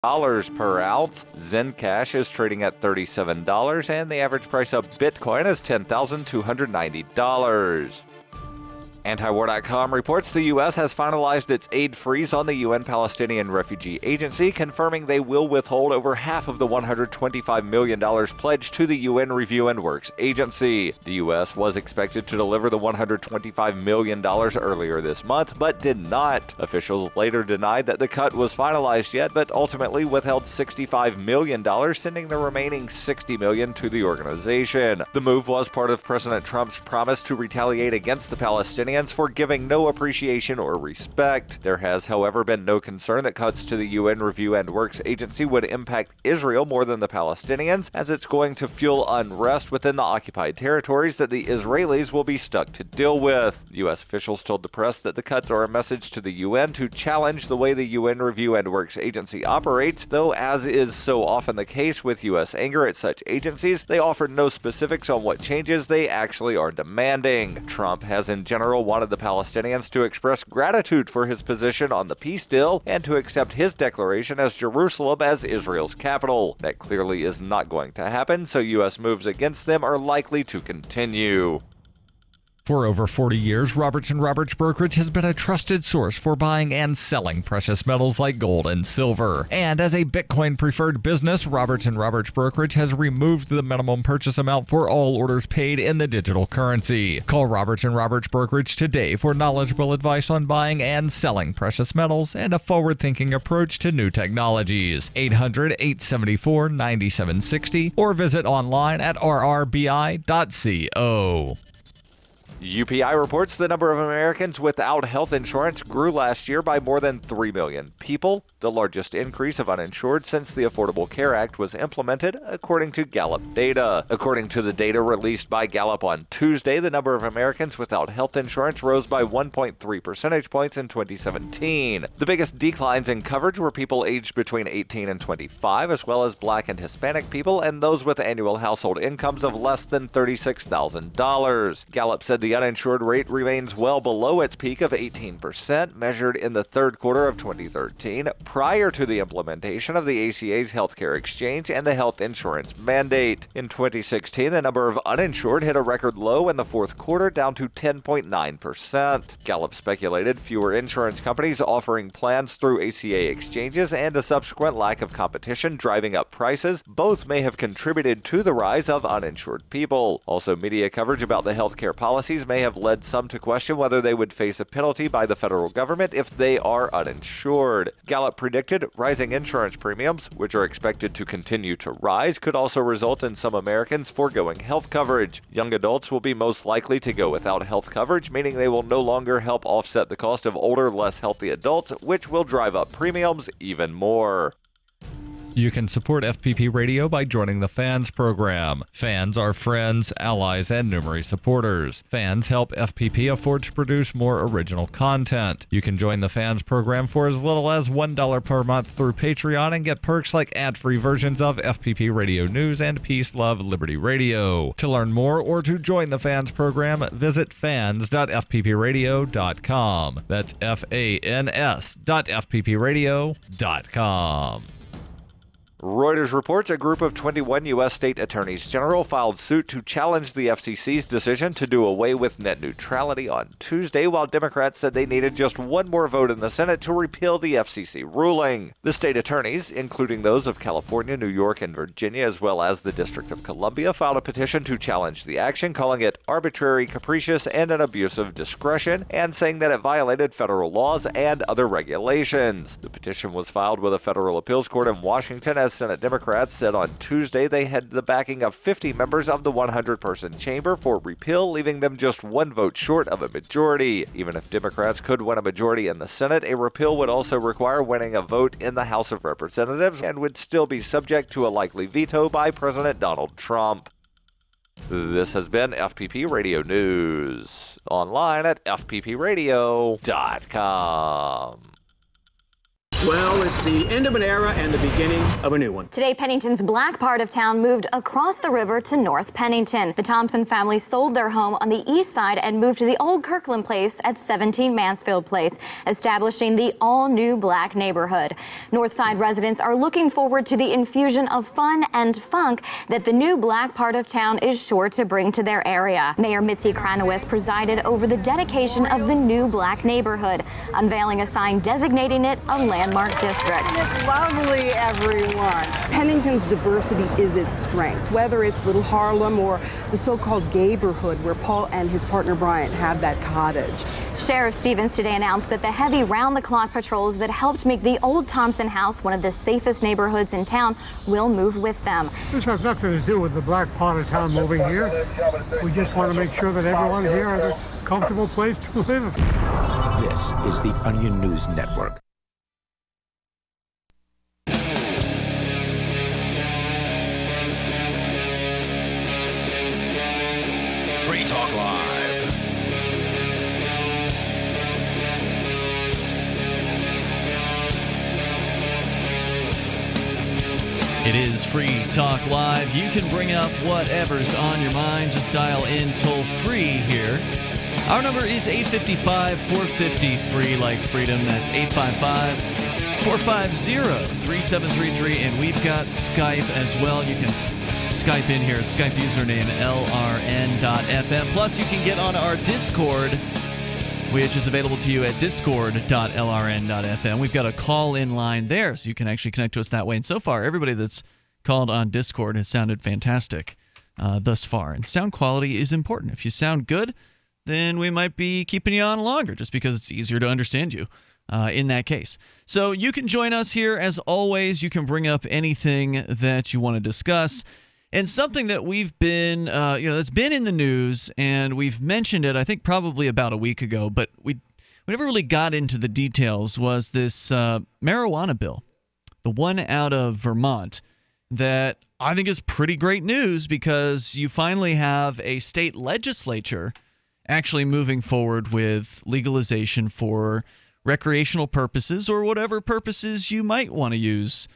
per ounce. Zencash is trading at $37, and the average price of Bitcoin is $10,290. Antiwar.com reports the U.S. has finalized its aid freeze on the UN Palestinian Refugee Agency, confirming they will withhold over half of the $125 million pledged to the UN Review and Works Agency. The U.S. was expected to deliver the $125 million earlier this month, but did not. Officials later denied that the cut was finalized yet, but ultimately withheld $65 million, sending the remaining $60 million to the organization. The move was part of President Trump's promise to retaliate against the Palestinians for giving no appreciation or respect. There has, however, been no concern that cuts to the UN Review and Works Agency would impact Israel more than the Palestinians, as it's going to fuel unrest within the occupied territories that the Israelis will be stuck to deal with. U.S. officials told the press that the cuts are a message to the UN to challenge the way the UN Review and Works Agency operates, though as is so often the case with U.S. anger at such agencies, they offered no specifics on what changes they actually are demanding. Trump has in general wanted the Palestinians to express gratitude for his position on the peace deal and to accept his declaration as Jerusalem as Israel's capital. That clearly is not going to happen, so U.S. moves against them are likely to continue. For over 40 years, Roberts & Roberts Brokerage has been a trusted source for buying and selling precious metals like gold and silver. And as a Bitcoin-preferred business, Roberts & Roberts Brokerage has removed the minimum purchase amount for all orders paid in the digital currency. Call Roberts & Roberts Brokerage today for knowledgeable advice on buying and selling precious metals and a forward-thinking approach to new technologies. 800-874-9760 or visit online at rrbi.co. UPI reports the number of Americans without health insurance grew last year by more than 3 million people, the largest increase of uninsured since the Affordable Care Act was implemented, according to Gallup data. According to the data released by Gallup on Tuesday, the number of Americans without health insurance rose by 1.3 percentage points in 2017. The biggest declines in coverage were people aged between 18 and 25, as well as Black and Hispanic people and those with annual household incomes of less than $36,000. Gallup said the uninsured rate remains well below its peak of 18%, measured in the third quarter of 2013, prior to the implementation of the ACA's healthcare exchange and the health insurance mandate. In 2016, the number of uninsured hit a record low in the fourth quarter, down to 10.9%. Gallup speculated fewer insurance companies offering plans through ACA exchanges and a subsequent lack of competition driving up prices both may have contributed to the rise of uninsured people. Also, media coverage about the healthcare policies may have led some to question whether they would face a penalty by the federal government if they are uninsured. Gallup predicted rising insurance premiums, which are expected to continue to rise, could also result in some Americans foregoing health coverage. Young adults will be most likely to go without health coverage, meaning they will no longer help offset the cost of older, less healthy adults, which will drive up premiums even more. You can support FPP Radio by joining the Fans program. Fans are friends, allies, and numerous supporters. Fans help FPP afford to produce more original content. You can join the Fans program for as little as $1 per month through Patreon and get perks like ad-free versions of FPP Radio News and Peace, Love, Liberty Radio. To learn more or to join the Fans program, visit fans.fppradio.com. That's fans.fppradio.com. Reuters reports a group of 21 U.S. state attorneys general filed suit to challenge the FCC's decision to do away with net neutrality on Tuesday, while Democrats said they needed just one more vote in the Senate to repeal the FCC ruling. The state attorneys, including those of California, New York, and Virginia, as well as the District of Columbia, filed a petition to challenge the action, calling it arbitrary, capricious, and an abuse of discretion, and saying that it violated federal laws and other regulations. The petition was filed with a federal appeals court in Washington, as Senate Democrats said on Tuesday they had the backing of 50 members of the 100-person chamber for repeal, leaving them just one vote short of a majority. Even if Democrats could win a majority in the Senate, a repeal would also require winning a vote in the House of Representatives and would still be subject to a likely veto by President Donald Trump. This has been FPP Radio News, online at fppradio.com. Well, it's the end of an era and the beginning of a new one. Today, Pennington's black part of town moved across the river to North Pennington. The Thompson family sold their home on the east side and moved to the old Kirkland Place at 17 Mansfield Place, establishing the all-new black neighborhood. Northside residents are looking forward to the infusion of fun and funk that the new black part of town is sure to bring to their area. Mayor Mitzi Kranowitz presided over the dedication of the new black neighborhood, unveiling a sign designating it a landmark district. It's lovely, everyone. Pennington's diversity is its strength, whether it's Little Harlem or the so-called Gayborhood, where Paul and his partner Bryant have that cottage. Sheriff Stevens today announced that the heavy round-the-clock patrols that helped make the old Thompson house one of the safest neighborhoods in town will move with them. This has nothing to do with the black part of town moving here. We just want to make sure that everyone here has a comfortable place to live. This is the Onion News Network. Free Talk Live. It is Free Talk Live. You can bring up whatever's on your mind. Just dial in toll free here. Our number is 855-450-FREE, like freedom. That's 855-450-3733. And we've got Skype as well. You can Skype in here at Skype username LRN.FM. Plus, you can get on our Discord, which is available to you at discord.lrn.fm. We've got a call-in line there, so you can actually connect to us that way. And so far, everybody that's called on Discord has sounded fantastic thus far. And sound quality is important. If you sound good, then we might be keeping you on longer, just because it's easier to understand you in that case. So you can join us here, as always. You can bring up anything that you want to discuss. And something that we've been, that's been in the news, and we've mentioned it, I think, probably about a week ago, but we never really got into the details, was this marijuana bill, the one out of Vermont, that I think is pretty great news, because you finally have a state legislature actually moving forward with legalization for recreational purposes, or whatever purposes you might want to use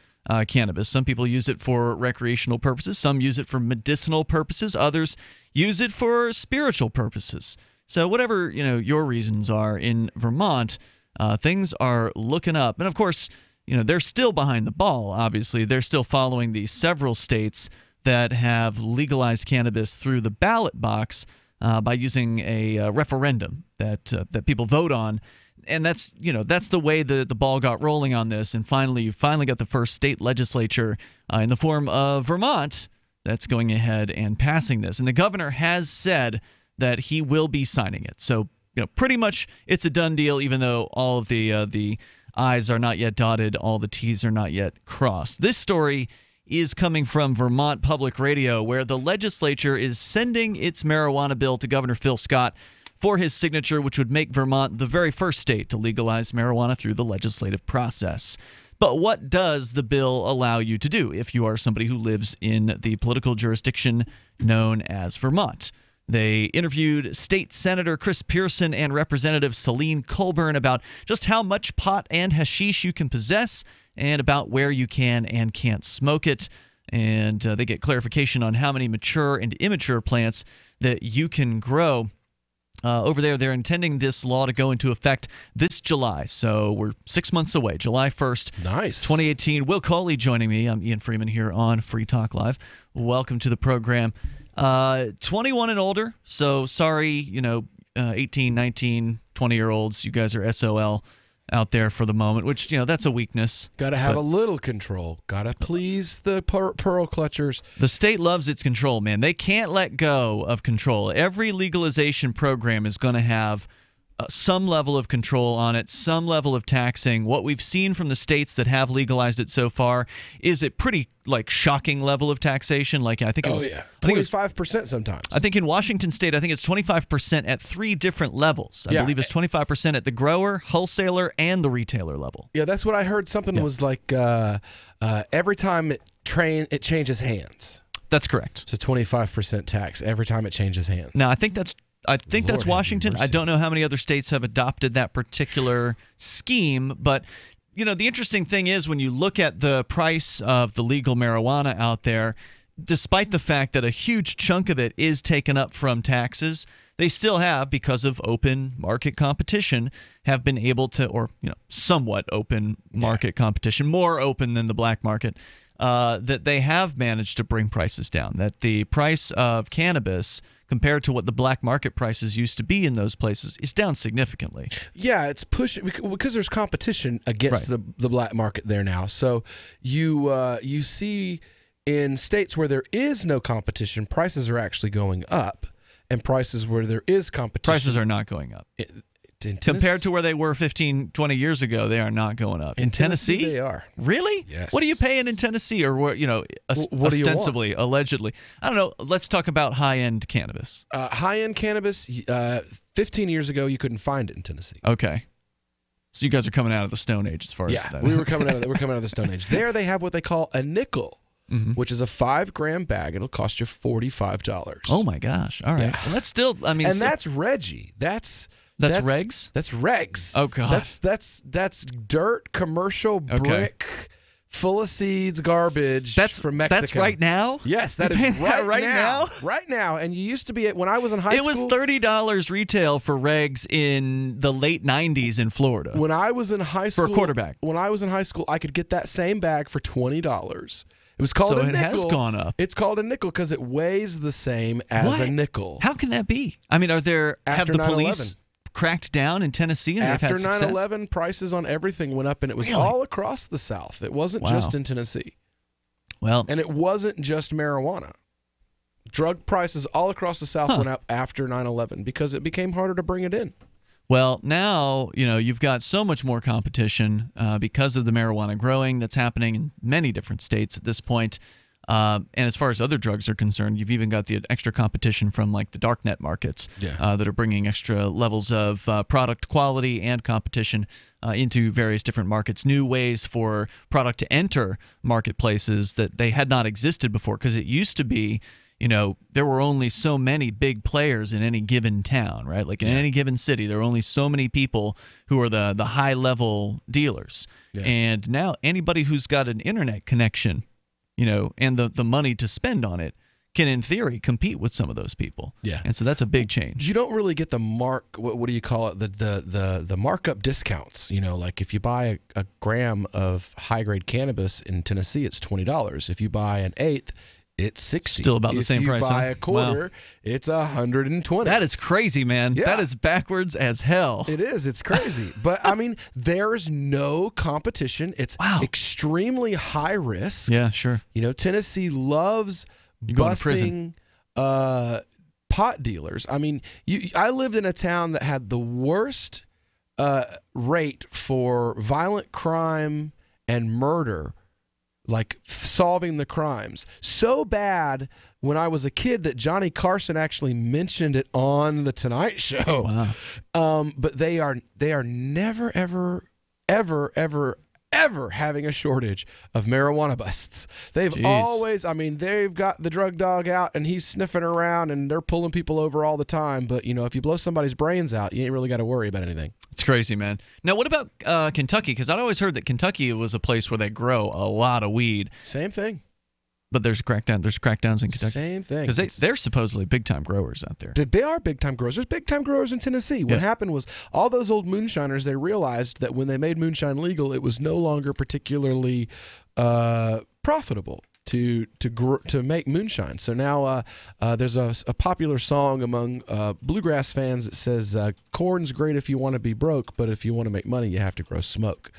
cannabis. Some people use it for recreational purposes. Some use it for medicinal purposes. Others use it for spiritual purposes. So whatever your reasons are in Vermont, things are looking up. And of course, they're still behind the ball. Obviously, they're still following the several states that have legalized cannabis through the ballot box by using a referendum that people vote on. And that's the way the ball got rolling on this. And you finally got the first state legislature in the form of Vermont that's going ahead and passing this. And the governor has said that he will be signing it. So pretty much it's a done deal, even though all of the I's are not yet dotted, all the T's are not yet crossed. This story is coming from Vermont Public Radio, where the legislature is sending its marijuana bill to Governor Phil Scott for his signature, which would make Vermont the very first state to legalize marijuana through the legislative process. But what does the bill allow you to do if you are somebody who lives in the political jurisdiction known as Vermont? They interviewed State Senator Chris Pearson and Representative Celine Colburn about just how much pot and hashish you can possess, and about where you can and can't smoke it. And they get clarification on how many mature and immature plants that you can grow. Over there, they're intending this law to go into effect this July. So we're 6 months away, July 1st, nice, 2018. Will Coley joining me. I'm Ian Freeman here on Free Talk Live. Welcome to the program. 21 and older, so sorry, 18, 19, 20-year-olds, you guys are SOL out there for the moment, which, that's a weakness. Got to have a little control. Got to please the pearl clutchers. The state loves its control, man. They can't let go of control. Every legalization program is going to have some level of control on it, some level of taxing. What we've seen from the states that have legalized it so far is a pretty shocking level of taxation. I think it was 25% sometimes. I think in Washington State, I think it's 25% at 3 different levels. I believe it's 25% at the grower, wholesaler, and the retailer level. Yeah, that's what I heard. Something was like every time it changes hands. That's correct. It's a 25% tax every time it changes hands. Now, I think that's Washington. I don't know how many other states have adopted that particular scheme, but the interesting thing is when you look at the price of the legal marijuana out there, despite the fact that a huge chunk of it is taken up from taxes, they still have, because of open market competition, have been able to, or somewhat open market competition, more open than the black market, that they have managed to bring prices down. That the price of cannabis compared to what the black market prices used to be in those places is down significantly. Yeah, it's pushing because there's competition against the black market there now. So you see in states where there is no competition, prices are actually going up, and prices where there is competition, prices are not going up. Compared to where they were 15, 20 years ago, they are not going up. In Tennessee, they are. Really? Yes. What are you paying in Tennessee, or what ostensibly, allegedly? I don't know. Let's talk about high-end cannabis. High-end cannabis, 15 years ago, you couldn't find it in Tennessee. Okay. So you guys are coming out of the Stone Age as far as that. we're coming out of the Stone Age. There they have what they call a nickel. Which is a 5-gram bag. It'll cost you $45. Oh my gosh! All right, well, that's still. I mean, that's Reggie. That's regs. That's regs. Oh god. That's dirt commercial brick. Full of seeds, garbage. That's from Mexico. That's right now. Yes, that is right now. Right now, and you used to be when I was in high school. It was $30 retail for regs in the late '90s in Florida. When I was in high school, for a quarterback. When I was in high school, I could get that same bag for $20. It was called a nickel. So it has gone up. It's called a nickel because it weighs the same as a nickel. How can that be? I mean, have the police cracked down in Tennessee and after they've had success? 9/11, prices on everything went up, and it was all across the South. It wasn't just in Tennessee. Well, and it wasn't just marijuana. Drug prices all across the South went up after 9/11 because it became harder to bring it in. Well, now, you've got so much more competition because of the marijuana growing that's happening in many different states at this point. And as far as other drugs are concerned, you've even got the extra competition from like the darknet markets that are bringing extra levels of product quality and competition into various different markets, new ways for product to enter marketplaces that they had not existed before, because it used to be there were only so many big players in any given town, right? Like in any given city, there were only so many people who are the high-level dealers. Yeah. And now anybody who's got an internet connection, and the money to spend on it can, in theory, compete with some of those people. Yeah. And so that's a big change. You don't really get the what do you call it? The markup discounts. Like if you buy a gram of high-grade cannabis in Tennessee, it's $20. If you buy an eighth, it's $60. Still about the same price. If you buy a quarter, it's $120. That is crazy, man. Yeah. That is backwards as hell. It is. It's crazy. But, I mean, there's no competition. It's extremely high risk. Yeah, sure. Tennessee loves busting pot dealers. I mean, I lived in a town that had the worst rate for violent crime and murder, like solving the crimes. So bad when I was a kid that Johnny Carson actually mentioned it on The Tonight Show. Wow. But they are never, ever having a shortage of marijuana busts. They've always, they've got the drug dog out and he's sniffing around and they're pulling people over all the time. But, if you blow somebody's brains out, you ain't really got to worry about anything. It's crazy, man. Now, what about Kentucky? Because I'd always heard that Kentucky was a place where they grow a lot of weed. Same thing. But there's crackdowns in Kentucky. Same thing. Because they're supposedly big-time growers out there. They are big-time growers. There's big-time growers in Tennessee. What happened was all those old moonshiners, they realized that when they made moonshine legal, it was no longer particularly profitable to make moonshine. So now there's a popular song among bluegrass fans that says, corn's great if you want to be broke, but if you want to make money, you have to grow smoke.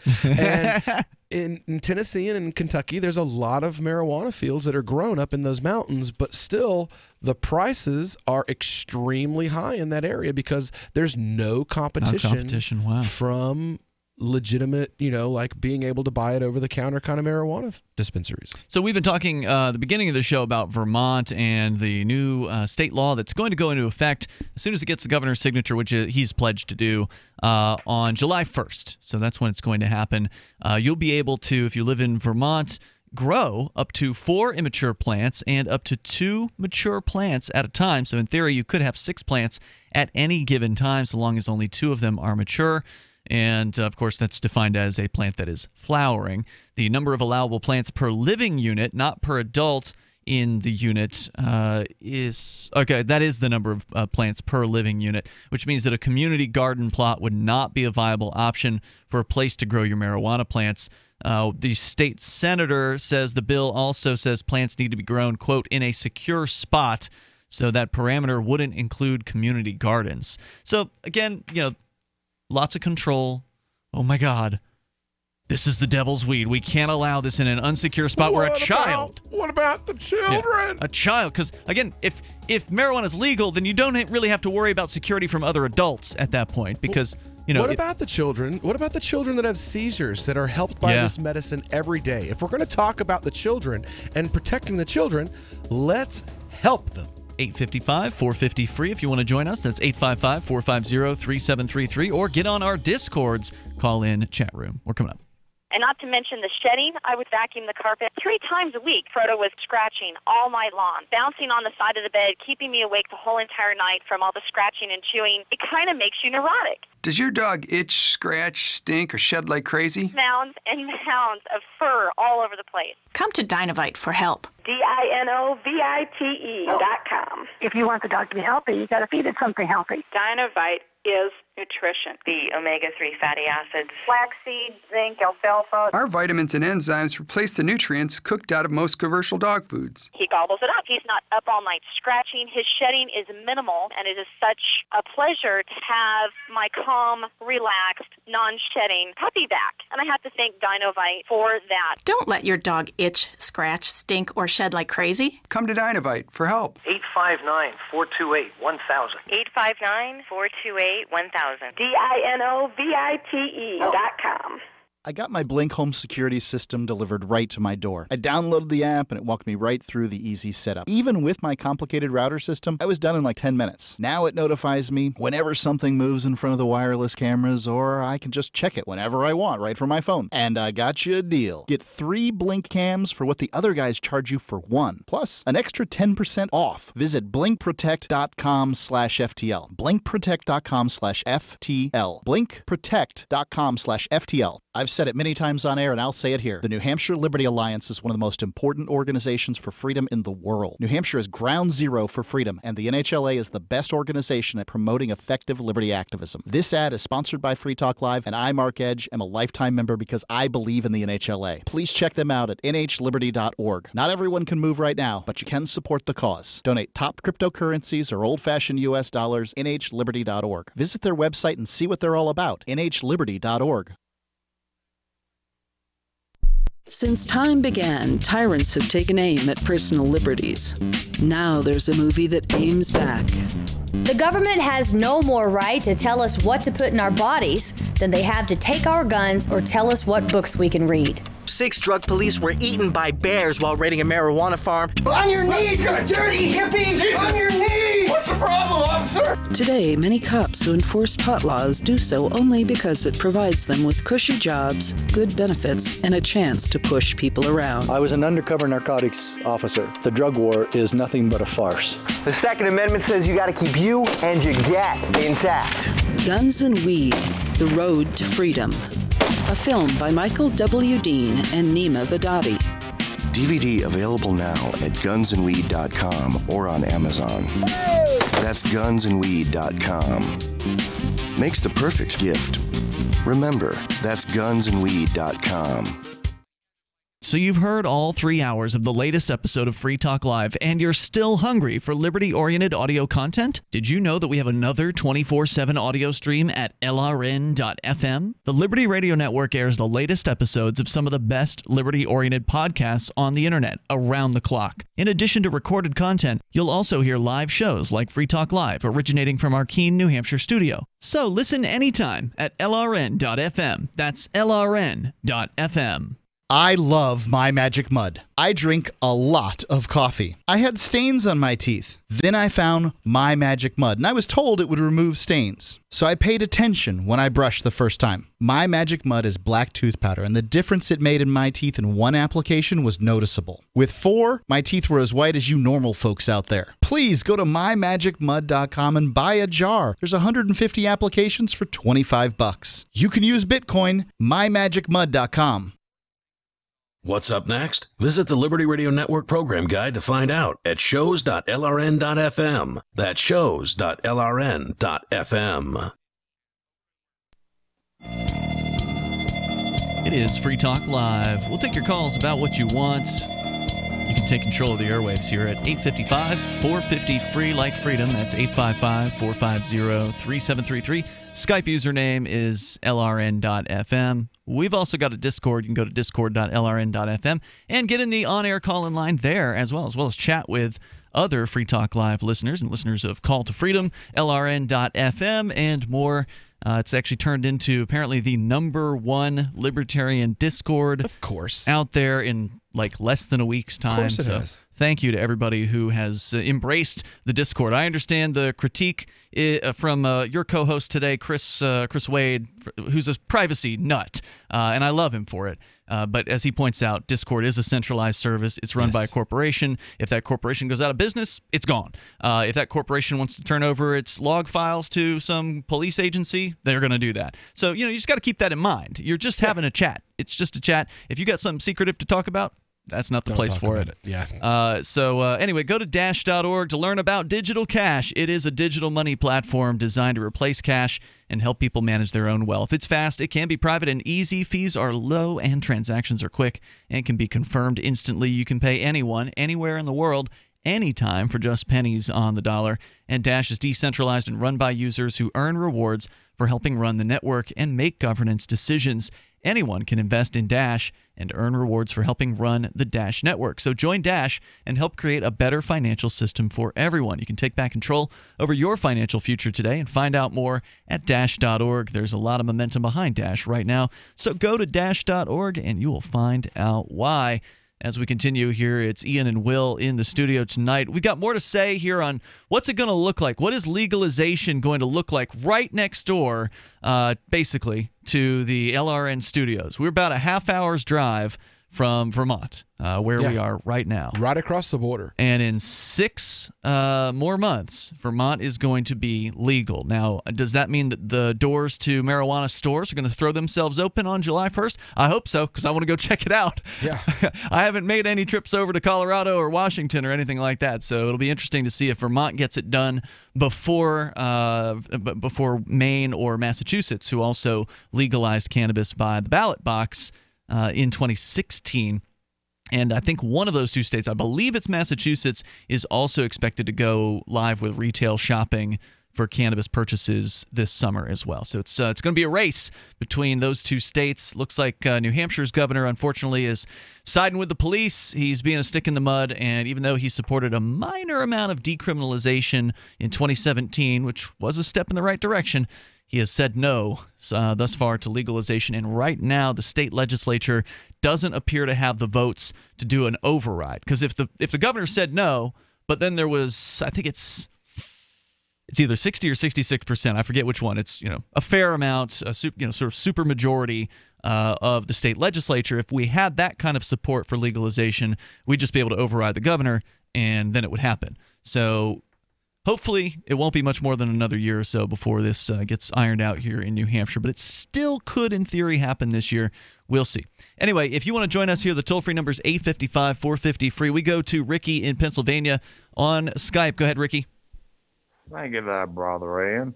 And in Tennessee and in Kentucky, there's a lot of marijuana fields that are grown up in those mountains, but still the prices are extremely high in that area because there's no competition, Wow. from legitimate, like being able to buy it over the counter kind of marijuana dispensaries. So we've been talking the beginning of the show about Vermont and the new state law that's going to go into effect as soon as it gets the governor's signature, which he's pledged to do on July 1st. So that's when it's going to happen. You'll be able to, if you live in Vermont, grow up to 4 immature plants and up to 2 mature plants at a time. So in theory, you could have 6 plants at any given time so long as only 2 of them are mature. And, of course, that's defined as a plant that is flowering. The number of allowable plants per living unit, not per adult, in the unit is okay. That is the number of plants per living unit, which means that a community garden plot would not be a viable option for a place to grow your marijuana plants. The state senator says the bill also says plants need to be grown, quote, in a secure spot, so that parameter wouldn't include community gardens. So again, lots of control. Oh my God. This is the devil's weed. We can't allow this in an unsecure spot where a child. What about the children? A child. Because, again, if marijuana is legal, then you don't really have to worry about security from other adults at that point. Because, What about the children? What about the children that have seizures that are helped by this medicine every day? If we're going to talk about the children and protecting the children, let's help them. 855-450-FREE if you want to join us. That's 855-450-3733. Or get on our Discord's call-in chat room. We're coming up. And not to mention the shedding, I would vacuum the carpet 3 times a week. Frodo was scratching all night long, bouncing on the side of the bed, keeping me awake the whole entire night from all the scratching and chewing. It kind of makes you neurotic. Does your dog itch, scratch, stink, or shed like crazy? Mounds and mounds of fur all over the place. Come to Dinovite for help. DINOVITE.com. If you want the dog to be healthy, you got to feed it something healthy. Dinovite is nutrition. The omega-3 fatty acids. Flaxseed, zinc, alfalfa. Our vitamins and enzymes replace the nutrients cooked out of most commercial dog foods. He gobbles it up. He's not up all night scratching. His shedding is minimal, and it is such a pleasure to have my calm, relaxed, non-shedding puppy back. And I have to thank Dinovite for that. Don't let your dog itch, scratch, stink, or shed like crazy. Come to Dinovite for help. 859-428-1000. 859-428-1000. DINOVITE.com. I got my Blink home security system delivered right to my door. I downloaded the app and it walked me right through the easy setup. Even with my complicated router system, I was done in like 10 minutes. Now it notifies me whenever something moves in front of the wireless cameras, or I can just check it whenever I want right from my phone. And I got you a deal. Get 3 Blink cams for what the other guys charge you for 1, plus an extra 10% off. Visit blinkprotect.com/FTL. blinkprotect.com/FTL. blinkprotect.com/FTL. I've said it many times on air, and I'll say it here. The New Hampshire Liberty Alliance is one of the most important organizations for freedom in the world. New Hampshire is ground zero for freedom, and the NHLA is the best organization at promoting effective liberty activism. This ad is sponsored by Free Talk Live, and I, Mark Edge, am a lifetime member because I believe in the NHLA. Please check them out at nhliberty.org. Not everyone can move right now, but you can support the cause. Donate top cryptocurrencies or old-fashioned U.S. dollars, nhliberty.org. Visit their website and see what they're all about, nhliberty.org. Since time began, tyrants have taken aim at personal liberties. Now there's a movie that aims back. The government has no more right to tell us what to put in our bodies than they have to take our guns or tell us what books we can read. 6 drug police were eaten by bears while raiding a marijuana farm. On your knees, you dirty hippie! Jesus. On your knees! What's the problem, officer? Today, many cops who enforce pot laws do so only because it provides them with cushy jobs, good benefits, and a chance to push people around. I was an undercover narcotics officer. The drug war is nothing but a farce. The Second Amendment says you gotta keep you and your gat intact. Guns and Weed, The Road to Freedom. A film by Michael W. Dean and Nima Vadadi. DVD available now at gunsandweed.com or on Amazon. That's gunsandweed.com. Makes the perfect gift. Remember, that's gunsandweed.com. So you've heard all 3 hours of the latest episode of Free Talk Live, and you're still hungry for liberty-oriented audio content? Did you know that we have another 24/7 audio stream at LRN.FM? The Liberty Radio Network airs the latest episodes of some of the best liberty-oriented podcasts on the internet around the clock. In addition to recorded content, you'll also hear live shows like Free Talk Live, originating from our Keene, New Hampshire studio. So listen anytime at LRN.FM. That's LRN.FM. I love My Magic Mud. I drink a lot of coffee. I had stains on my teeth. Then I found My Magic Mud, and I was told it would remove stains. So I paid attention when I brushed the first time. My Magic Mud is black tooth powder, and the difference it made in my teeth in one application was noticeable. With 4, my teeth were as white as you normal folks out there. Please go to mymagicmud.com and buy a jar. There's 150 applications for $25. You can use Bitcoin, mymagicmud.com. What's up next? Visit the Liberty Radio Network program guide to find out at shows.lrn.fm. That's shows.lrn.fm. It is Free Talk Live. We'll take your calls about what you want. You can take control of the airwaves here at 855-450-FREE like freedom. That's 855-450-3733. Skype username is lrn.fm. We've also got a Discord. You can go to discord.lrn.fm and get in the on-air call-in line there as well as chat with other Free Talk Live listeners and listeners of Call to Freedom, lrn.fm, and more. It's actually turned into apparently the #1 libertarian Discord. Of course. Out there in like less than a week's time. Of course it has. Thank you to everybody who has embraced the Discord. I understand the critique from your co-host today, Chris Wade, who's a privacy nut, and I love him for it. But as he points out, Discord is a centralized service. It's run by a corporation. If that corporation goes out of business, it's gone. If that corporation wants to turn over its log files to some police agency, they're going to do that. So, you just got to keep that in mind. You're just having a chat. It's just a chat. If you got something secretive to talk about, that's not the place for it. Yeah. Anyway, go to dash.org to learn about Digital Cash. It is a digital money platform designed to replace cash and help people manage their own wealth. It's fast, it can be private and easy, fees are low, and transactions are quick and can be confirmed instantly. You can pay anyone, anywhere in the world, anytime for just pennies on the dollar. And Dash is decentralized and run by users who earn rewards for helping run the network and make governance decisions. Anyone can invest in Dash and earn rewards for helping run the Dash network. So join Dash and help create a better financial system for everyone. You can take back control over your financial future today and find out more at dash.org. There's a lot of momentum behind Dash right now. So go to dash.org and you will find out why. As we continue here, it's Ian and Will in the studio tonight. We've got more to say here on what's it going to look like. What is legalization going to look like right next door, basically, to the LRN studios? We're about a half hour's drive from Vermont, where we are right now. Right across the border. And in 6 more months, Vermont is going to be legal. Now, does that mean that the doors to marijuana stores are going to throw themselves open on July 1st? I hope so, because I want to go check it out. Yeah. I haven't made any trips over to Colorado or Washington or anything like that, so it'll be interesting to see if Vermont gets it done before Maine or Massachusetts, who also legalized cannabis by the ballot box in 2016. And I think one of those two states, I believe it's Massachusetts, is also expected to go live with retail shopping for cannabis purchases this summer as well. So it's going to be a race between those two states. Looks like New Hampshire's governor, unfortunately, is siding with the police. He's being a stick in the mud, and even though he supported a minor amount of decriminalization in 2017, which was a step in the right direction, he has said no thus far to legalization, and right now the state legislature doesn't appear to have the votes to do an override. Because if the governor said no, but then there was, I think it's either 60 or 66%, I forget which one. It's a fair amount, sort of super majority of the state legislature. If we had that kind of support for legalization, we'd just be able to override the governor, and then it would happen. So hopefully, it won't be much more than another year or so before this gets ironed out here in New Hampshire, but it still could, in theory, happen this year. We'll see. Anyway, if you want to join us here, the toll-free number is 855-450-FREE. We go to Ricky in Pennsylvania on Skype. Go ahead, Ricky. Thank you there, brother Ian.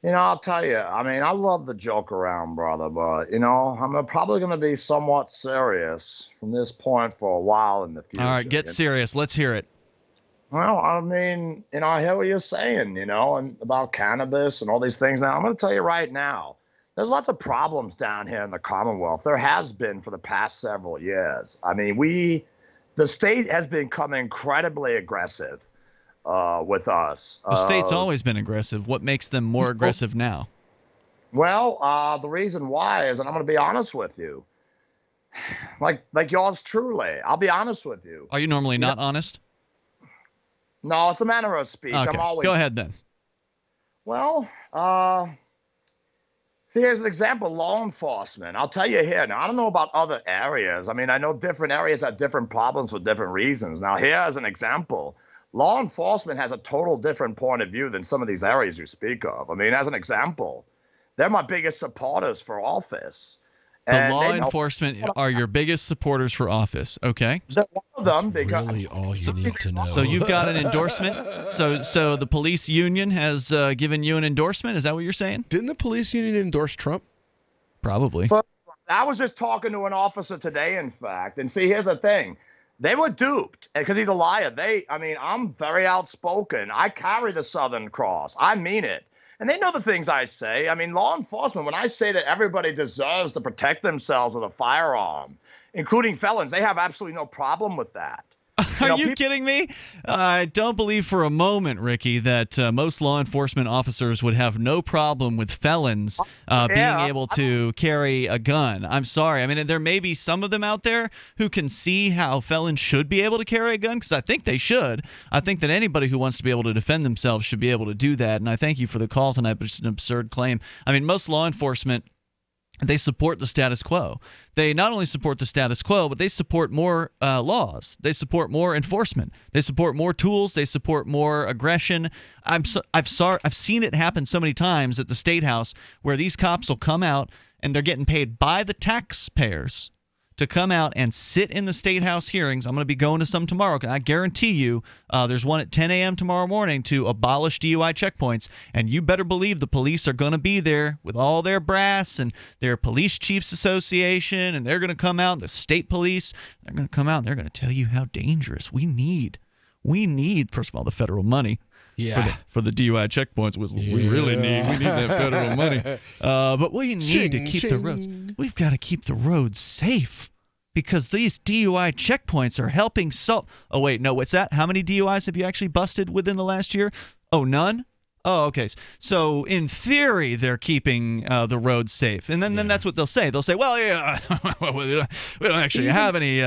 I'll tell you, I love the joke around, brother, but, I'm probably going to be somewhat serious from this point for a while in the future. All right, get serious. Let's hear it. Well, I hear what you're saying, and about cannabis and all these things. Now, I'm going to tell you right now, there's lots of problems down here in the Commonwealth. There has been for the past several years. The state has become incredibly aggressive with us. The state's always been aggressive. What makes them more aggressive now? Well, the reason why is, and I'm going to be honest with you, like yours truly. I'll be honest with you. Are you normally not honest? No, it's a manner of speech. Okay. I'm always. Go ahead then. Well, see, here's an example. Law enforcement. I'll tell you here. Now, I don't know about other areas. I mean, I know different areas have different problems for different reasons. Now, here as an example, law enforcement has a total different point of view than some of these areas you speak of. I mean, as an example, they're my biggest supporters for office. The law enforcement are your biggest supporters for office. Okay. One of them, because really all you need to know. So you've got an endorsement. So the police union has given you an endorsement. Is that what you're saying? Didn't the police union endorse Trump? Probably. But I was just talking to an officer today, in fact, and see, here's the thing. They were duped because he's a liar. I'm very outspoken. I carry the Southern Cross. I mean it. And they know the things I say. I mean, law enforcement, when I say that everybody deserves to protect themselves with a firearm, including felons, they have absolutely no problem with that. Are you kidding me? I don't believe for a moment, Ricky, that most law enforcement officers would have no problem with felons being able to carry a gun. I'm sorry. I mean, there may be some of them out there who can see how felons should be able to carry a gun, because I think they should. I think that anybody who wants to be able to defend themselves should be able to do that, and I thank you for the call tonight, but it's an absurd claim. I mean, most law enforcement, they support the status quo. They not only support the status quo, but they support more laws. They support more enforcement. They support more tools. They support more aggression. I've seen it happen so many times at the State House where these cops will come out and they're getting paid by the taxpayers to come out and sit in the State House hearings. I'm going to be going to some tomorrow. I guarantee you there's one at 10 a.m. tomorrow morning to abolish DUI checkpoints, and you better believe the police are going to be there with all their brass and their Police Chiefs Association, and they're going to come out, the state police, they're going to come out and they're going to tell you how dangerous we need, first of all, the federal money. Yeah. For the DUI checkpoints, we really need. We need that federal money. But we need to keep the roads. We've got to keep the roads safe because these DUI checkpoints are helping solve. Oh, wait, no, what's that? How many DUIs have you actually busted within the last year? Oh, none? Oh, okay. So in theory, they're keeping the roads safe, and then that's what they'll say. They'll say, "Well, yeah, we don't actually have any.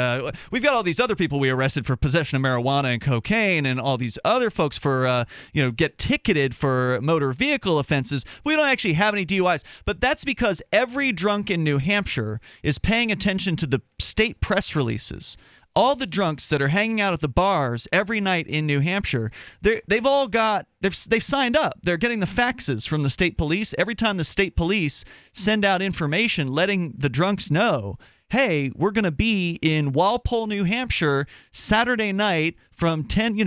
We've got all these other people we arrested for possession of marijuana and cocaine, and all these other folks for get ticketed for motor vehicle offenses. We don't actually have any DUIs." But that's because every drunk in New Hampshire is paying attention to the state press releases. All the drunks that are hanging out at the bars every night in New Hampshire, they've signed up. They're getting the faxes from the state police. Every time the state police send out information letting the drunks know, hey, we're going to be in Walpole, New Hampshire, Saturday night from 10,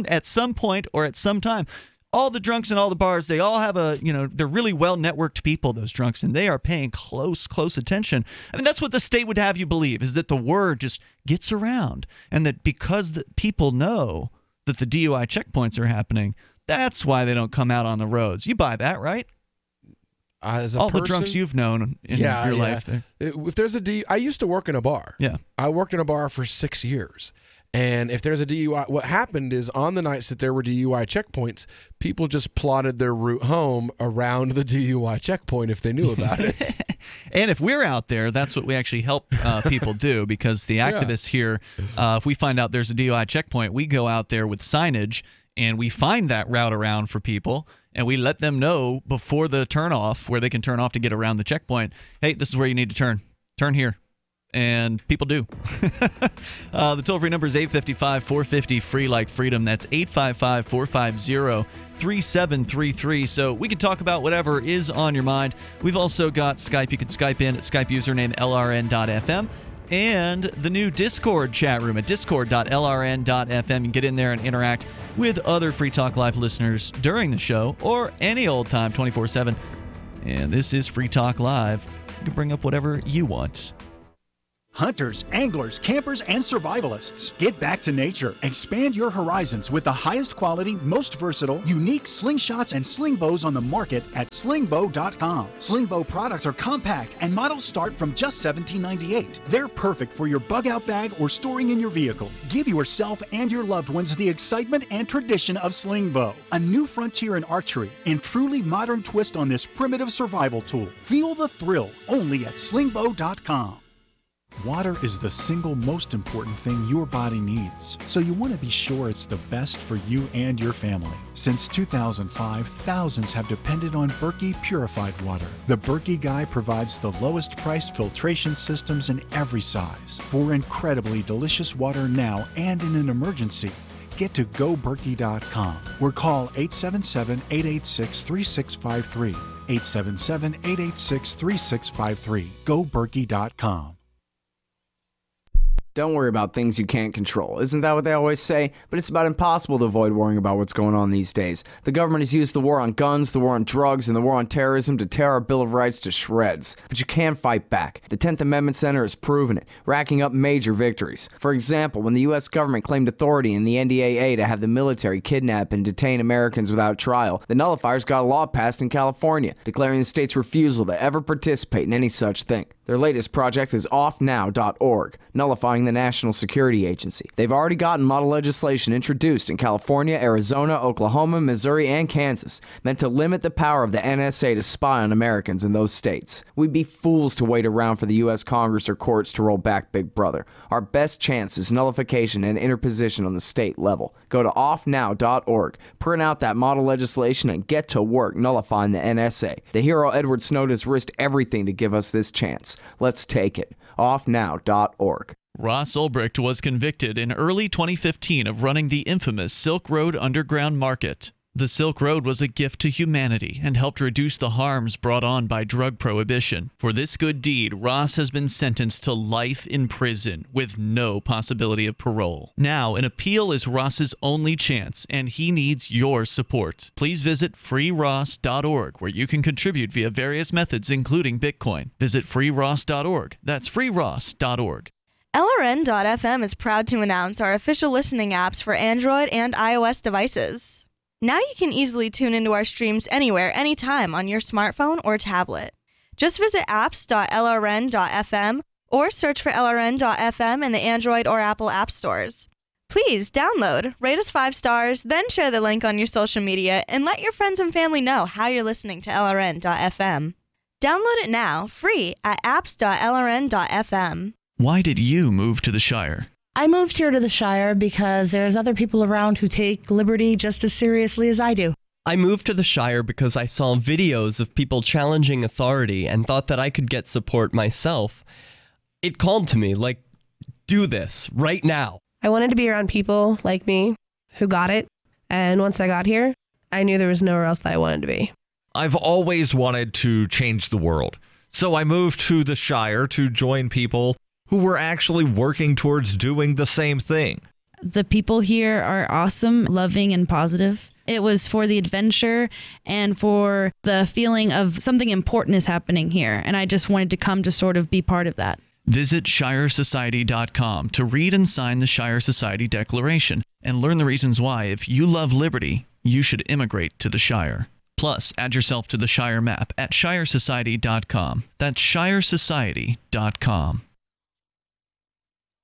at some point or at some time. All the drunks in all the bars, they all have they're really well-networked people, those drunks, and they are paying close attention. I mean, that's what the state would have you believe, is that the word just gets around, and that because the people know that the DUI checkpoints are happening, that's why they don't come out on the roads. You buy that, right? The drunks you've known in your life. If there's I used to work in a bar. Yeah. I worked in a bar for 6 years. And if there's a DUI, what happened is on the nights that there were DUI checkpoints, people just plotted their route home around the DUI checkpoint if they knew about it. And if we're out there, that's what we actually help people do, because the activists here, if we find out there's a DUI checkpoint, we go out there with signage and we find that route around for people, and we let them know before the turnoff where they can turn off to get around the checkpoint. Hey, this is where you need to turn. Turn here. And people do. The toll-free number is 855-450-FREE like freedom. That's 855-450-3733. So we can talk about whatever is on your mind. We've also got Skype. You can Skype in at Skype username LRN.FM. And the new Discord chat room at discord.lrn.fm. You can get in there and interact with other Free Talk Live listeners during the show or any old time, 24/7. And this is Free Talk Live. You can bring up whatever you want. Hunters, anglers, campers, and survivalists. Get back to nature. Expand your horizons with the highest quality, most versatile, unique slingshots and sling bows on the market at slingbow.com. Slingbow products are compact and models start from just $17.98. They're perfect for your bug-out bag or storing in your vehicle. Give yourself and your loved ones the excitement and tradition of Slingbow, a new frontier in archery and truly modern twist on this primitive survival tool. Feel the thrill only at slingbow.com. Water is the single most important thing your body needs, so you want to be sure it's the best for you and your family. Since 2005, thousands have depended on Berkey purified water. The Berkey Guy provides the lowest priced filtration systems in every size. For incredibly delicious water now and in an emergency, get to goberkey.com or call 877-886-3653. 877-886-3653. goberkey.com. Don't worry about things you can't control. Isn't that what they always say? But it's about impossible to avoid worrying about what's going on these days. The government has used the war on guns, the war on drugs, and the war on terrorism to tear our Bill of Rights to shreds. But you can fight back. The 10th Amendment Center has proven it, racking up major victories. For example, when the U.S. government claimed authority in the NDAA to have the military kidnap and detain Americans without trial, the nullifiers got a law passed in California, declaring the state's refusal to ever participate in any such thing. Their latest project is offnow.org, nullifying the National Security Agency. They've already gotten model legislation introduced in California, Arizona, Oklahoma, Missouri, and Kansas, meant to limit the power of the NSA to spy on Americans in those states. We'd be fools to wait around for the U.S. Congress or courts to roll back Big Brother. Our best chance is nullification and interposition on the state level. Go to offnow.org, print out that model legislation, and get to work nullifying the NSA. The hero Edward Snowden has risked everything to give us this chance. Let's take it. Offnow.org. Ross Ulbricht was convicted in early 2015 of running the infamous Silk Road Underground Market. The Silk Road was a gift to humanity and helped reduce the harms brought on by drug prohibition. For this good deed, Ross has been sentenced to life in prison with no possibility of parole. Now, an appeal is Ross's only chance, and he needs your support. Please visit freeross.org, where you can contribute via various methods, including Bitcoin. Visit freeross.org. That's freeross.org. LRN.FM is proud to announce our official listening apps for Android and iOS devices. Now you can easily tune into our streams anywhere, anytime on your smartphone or tablet. Just visit apps.lrn.fm or search for LRN.FM in the Android or Apple app stores. Please download, rate us 5 stars, then share the link on your social media and let your friends and family know how you're listening to LRN.FM. Download it now, free at apps.lrn.fm. Why did you move to the Shire? I moved here to the Shire because there's other people around who take liberty just as seriously as I do. I moved to the Shire because I saw videos of people challenging authority and thought that I could get support myself. It called to me, like, do this right now. I wanted to be around people like me who got it. And once I got here, I knew there was nowhere else that I wanted to be. I've always wanted to change the world. So I moved to the Shire to join people who were actually working towards doing the same thing. The people here are awesome, loving, and positive. It was for the adventure and for the feeling of something important is happening here. And I just wanted to come to sort of be part of that. Visit ShireSociety.com to read and sign the Shire Society Declaration and learn the reasons why, if you love liberty, you should immigrate to the Shire. Plus, add yourself to the Shire map at ShireSociety.com. That's ShireSociety.com.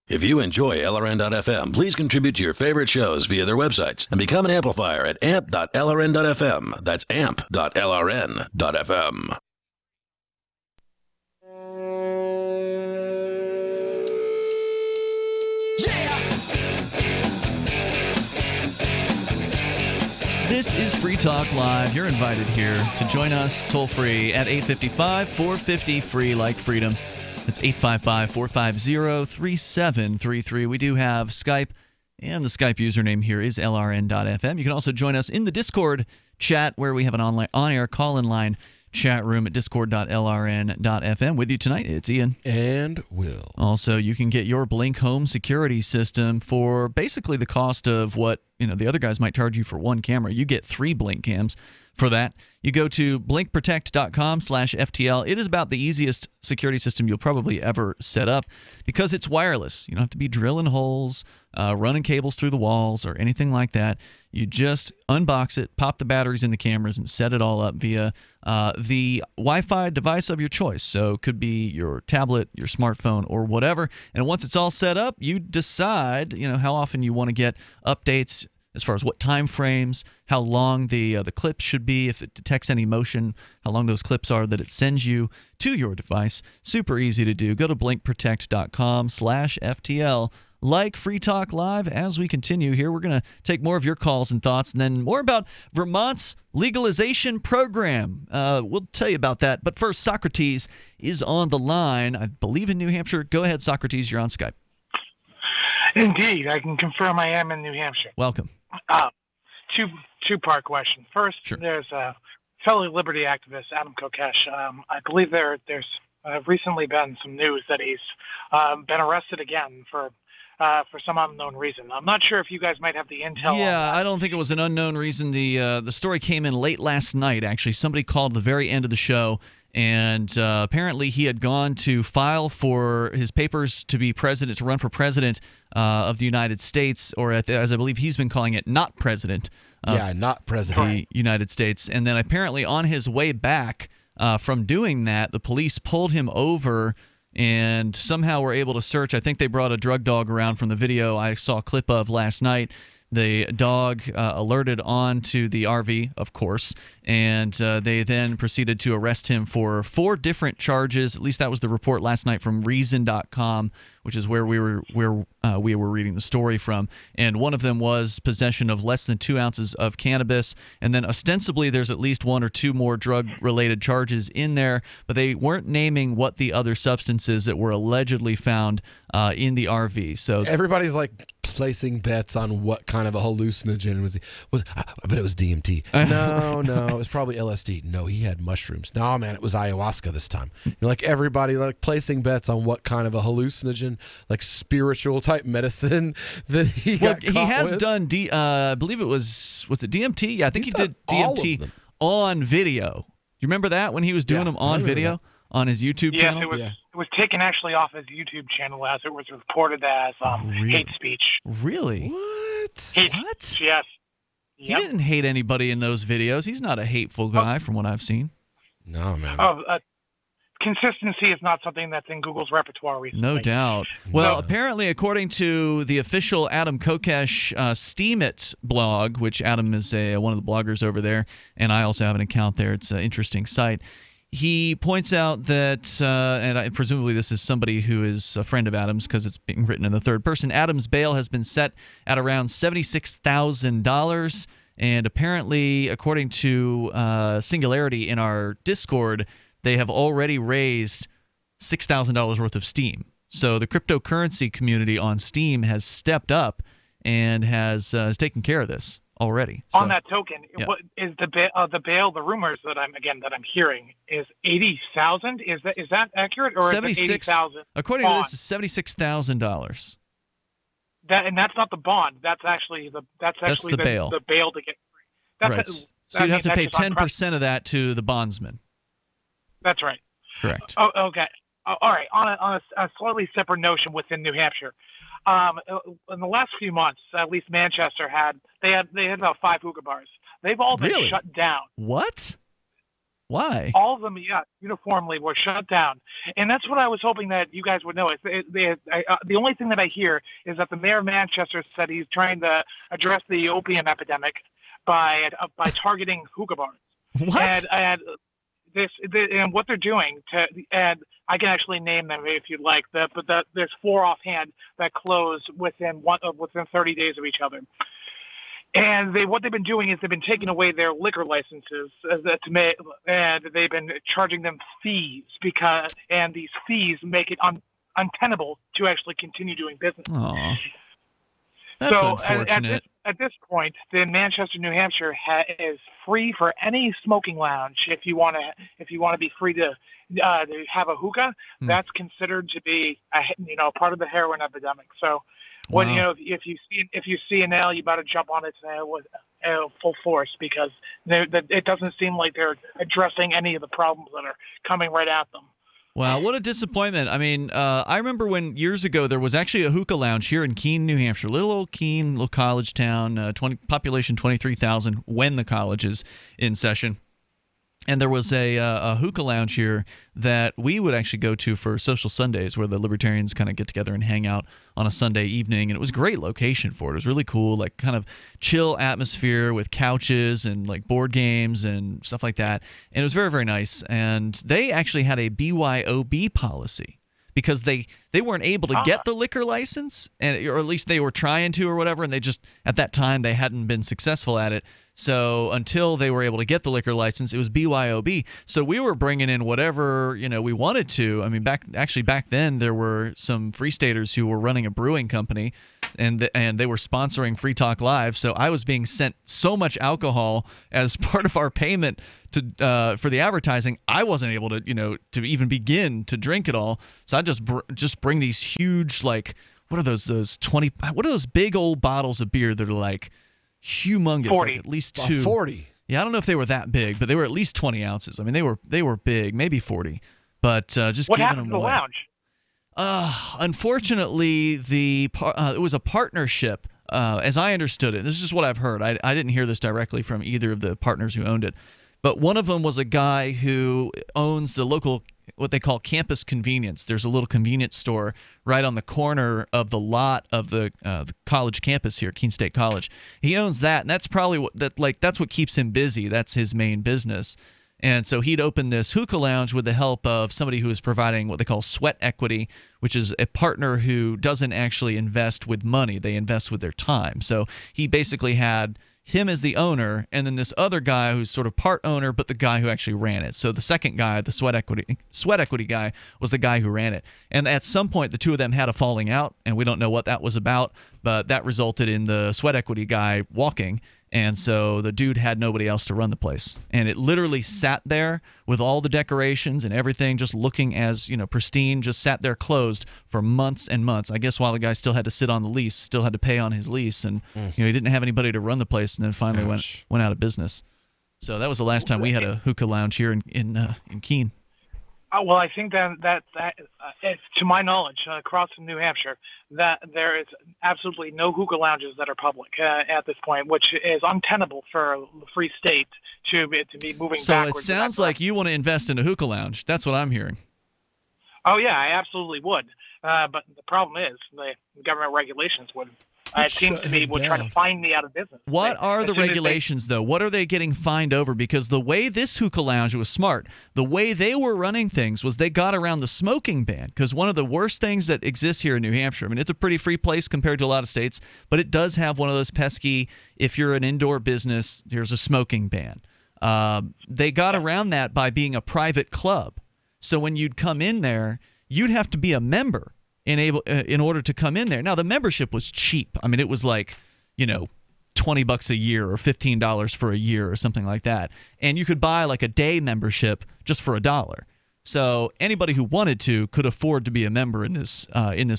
If you enjoy LRN.FM, please contribute to your favorite shows via their websites and become an amplifier at amp.lrn.fm. That's amp.lrn.fm. This is Free Talk Live. You're invited here to join us toll free at 855-450-FREE like freedom. That's 855-450-3733. We do have Skype, and the Skype username here is LRN.FM. You can also join us in the Discord chat, where we have an on-air call-in line chat room at discord.lrn.fm. With you tonight, it's Ian. And Will. Also, you can get your Blink home security system for basically the cost of what the other guys might charge you for one camera. You get 3 Blink cams. For that, you go to blinkprotect.com/FTL. It is about the easiest security system you'll probably ever set up because it's wireless. You don't have to be drilling holes, running cables through the walls, or anything like that. You just unbox it, pop the batteries in the cameras, and set it all up via the Wi-Fi device of your choice. So it could be your tablet, your smartphone, or whatever. And once it's all set up, you decide how often you want to get updates as far as what time frames, how long the clips should be, if it detects any motion, how long those clips are that it sends you to your device. Super easy to do. Go to blinkprotect.com/FTL. Like Free Talk Live. As we continue here, we're going to take more of your calls and thoughts, and then more about Vermont's legalization program. We'll tell you about that. But first, Socrates is on the line, I believe in New Hampshire. Go ahead, Socrates. You're on Skype. Indeed. I can confirm I am in New Hampshire. Welcome. Two-part question. First, there's a fellow liberty activist, Adam Kokesh. I believe there's recently been some news that he's been arrested again for some unknown reason. I'm not sure if you guys might have the intel. Yeah, I don't think it was an unknown reason. The story came in late last night, actually. Somebody called at the very end of the show, and apparently he had gone to file for his papers to be president, to run for president of the United States, or as I believe he's been calling it, not president. Not president. The United States. And then apparently on his way back from doing that, the police pulled him over and somehow were able to search. I think they brought a drug dog around from the video I saw a clip of last night. The dog alerted on to the RV, of course, and they then proceeded to arrest him for 4 different charges. At least that was the report last night from Reason.com, which is where we were reading the story from. And one of them was possession of less than 2 ounces of cannabis. And then ostensibly there's at least 1 or 2 more drug-related charges in there, but they weren't naming what the other substances that were allegedly found in the RV. So everybody's like placing bets on what kind of a hallucinogen was. I bet it was DMT. No, it was probably LSD. No, he had mushrooms. No, man, it was ayahuasca this time. Like everybody like placing bets on what kind of a hallucinogen, like spiritual type medicine that he got caught he has with. done I believe it was it DMT? Yeah, I think he did DMT on video. You remember that when he was doing them on video on his YouTube channel? Yes, it was taken actually off his YouTube channel as it was reported as hate speech. Really? What? What? Yes. He didn't hate anybody in those videos. He's not a hateful guy from what I've seen. No, man. Consistency is not something that's in Google's repertoire recently. No doubt. Well, apparently, according to the official Adam Kokesh Steam It blog, which Adam is one of the bloggers over there, and I also have an account there. It's an interesting site. He points out that, and presumably this is somebody who is a friend of Adam's because it's being written in the third person, Adam's bail has been set at around $76,000. And apparently, according to Singularity in our Discord, they have already raised $6,000 worth of Steam. So the cryptocurrency community on Steam has stepped up and has taken care of this already. On that token, what is the bail? The rumors that I'm hearing is 80,000. Is that accurate, or 76, is it 80,000? According to this, is $76,000. And that's not the bond. That's actually the bail. The bail to get free. Right. So you'd have to pay 10% of that to the bondsman. That's right. Correct. Oh, okay. All right. On a slightly separate notion within New Hampshire, in the last few months, at least Manchester had about 5 hookah bars. They've all been shut down. What? Why? All of them, uniformly were shut down. And that's what I was hoping that you guys would know. The only thing that I hear is that the mayor of Manchester said he's trying to address the opium epidemic by targeting hookah bars. What? And what they're doing and I can actually name them if you'd like. But there's 4 offhand that close within 30 days of each other. And what they've been doing is they've been taking away their liquor licenses and they've been charging them fees and these fees make it untenable to actually continue doing business. Aww. That's unfortunate. At this point, the Manchester, New Hampshire is free for any smoking lounge. If you want to be free to have a hookah, that's considered to be part of the heroin epidemic. So, if you see a nail, you better jump on it with full force because it doesn't seem like they're addressing any of the problems that are coming right at them. Wow, what a disappointment. I mean, I remember when years ago there was actually a hookah lounge here in Keene, New Hampshire, little old Keene, little college town, population 23,000 when the college is in session. And there was a hookah lounge here that we would actually go to for social Sundays, where the libertarians kind of get together and hang out on a Sunday evening. And it was a great location for it. It was really cool, like kind of chill atmosphere with couches and like board games and stuff like that. And it was very, very nice. And they actually had a BYOB policy, because they weren't able to get the liquor license, or at least they were trying to or whatever, and they just, at that time, they hadn't been successful at it. So until they were able to get the liquor license, it was BYOB. So we were bringing in whatever we wanted to. I mean, back then there were some Free Staters who were running a brewing company, and they were sponsoring Free Talk Live. So I was being sent so much alcohol as part of our payment to for the advertising. I wasn't able to to even begin to drink it all. So I just bring these huge, like, what are those 20? What are those big old bottles of beer that are like humongous, 40. like at least two. 40. Yeah, I don't know if they were that big, but they were at least 20 ounces. I mean, they were big, maybe 40. But just what giving happened them to the away. lounge? Unfortunately, it was a partnership, as I understood it. This is just what I've heard. I didn't hear this directly from either of the partners who owned it. But one of them was a guy who owns the local, what they call campus convenience. There's a little convenience store right on the corner of the lot of the college campus here, Keene State College. He owns that, and that's probably that's what keeps him busy. That's his main business. And so he'd opened this hookah lounge with the help of somebody who was providing what they call sweat equity, which is a partner who doesn't actually invest with money. They invest with their time. So he basically had him as the owner, and then this other guy who's sort of part owner, but the guy who actually ran it. So the second guy, the sweat equity guy, was the guy who ran it. And at some point, the two of them had a falling out, and we don't know what that was about, but that resulted in the sweat equity guy walking. And so the dude had nobody else to run the place. And it literally sat there with all the decorations and everything just looking as, pristine, just sat there closed for months and months. I guess while the guy still had to sit on the lease, still had to pay on his lease. And, he didn't have anybody to run the place, and then finally went out of business. So that was the last time we had a hookah lounge here in Keene. Well, I think that to my knowledge, across New Hampshire, that there is absolutely no hookah lounges that are public at this point, which is untenable for a free state to be moving so backwards. So it sounds like you want to invest in a hookah lounge. That's what I'm hearing. Oh, yeah, I absolutely would. But the problem is the government regulations would. It seems to me would try to find me out of business. What are the regulations, though? What are they getting fined over? Because the way this hookah lounge was smart, the way they were running things was they got around the smoking ban. Because one of the worst things that exists here in New Hampshire, I mean, it's a pretty free place compared to a lot of states, but it does have one of those pesky, if you're an indoor business, there's a smoking ban. They got around that by being a private club. So when you'd come in there, you'd have to be a member in order to come in there. Now, the membership was cheap. I mean, it was like, $20 a year or $15 for a year or something like that. And you could buy like a day membership just for $1. So anybody who wanted to could afford to be a member in this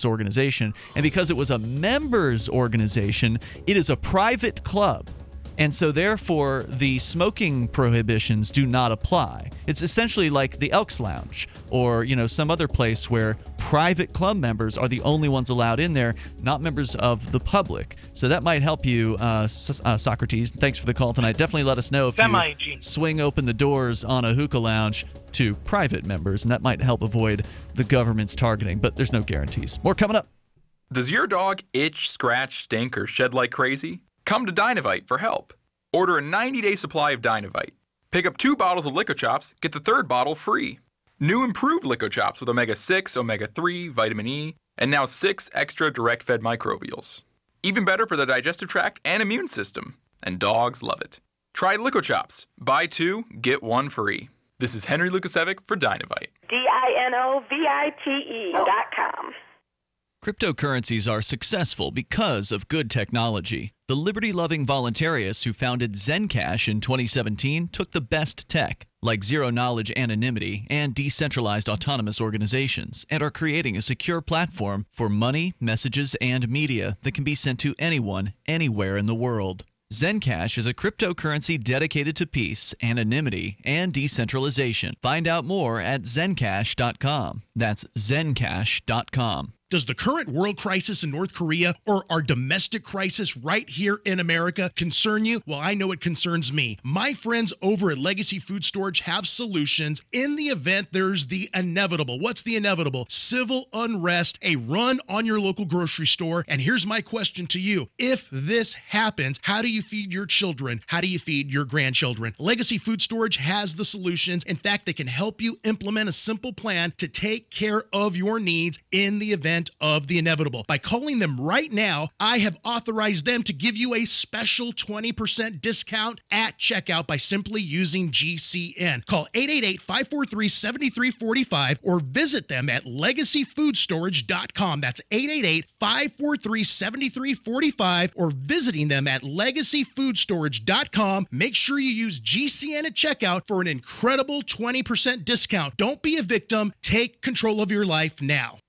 organization. And because it was a members organization, it is a private club. And so, therefore, the smoking prohibitions do not apply. It's essentially like the Elks Lounge or, some other place where private club members are the only ones allowed in there, not members of the public. So that might help you, Socrates. Thanks for the call tonight. Definitely let us know if you swing open the doors on a hookah lounge to private members, and that might help avoid the government's targeting. But there's no guarantees. More coming up. Does your dog itch, scratch, stink, or shed like crazy? Come to Dynavite for help. Order a 90-day supply of Dynavite. Pick up 2 bottles of Lico Chops, get the 3rd bottle free. New improved Lico Chops with omega-6, omega-3, vitamin E, and now 6 extra direct-fed microbials. Even better for the digestive tract and immune system. And dogs love it. Try Lico Chops. Buy 2, get 1 free. This is Henry Lukasevic for Dynavite. DINOVITE.com. Cryptocurrencies are successful because of good technology. The liberty-loving voluntarists who founded Zencash in 2017 took the best tech, like zero-knowledge anonymity and decentralized autonomous organizations, and are creating a secure platform for money, messages, and media that can be sent to anyone, anywhere in the world. Zencash is a cryptocurrency dedicated to peace, anonymity, and decentralization. Find out more at zencash.com. That's zencash.com. Does the current world crisis in North Korea or our domestic crisis right here in America concern you? Well, I know it concerns me. My friends over at Legacy Food Storage have solutions in the event there's the inevitable. What's the inevitable? Civil unrest, a run on your local grocery store. And here's my question to you. If this happens, how do you feed your children? How do you feed your grandchildren? Legacy Food Storage has the solutions. In fact, they can help you implement a simple plan to take care of your needs in the event of the inevitable. By calling them right now, I have authorized them to give you a special 20% discount at checkout by simply using GCN. Call 888-543-7345 or visit them at legacyfoodstorage.com. That's 888-543-7345 or visiting them at legacyfoodstorage.com. Make sure you use GCN at checkout for an incredible 20% discount. Don't be a victim. Take control of your life now.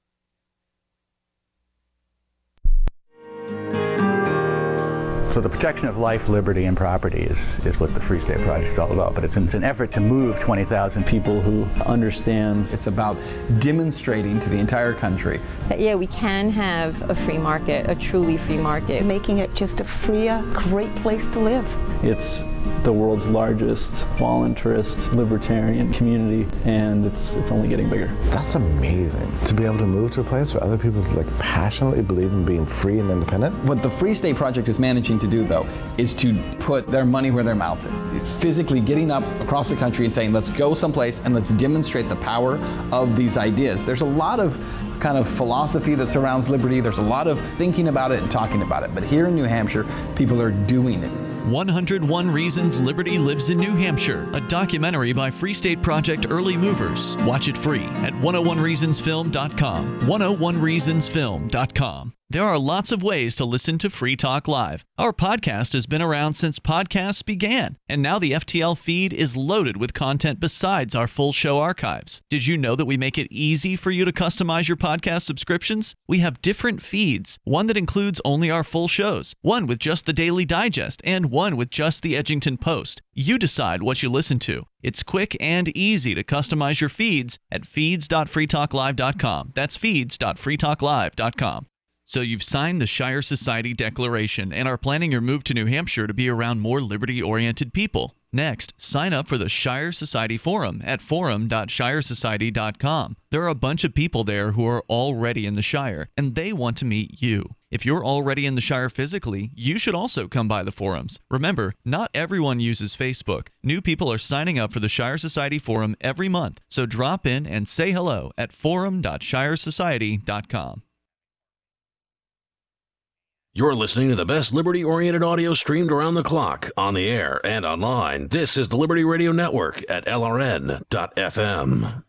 So the protection of life, liberty, and property is what the Free State Project is all about. But it's an effort to move 20,000 people who understand. It's about demonstrating to the entire country that, yeah, we can have a free market, a truly free market. Making it just a freer, great place to live. It's the world's largest voluntarist libertarian community, and it's only getting bigger. That's amazing, to be able to move to a place where other people passionately believe in being free and independent. What the Free State Project is managing to do, though, is to put their money where their mouth is. It's physically getting up across the country and saying, let's go someplace and let's demonstrate the power of these ideas. There's a lot of kind of philosophy that surrounds liberty. There's a lot of thinking about it and talking about it. But here in New Hampshire, people are doing it. 101 Reasons Liberty Lives in New Hampshire, a documentary by Free State Project early movers. Watch it free at 101reasonsfilm.com. 101reasonsfilm.com. There are lots of ways to listen to Free Talk Live. Our podcast has been around since podcasts began, and now the FTL feed is loaded with content besides our full show archives. Did you know that we make it easy for you to customize your podcast subscriptions? We have different feeds, one that includes only our full shows, one with just the Daily Digest, and one with just the Edgington Post. You decide what you listen to. It's quick and easy to customize your feeds at feeds.freetalklive.com. That's feeds.freetalklive.com. So you've signed the Shire Society Declaration and are planning your move to New Hampshire to be around more liberty-oriented people. Next, sign up for the Shire Society Forum at forum.shiresociety.com. There are a bunch of people there who are already in the Shire, and they want to meet you. If you're already in the Shire physically, you should also come by the forums. Remember, not everyone uses Facebook. New people are signing up for the Shire Society Forum every month, so drop in and say hello at forum.shiresociety.com. You're listening to the best liberty-oriented audio streamed around the clock, on the air, and online. This is the Liberty Radio Network at LRN.FM.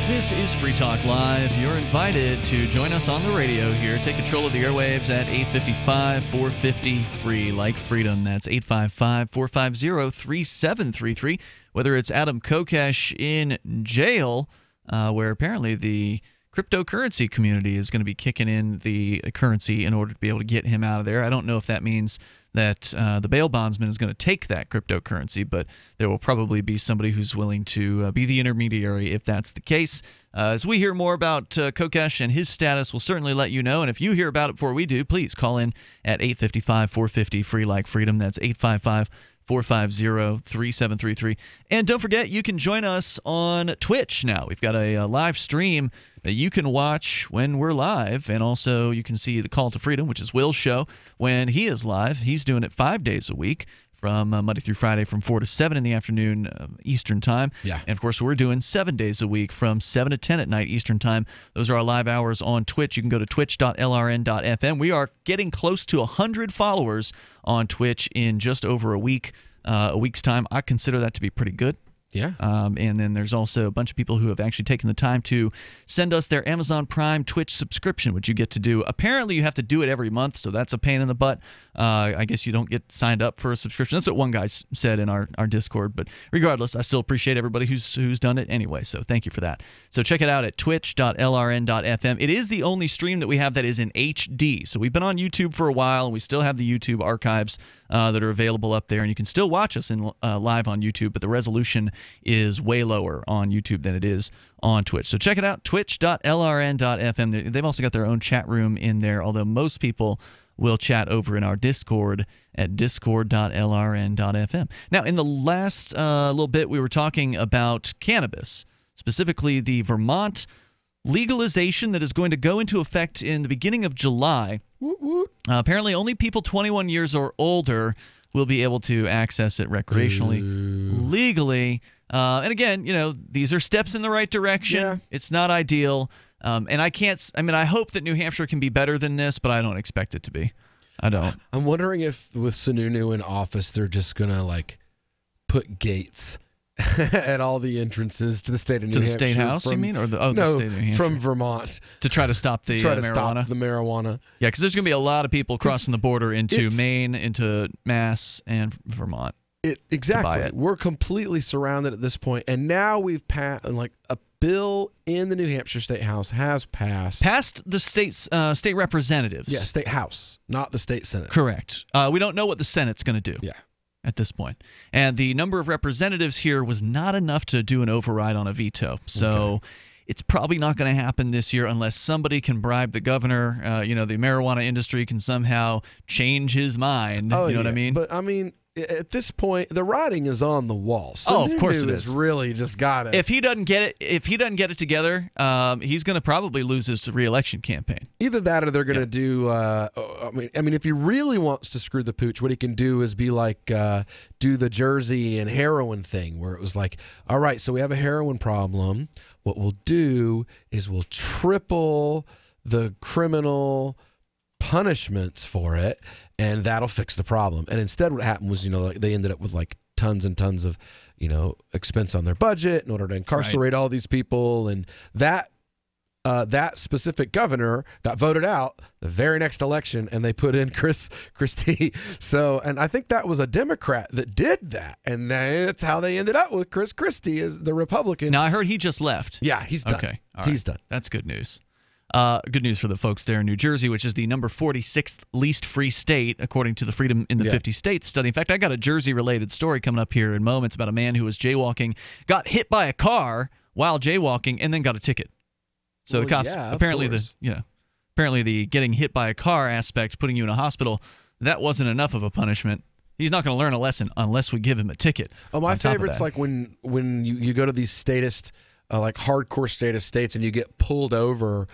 This is Free Talk Live. You're invited to join us on the radio here. Take control of the airwaves at 855-450-FREE, like freedom. That's 855-450-3733. Whether it's Adam Kokesh in jail, where apparently the cryptocurrency community is going to be kicking in the currency in order to be able to get him out of there. I don't know if that means that the bail bondsman is going to take that cryptocurrency, but there will probably be somebody who's willing to be the intermediary if that's the case. As we hear more about Kokesh and his status, we'll certainly let you know. And if you hear about it before we do, please call in at 855-450-FREE like freedom. That's 855-450-3733. And don't forget, you can join us on Twitch now. We've got a live stream that you can watch when we're live, and also you can see the Call to Freedom, which is Will's show, when he is live. He's doing it 5 days a week from Monday through Friday from 4 to 7 in the afternoon Eastern Time. Yeah. And, of course, we're doing 7 days a week from 7 to 10 at night Eastern Time. Those are our live hours on Twitch. You can go to twitch.lrn.fm. We are getting close to 100 followers on Twitch in just over a week's time. I consider that to be pretty good. Yeah. And then there's also a bunch of people who have actually taken the time to send us their Amazon Prime Twitch subscription, which you get to do. Apparently, you have to do it every month, so that's a pain in the butt. I guess you don't get signed up for a subscription. That's what one guy said in our Discord. But regardless, I still appreciate everybody who's done it anyway, so thank you for that. So check it out at twitch.lrn.fm. It is the only stream that we have that is in HD. So we've been on YouTube for a while, and we still have the YouTube archives that are available up there, and you can still watch us in live on YouTube, but the resolution is way lower on YouTube than it is on Twitch. So check it out, twitch.lrn.fm. They've also got their own chat room in there, although most people will chat over in our Discord at discord.lrn.fm. Now, in the last little bit, we were talking about cannabis, specifically the Vermont legalization that is going to go into effect in the beginning of July. Apparently, only people 21 years or older will be able to access it recreationally, legally. And again, these are steps in the right direction. Yeah. It's not ideal. And I hope that New Hampshire can be better than this, but I don't expect it to be. I don't. I'm wondering if with Sununu in office, they're just going to put gates at all the entrances to the state of New Hampshire. To the state house, you mean? Or the state of New Hampshire? From Vermont. To try to stop the marijuana? Stop the marijuana. Yeah, because there's going to be a lot of people crossing the border into Maine, into Mass, and Vermont. Exactly. We're completely surrounded at this point, and now we've passed, a bill in the New Hampshire State House has passed the state representatives. Yeah, state house, not the state Senate. Correct. We don't know what the Senate's going to do. Yeah. At this point. And the number of representatives here was not enough to do an override on a veto. So it's probably not going to happen this year unless somebody can bribe the governor. The marijuana industry can somehow change his mind. You know what I mean? But I mean, at this point, the writing is on the wall. So of course it is. Really just got it. If he doesn't get it together, he's going to probably lose his re-election campaign. Either that, or they're going to do. I mean, if he really wants to screw the pooch, what he can do is be do the Jersey and heroin thing, where it was all right, so we have a heroin problem. What we'll do is we'll triple the criminal punishments for it, and that'll fix the problem. And instead what happened was, they ended up with tons and tons of, expense on their budget in order to incarcerate all these people. And that specific governor got voted out the very next election, and they put in Chris Christie. So, and I think that was a Democrat that did that. And that's how they ended up with Chris Christie as the Republican. Now, I heard he just left. Yeah, he's done. Okay. He's done. That's good news. Good news for the folks there in New Jersey, which is the number 46th least free state, according to the Freedom in the 50 States study. In fact, I got a Jersey-related story coming up here in moments about a man who was jaywalking, got hit by a car while jaywalking, and then got a ticket. So the cops apparently the getting hit by a car aspect, putting you in a hospital, that wasn't enough of a punishment. He's not going to learn a lesson unless we give him a ticket. Oh, my favorite's when you go to these statist. Hardcore statist states, and you get pulled over,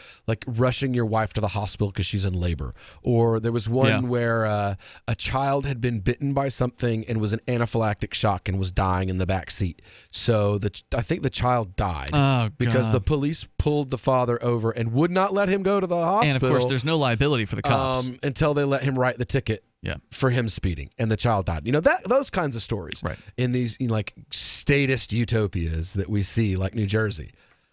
rushing your wife to the hospital because she's in labor. Or there was one where a child had been bitten by something and was in anaphylactic shock and was dying in the back seat. So I think the child died because the police pulled the father over and would not let him go to the hospital. And of course, there's no liability for the cops until they let him write the ticket. Yeah, for him speeding, and the child died. Those kinds of stories, right? In these statist utopias that we see, like New Jersey.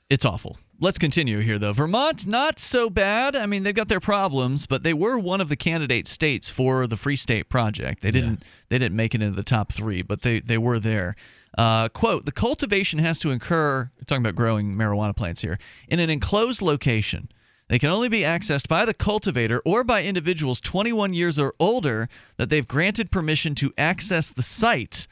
It's awful. Let's continue here, though. Vermont, not so bad. I mean, they've got their problems, but they were one of the candidate states for the Free State Project. They didn't make it into the top 3, but they were there. Quote, the cultivation has to occur, talking about growing marijuana plants here, in an enclosed location. They can only be accessed by the cultivator or by individuals 21 years or older that they've granted permission to access the site,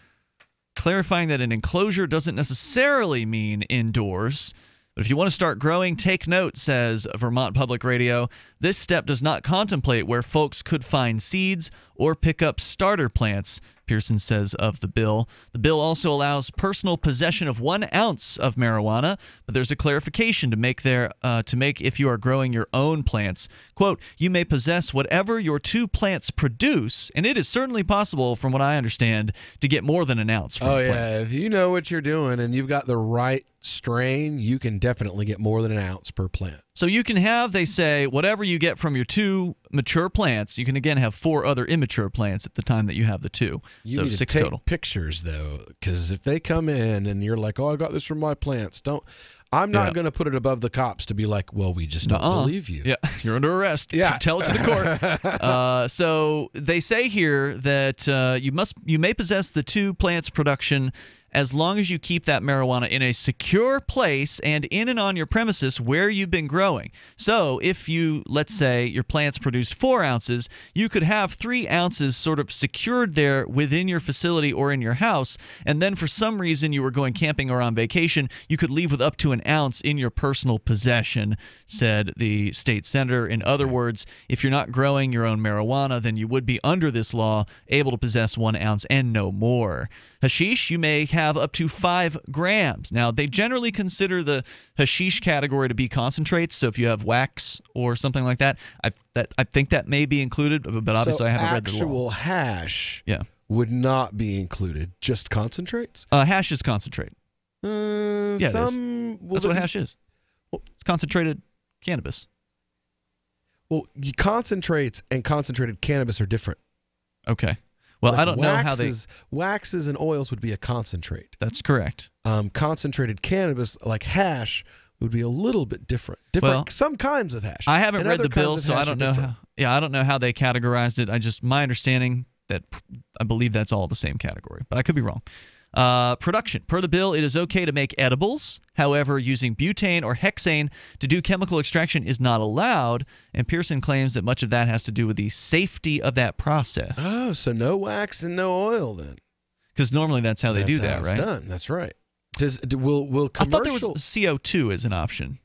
clarifying that an enclosure doesn't necessarily mean indoors. But if you want to start growing, take note, says Vermont Public Radio. This step does not contemplate where folks could find seeds or pick up starter plants, Pearson says of the bill. The bill also allows personal possession of 1 ounce of marijuana, but there's a clarification to make if you are growing your own plants. Quote, you may possess whatever your 2 plants produce, and it is certainly possible, from what I understand, to get more than 1 ounce from a plant. If you know what you're doing and you've got the right strain, you can definitely get more than 1 ounce per plant. So you can have, they say, whatever you get from your 2 mature plants, you can again have 4 other immature plants at the time that you have the 2. You so need 6 to take total. pictures though, because if they come in and you're like, "Oh, I got this from my plants," I'm not going to put it above the cops to be like, "Well, we just don't believe you." Yeah, you're under arrest. Yeah, tell it to the court. So they say here that you may possess the 2 plants production as long as you keep that marijuana in a secure place and in and on your premises where you've been growing. So if you, let's say, your plants produced 4 ounces, you could have 3 ounces sort of secured there within your facility or in your house, and then for some reason you were going camping or on vacation, you could leave with up to an ounce in your personal possession, said the state senator. In other words, if you're not growing your own marijuana, then you would be under this law able to possess 1 ounce and no more. Hashish, you may have up to 5 grams. Now, they generally consider the hashish category to be concentrates, so if you have wax or something like that, I think that may be included, but obviously I haven't read the law. Actual hash would not be included, just concentrates? Hash is concentrate. Yeah, it is. That's what hash is. It's concentrated cannabis. Well, concentrates and concentrated cannabis are different. Okay. Well, I don't know how they... Waxes and oils would be a concentrate. That's correct. Concentrated cannabis, like hash, would be a little bit different. Well, some kinds of hash. I haven't read the bill, so I don't know how... Yeah, I don't know how they categorized it. My understanding that I believe that's all the same category, but I could be wrong. Production. Per the bill, it is okay to make edibles. However, using butane or hexane to do chemical extraction is not allowed, and Pearson claims that much of that has to do with the safety of that process. Oh, so no wax and no oil then? Because normally that's how they do that, right? That's done. That's right. Will commercial... I thought there was CO2 as an option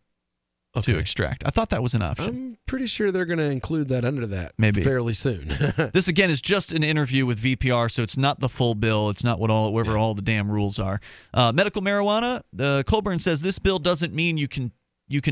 to extract. I thought that was an option. I'm pretty sure they're going to include that under that fairly soon. This, again, is just an interview with VPR, so it's not the full bill. It's not whatever all the damn rules are. Medical marijuana, Colburn says this bill doesn't mean you can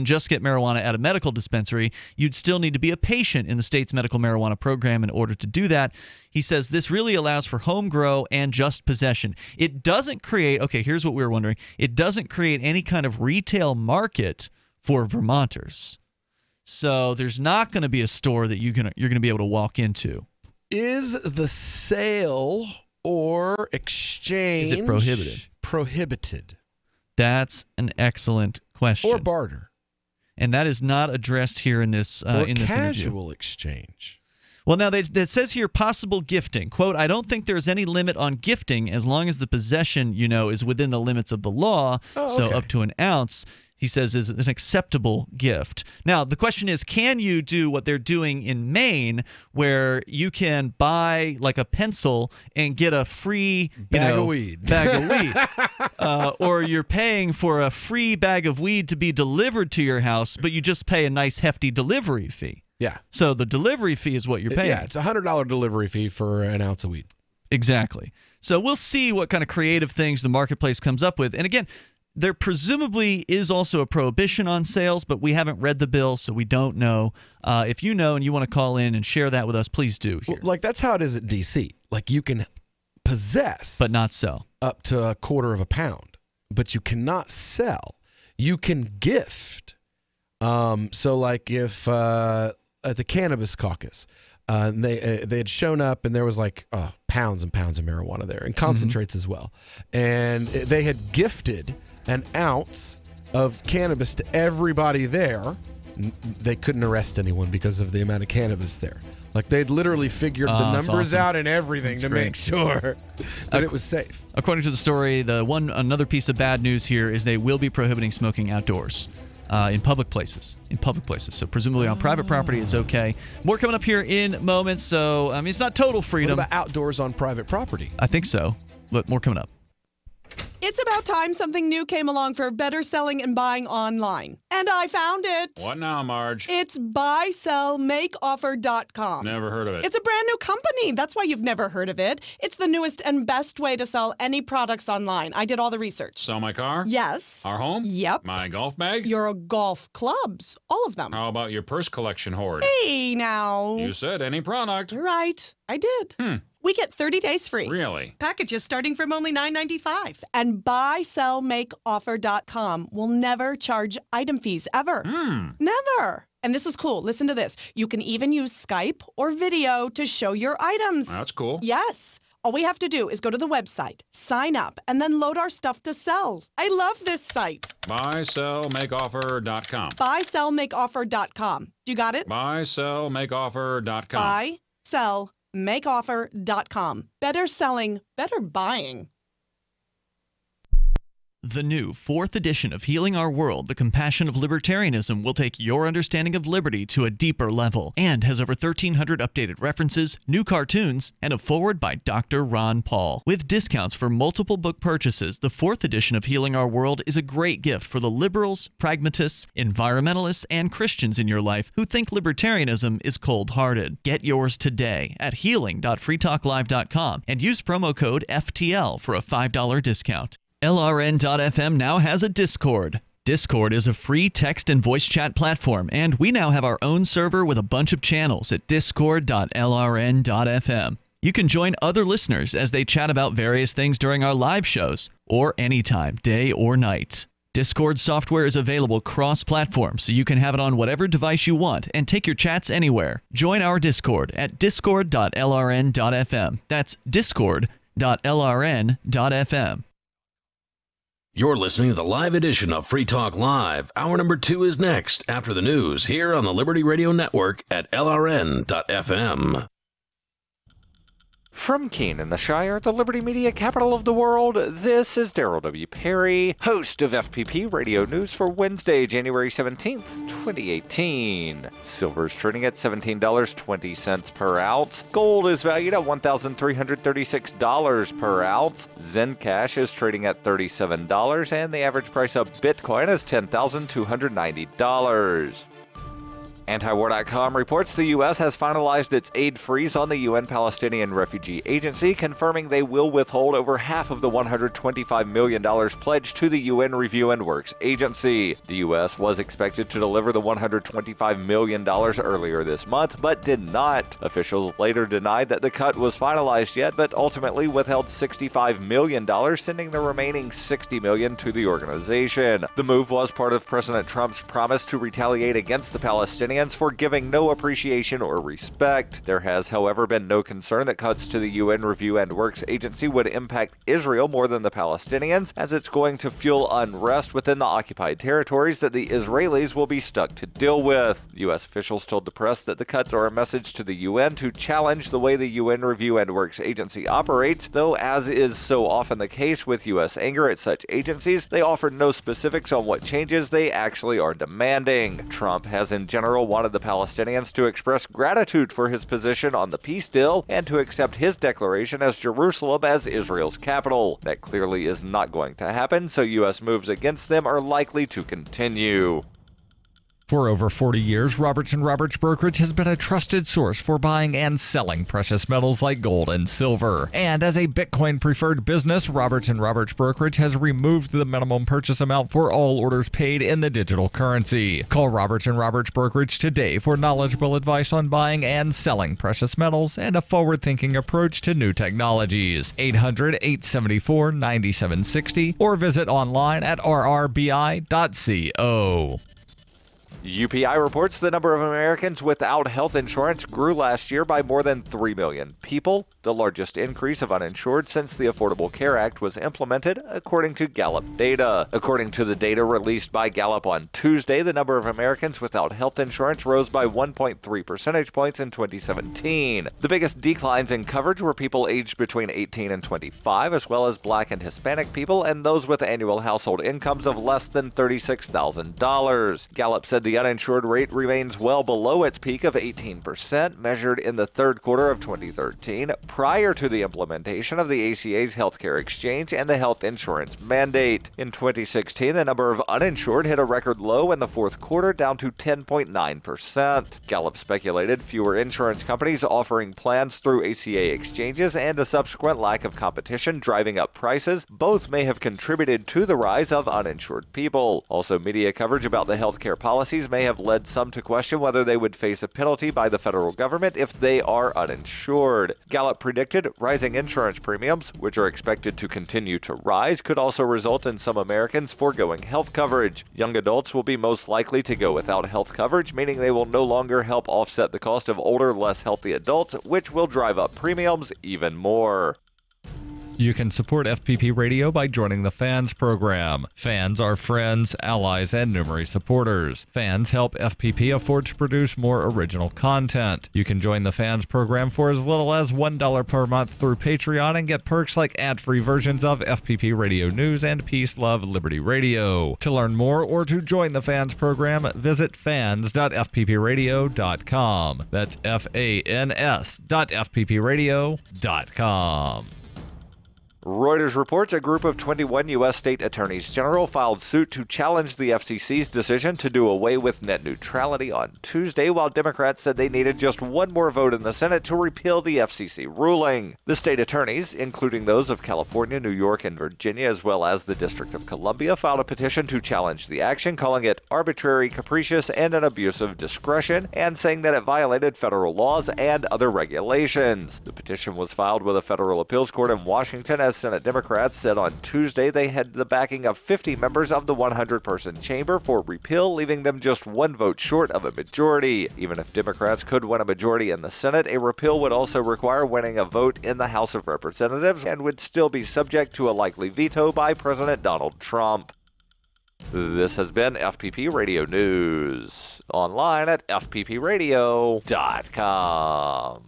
just get marijuana at a medical dispensary. You'd still need to be a patient in the state's medical marijuana program in order to do that. He says this really allows for home grow and just possession. It doesn't create, here's what we were wondering, it doesn't create any kind of retail market for Vermonters. So there's not going to be a store that you're going to be able to walk into. Is the sale or exchange prohibited? That's an excellent question. Or barter. And that is not addressed here in this interview. Casual exchange. Well, now, that says here possible gifting. Quote, I don't think there's any limit on gifting as long as the possession, is within the limits of the law. So up to an ounce, he says, is an acceptable gift. Now, the question is, can you do what they're doing in Maine, where you can buy like a pencil and get a free bag of weed, or you're paying for a free bag of weed to be delivered to your house, but you just pay a nice hefty delivery fee. Yeah. So the delivery fee is what you're paying. Yeah, it's a $100 delivery fee for an ounce of weed. Exactly. So we'll see what kind of creative things the marketplace comes up with. And again, there presumably is also a prohibition on sales, but we haven't read the bill, so we don't know. If you know and you want to call in and share that with us, please do. Here. Well, that's how it is at D.C. You can possess, but not sell, up to a quarter of a pound, but you cannot sell. You can gift. So if at the Cannabis caucus, they had shown up and there was pounds and pounds of marijuana there and concentrates as well, and they had gifted an ounce of cannabis to everybody there. They couldn't arrest anyone because of the amount of cannabis there. They'd literally figured the numbers out and everything to make sure that it was safe. According to the story, another piece of bad news here is they will be prohibiting smoking outdoors. In public places. So presumably on private property, it's okay. More coming up here in moments. So, it's not total freedom. What about outdoors on private property? I think so. But more coming up. It's about time something new came along for better selling and buying online. And I found it. What now, Marge? It's buysellmakeoffer.com. Never heard of it. It's a brand new company. That's why you've never heard of it. It's the newest and best way to sell any products online. I did all the research. Sell my car? Yes. Our home? Yep. My golf bag? Your golf clubs. All of them. How about your purse collection hoard? Hey, now. You said any product. Right. I did. We get 30 days free. Really? Packages starting from only $9.95. And buysellmakeoffer.com will never charge item fees, ever. Never. And this is cool. Listen to this. You can even use Skype or video to show your items. That's cool. Yes. All we have to do is go to the website, sign up, and then load our stuff to sell. I love this site. BuySellMakeOffer.com. BuySellMakeOffer.com. You got it? BuySellMakeOffer.com. BuySellMakeOffer.com. Better selling, better buying. The new 4th edition of Healing Our World, The Compassion of Libertarianism, will take your understanding of liberty to a deeper level and has over 1,300 updated references, new cartoons, and a foreword by Dr. Ron Paul. With discounts for multiple book purchases, the 4th edition of Healing Our World is a great gift for the liberals, pragmatists, environmentalists, and Christians in your life who think libertarianism is cold-hearted. Get yours today at healing.freetalklive.com and use promo code FTL for a $5 discount. LRN.FM now has a Discord. Discord is a free text and voice chat platform, and we now have our own server with a bunch of channels at discord.lrn.fm. You can join other listeners as they chat about various things during our live shows, or anytime, day or night. Discord software is available cross-platform, so you can have it on whatever device you want and take your chats anywhere. Join our Discord at discord.lrn.fm. That's discord.lrn.fm. You're listening to the live edition of Free Talk Live. Hour number 2 is next after the news here on the Liberty Radio Network at LRN.FM. From Keene in the Shire, the Liberty Media capital of the world, this is Daryl W. Perry, host of FPP Radio News for Wednesday, January 17th, 2018. Silver is trading at $17.20 per ounce. Gold is valued at $1,336 per ounce. Zencash is trading at $37, and the average price of Bitcoin is $10,290. Antiwar.com reports the U.S. has finalized its aid freeze on the UN Palestinian Refugee Agency, confirming they will withhold over half of the $125 million pledged to the UN Review and Works Agency. The U.S. was expected to deliver the $125 million earlier this month, but did not. Officials later denied that the cut was finalized yet, but ultimately withheld $65 million, sending the remaining $60 million to the organization. The move was part of President Trump's promise to retaliate against the Palestinians for giving no appreciation or respect. There has, however, been no concern that cuts to the UN Review and Works Agency would impact Israel more than the Palestinians, as it's going to fuel unrest within the occupied territories that the Israelis will be stuck to deal with. U.S. officials told the press that the cuts are a message to the UN to challenge the way the UN Review and Works Agency operates, though as is so often the case with U.S. anger at such agencies, they offered no specifics on what changes they actually are demanding. Trump has in general wanted the Palestinians to express gratitude for his position on the peace deal and to accept his declaration as Jerusalem as Israel's capital. That clearly is not going to happen, so U.S. moves against them are likely to continue. For over 40 years, Robertson Roberts Brokerage has been a trusted source for buying and selling precious metals like gold and silver. And as a Bitcoin-preferred business, Robertson Roberts Brokerage has removed the minimum purchase amount for all orders paid in the digital currency. Call Robertson Roberts Brokerage today for knowledgeable advice on buying and selling precious metals and a forward-thinking approach to new technologies. 800-874-9760 or visit online at rrbi.co. UPI reports the number of Americans without health insurance grew last year by more than 3 million people, the largest increase of uninsured since the Affordable Care Act was implemented, according to Gallup data. According to the data released by Gallup on Tuesday, the number of Americans without health insurance rose by 1.3 percentage points in 2017. The biggest declines in coverage were people aged between 18 and 25, as well as Black and Hispanic people and those with annual household incomes of less than $36,000. Gallup said the uninsured rate remains well below its peak of 18%, measured in the third quarter of 2013, prior to the implementation of the ACA's healthcare exchange and the health insurance mandate. In 2016, the number of uninsured hit a record low in the fourth quarter, down to 10.9%. Gallup speculated fewer insurance companies offering plans through ACA exchanges and a subsequent lack of competition driving up prices both may have contributed to the rise of uninsured people. Also, media coverage about the healthcare policies may have led some to question whether they would face a penalty by the federal government if they are uninsured. Gallup predicted, rising insurance premiums, which are expected to continue to rise, could also result in some Americans foregoing health coverage. Young adults will be most likely to go without health coverage, meaning they will no longer help offset the cost of older, less healthy adults, which will drive up premiums even more. You can support FPP Radio by joining the Fans program. Fans are friends, allies, and numerous supporters. Fans help FPP afford to produce more original content. You can join the Fans program for as little as $1 per month through Patreon and get perks like ad-free versions of FPP Radio News and Peace, Love, Liberty Radio. To learn more or to join the Fans program, visit fans.fppradio.com. That's fans.fppradio.com. Reuters reports a group of 21 U.S. state attorneys general filed suit to challenge the FCC's decision to do away with net neutrality on Tuesday, while Democrats said they needed just one more vote in the Senate to repeal the FCC ruling. The state attorneys, including those of California, New York, and Virginia, as well as the District of Columbia, filed a petition to challenge the action, calling it arbitrary, capricious, and an abuse of discretion, and saying that it violated federal laws and other regulations. The petition was filed with a federal appeals court in Washington, as Senate Democrats said on Tuesday they had the backing of 50 members of the 100-person chamber for repeal, leaving them just one vote short of a majority. Even if Democrats could win a majority in the Senate, a repeal would also require winning a vote in the House of Representatives and would still be subject to a likely veto by President Donald Trump. This has been FPP Radio News, online at fppradio.com.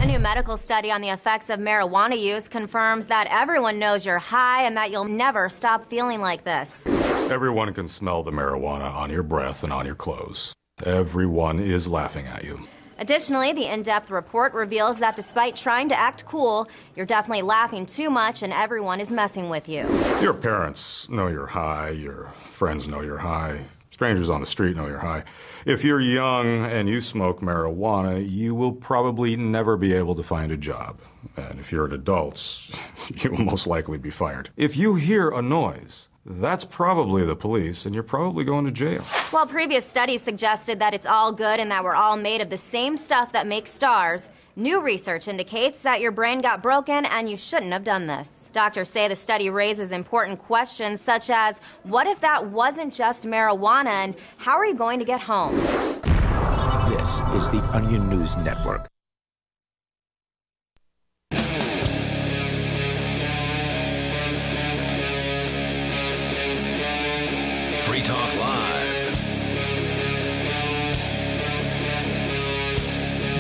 A new medical study on the effects of marijuana use confirms that everyone knows you're high and that you'll never stop feeling like this. Everyone can smell the marijuana on your breath and on your clothes. Everyone is laughing at you. Additionally, the in-depth report reveals that despite trying to act cool, you're definitely laughing too much and everyone is messing with you. Your parents know you're high. Your friends know you're high. Strangers on the street know you're high. If you're young and you smoke marijuana, you will probably never be able to find a job. And if you're an adult, you will most likely be fired. If you hear a noise, that's probably the police, and you're probably going to jail. While previous studies suggested that it's all good and that we're all made of the same stuff that makes stars, new research indicates that your brain got broken and you shouldn't have done this. Doctors say the study raises important questions such as, what if that wasn't just marijuana and how are you going to get home? This is the Onion News Network. Free Talk Live.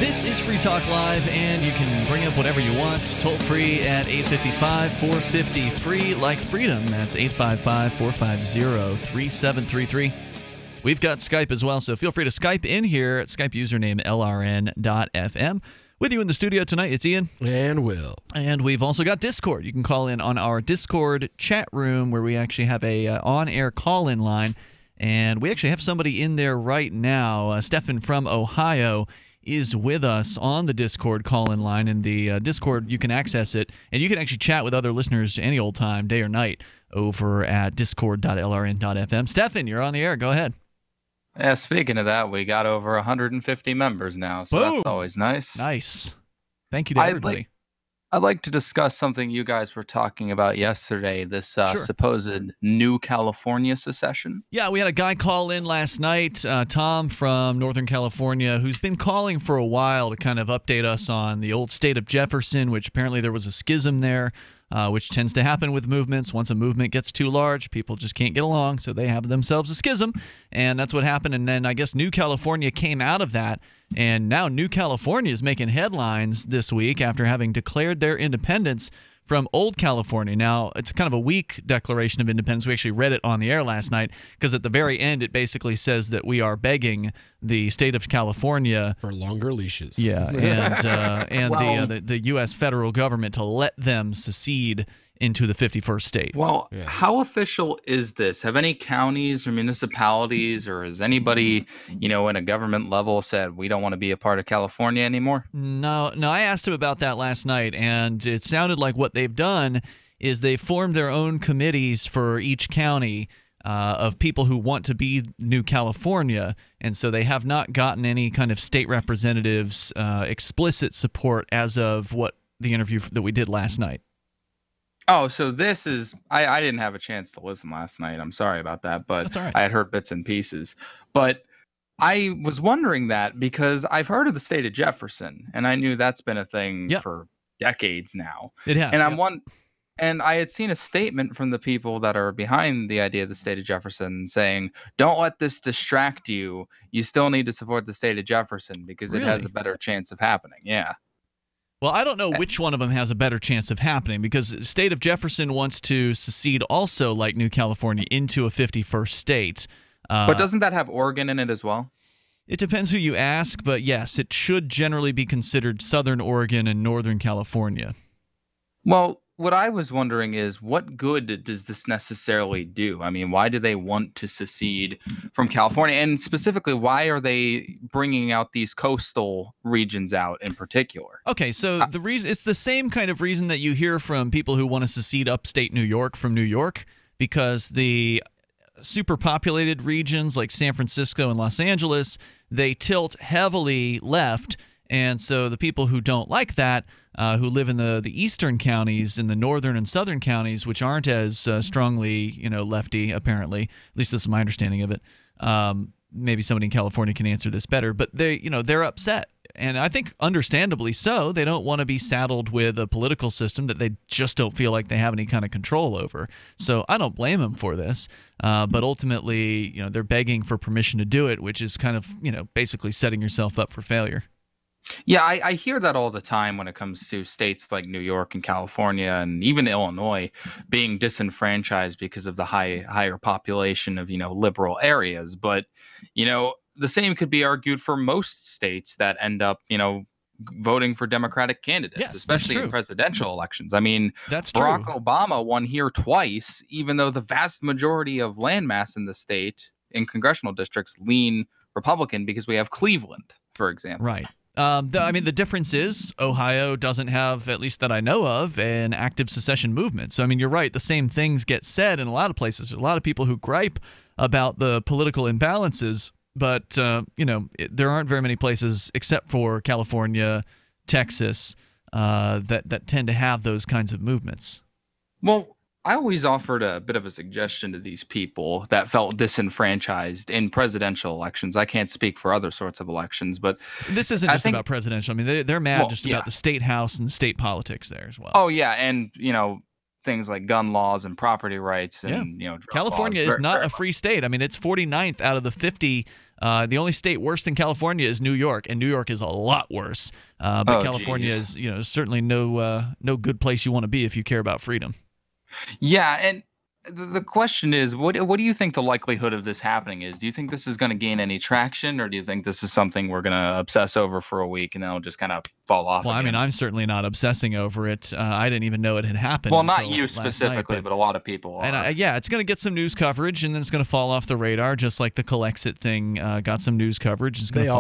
This is Free Talk Live, and you can bring up whatever you want. Toll free at 855-450-FREE, like freedom. That's 855-450-3733. We've got Skype as well, so feel free to Skype in here at Skype username LRN.FM. With you in the studio tonight, it's Ian. And Will. And we've also got Discord. You can call in on our Discord chat room where we actually have a on-air call-in line. And we actually have somebody in there right now. Stefan from Ohio is with us on the Discord call-in line. And the Discord, you can access it. And you can actually chat with other listeners any old time, day or night, over at discord.lrn.fm. Stefan, you're on the air. Go ahead. Yeah, speaking of that, we got over 150 members now, so Boom. That's always nice. Nice. Thank you to everybody. I'd like to discuss something you guys were talking about yesterday, this supposed new California secession. Yeah, we had a guy call in last night, Tom from Northern California, who's been calling for a while to kind of update us on the old state of Jefferson, which apparently there was a schism there. Which tends to happen with movements. Once a movement gets too large, people just can't get along, so they have themselves a schism, and that's what happened. And then I guess New California came out of that, and now New California is making headlines this week after having declared their independence from Old California. Now, it's kind of a weak declaration of independence. We actually read it on the air last night because at the very end, it basically says that we are begging the state of California for longer leashes. Yeah, and well, the U.S. federal government to let them secede into the 51st state. Well, how official is this? Have any counties or municipalities, or has anybody, in a government level said we don't want to be a part of California anymore? No, I asked him about that last night, and it sounded like what they've done is they formed their own committees for each county of people who want to be New California, and so they have not gotten any kind of state representatives' explicit support as of what the interview that we did last night. Oh, so this is I didn't have a chance to listen last night. I'm sorry about that, but That's all right. I had heard bits and pieces. But I was wondering that because I've heard of the state of Jefferson, and I knew that's been a thing for decades now. It has. And and I had seen a statement from the people that are behind the idea of the state of Jefferson saying, "Don't let this distract you. You still need to support the state of Jefferson because it has a better chance of happening." Yeah. Well, I don't know which one of them has a better chance of happening, because the state of Jefferson wants to secede also, like New California, into a 51st state. But doesn't that have Oregon in it as well? It depends who you ask, but yes, it should generally be considered Southern Oregon and Northern California. Well, what I was wondering is, what good does this necessarily do? I mean, why do they want to secede from California? And specifically, why are they bringing out these coastal regions out in particular? Okay, so the reason it's the same kind of reason that you hear from people who want to secede upstate New York from New York, because the superpopulated regions like San Francisco and Los Angeles, they tilt heavily left. And so the people who don't like that, who live in the eastern counties, in the northern and southern counties, which aren't as strongly, lefty, apparently, at least this is my understanding of it. Maybe somebody in California can answer this better, but they're upset. And I think understandably so. They don't want to be saddled with a political system that they just don't feel like they have any kind of control over. So I don't blame them for this. But ultimately, they're begging for permission to do it, which is kind of, basically setting yourself up for failure. Yeah, I hear that all the time when it comes to states like New York and California and even Illinois being disenfranchised because of the higher population of, liberal areas. But, the same could be argued for most states that end up, voting for Democratic candidates, especially in presidential elections. I mean, Barack Obama won here twice, even though the vast majority of landmass in the state in congressional districts lean Republican, because we have Cleveland, for example. Right. The difference is Ohio doesn't have, at least that I know of, an active secession movement. So, you're right. The same things get said in a lot of places. There's a lot of people who gripe about the political imbalances, but, there aren't very many places except for California, Texas, that tend to have those kinds of movements. Well, I always offered a bit of a suggestion to these people that felt disenfranchised in presidential elections. I can't speak for other sorts of elections, but this isn't just about presidential. They're mad about the state house and the state politics there as well. Oh yeah, and things like gun laws and property rights and drug California laws. is not a free state. It's 49th out of the 50. The only state worse than California is New York, and New York is a lot worse. But California is certainly no good place you want to be if you care about freedom. Yeah, and the question is, what do you think the likelihood of this happening is? Do you think this is going to gain any traction, or do you think this is something we're going to obsess over for a week and then it'll just kind of fall off? Well, again? I'm certainly not obsessing over it. I didn't even know it had happened. Well, not you specifically, but a lot of people are. And it's going to get some news coverage, and then it's going to fall off the radar, just like the Collexit thing got some news coverage. It's going to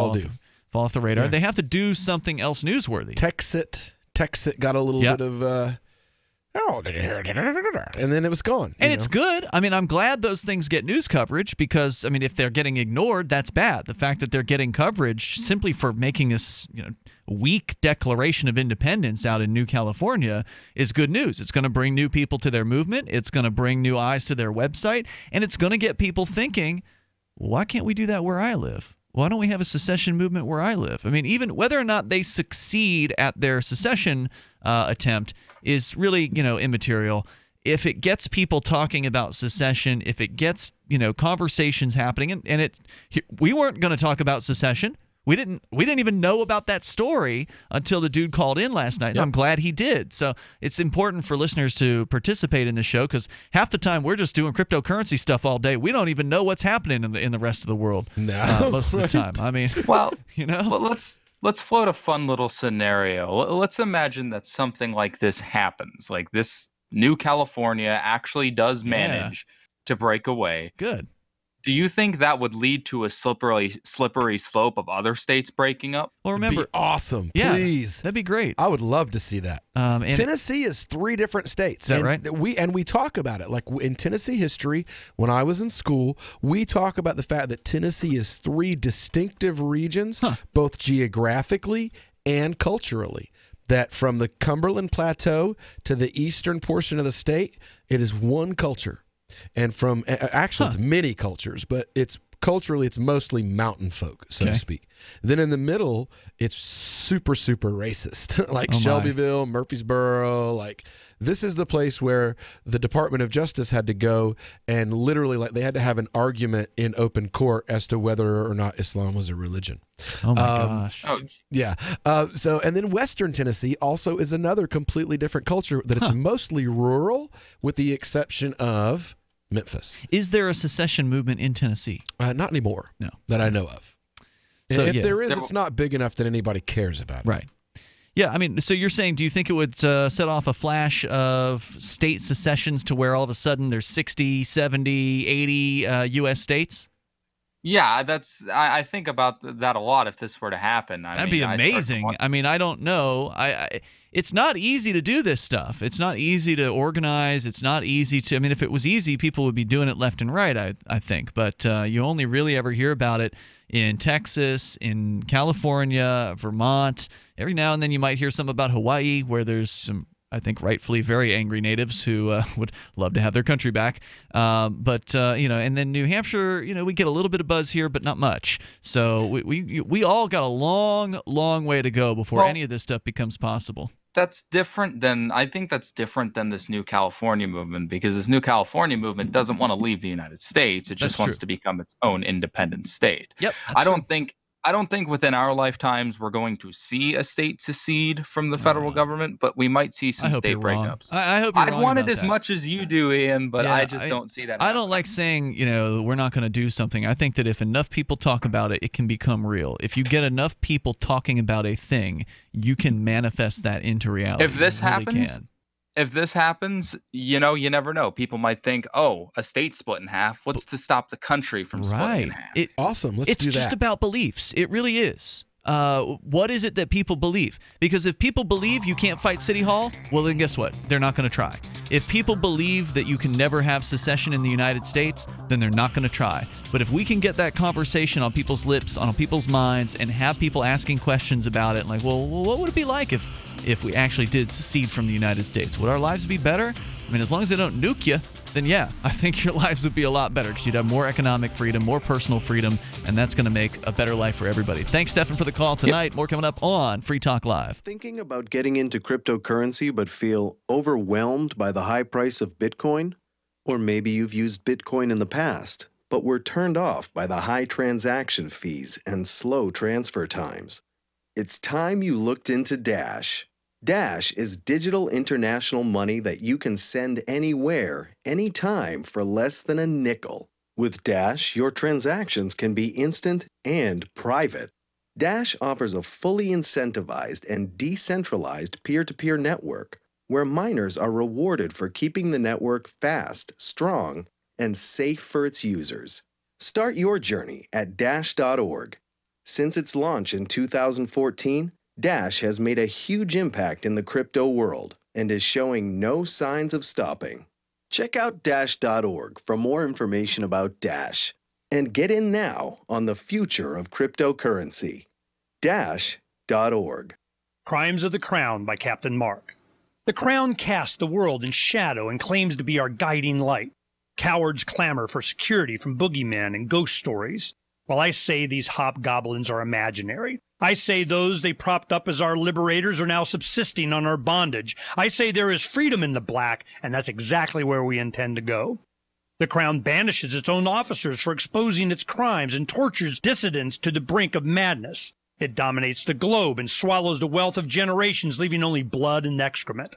fall off the radar. Yeah. They have to do something else newsworthy. Texit got a little bit of... and then it was gone. And it's good. I'm glad those things get news coverage, because, if they're getting ignored, that's bad. The fact that they're getting coverage simply for making this, weak declaration of independence out in New California is good news. It's going to bring new people to their movement. It's going to bring new eyes to their website. And it's going to get people thinking, why can't we do that where I live? Why don't we have a secession movement where I live? Even whether or not they succeed at their secession attempt is really, immaterial. If it gets people talking about secession, if it gets, conversations happening, we weren't going to talk about secession. We didn't even know about that story until the dude called in last night. Yep. I'm glad he did. So it's important for listeners to participate in the show, because half the time we're just doing cryptocurrency stuff all day. We don't even know what's happening in the rest of the world. No, most of the time. Well, let's float a fun little scenario. Let's imagine that something like this happens. Like this New California actually does manage to break away. Good. Do you think that would lead to a slippery slope of other states breaking up? Well, remember, It'd be awesome. Yeah, Please. that'd be great. I would love to see that. Tennessee is 3 different states. Is that right? We talk about it. Like in Tennessee history, when I was in school, we talk about the fact that Tennessee is 3 distinctive regions, both geographically and culturally. That from the Cumberland Plateau to the eastern portion of the state, it is one culture. And from actually, it's many cultures, but it's culturally, it's mostly mountain folk, so to speak. Then in the middle, it's super, super racist, like Shelbyville, Murfreesboro. Like this is the place where the Department of Justice had to go and literally, like, they had to have an argument in open court as to whether or not Islam was a religion. Oh my gosh! Yeah. So, and then Western Tennessee also is another completely different culture. That it's mostly rural, with the exception of Memphis. Is there a secession movement in Tennessee? Not anymore. No, that I know of. So, if there is, it's not big enough that anybody cares about it. Right. Yeah, I mean, so you're saying, do you think it would set off a flash of state secessions to where all of a sudden there's 60, 70, 80 U.S. states? Yeah, I think about that a lot if this were to happen. That'd be amazing. I mean, I don't know. It's not easy to do this stuff. It's not easy to organize. It's not easy to. I mean, if it was easy, people would be doing it left and right. I think, but you only really ever hear about it in Texas, in California, Vermont. Every now and then you might hear something about Hawaii, where there's some, I think, rightfully very angry natives who would love to have their country back. But and then New Hampshire, we get a little bit of buzz here, but not much. So we all got a long, long way to go before any of this stuff becomes possible. I think that's different than this new California movement, because this new California movement doesn't want to leave the United States. It just wants to become its own independent state. Yep. I don't think within our lifetimes we're going to see a state secede from the federal government, but we might see some state breakups. I hope you're wrong. I want it about as that. much as you do, Ian, but I just don't see that. I don't like saying, we're not going to do something. I think that if enough people talk about it, it can become real. If you get enough people talking about a thing, you can manifest that into reality. If this happens, you never know. People might think, oh, a state split in half. What's to stop the country from splitting in half? Awesome. Let's do that. It's just about beliefs. It really is. What is it that people believe? Because if people believe you can't fight City Hall, well, then guess what? They're not going to try. If people believe that you can never have secession in the United States, then they're not going to try. But if we can get that conversation on people's lips, on people's minds, and have people asking questions about it, like, well, what would it be like if we actually did secede from the United States? Would our lives be better? I mean, as long as they don't nuke you, then yeah, I think your lives would be a lot better, because you'd have more economic freedom, more personal freedom, and that's going to make a better life for everybody. Thanks, Stefan, for the call tonight. Yep. More coming up on Free Talk Live. Thinking about getting into cryptocurrency but feel overwhelmed by the high price of Bitcoin? Or maybe you've used Bitcoin in the past, but were turned off by the high transaction fees and slow transfer times. It's time you looked into Dash. Dash is digital international money that you can send anywhere, anytime for less than a nickel. With Dash, your transactions can be instant and private. Dash offers a fully incentivized and decentralized peer-to-peer network where miners are rewarded for keeping the network fast, strong, and safe for its users. Start your journey at Dash.org. Since its launch in 2014, Dash has made a huge impact in the crypto world and is showing no signs of stopping. Check out Dash.org for more information about Dash and get in now on the future of cryptocurrency. Dash.org. Crimes of the Crown by Captain Mark. The Crown casts the world in shadow and claims to be our guiding light. Cowards clamor for security from boogeymen and ghost stories, while I say these hobgoblins are imaginary. I say those they propped up as our liberators are now subsisting on our bondage. I say there is freedom in the black, and that's exactly where we intend to go. The Crown banishes its own officers for exposing its crimes and tortures dissidents to the brink of madness. It dominates the globe and swallows the wealth of generations, leaving only blood and excrement.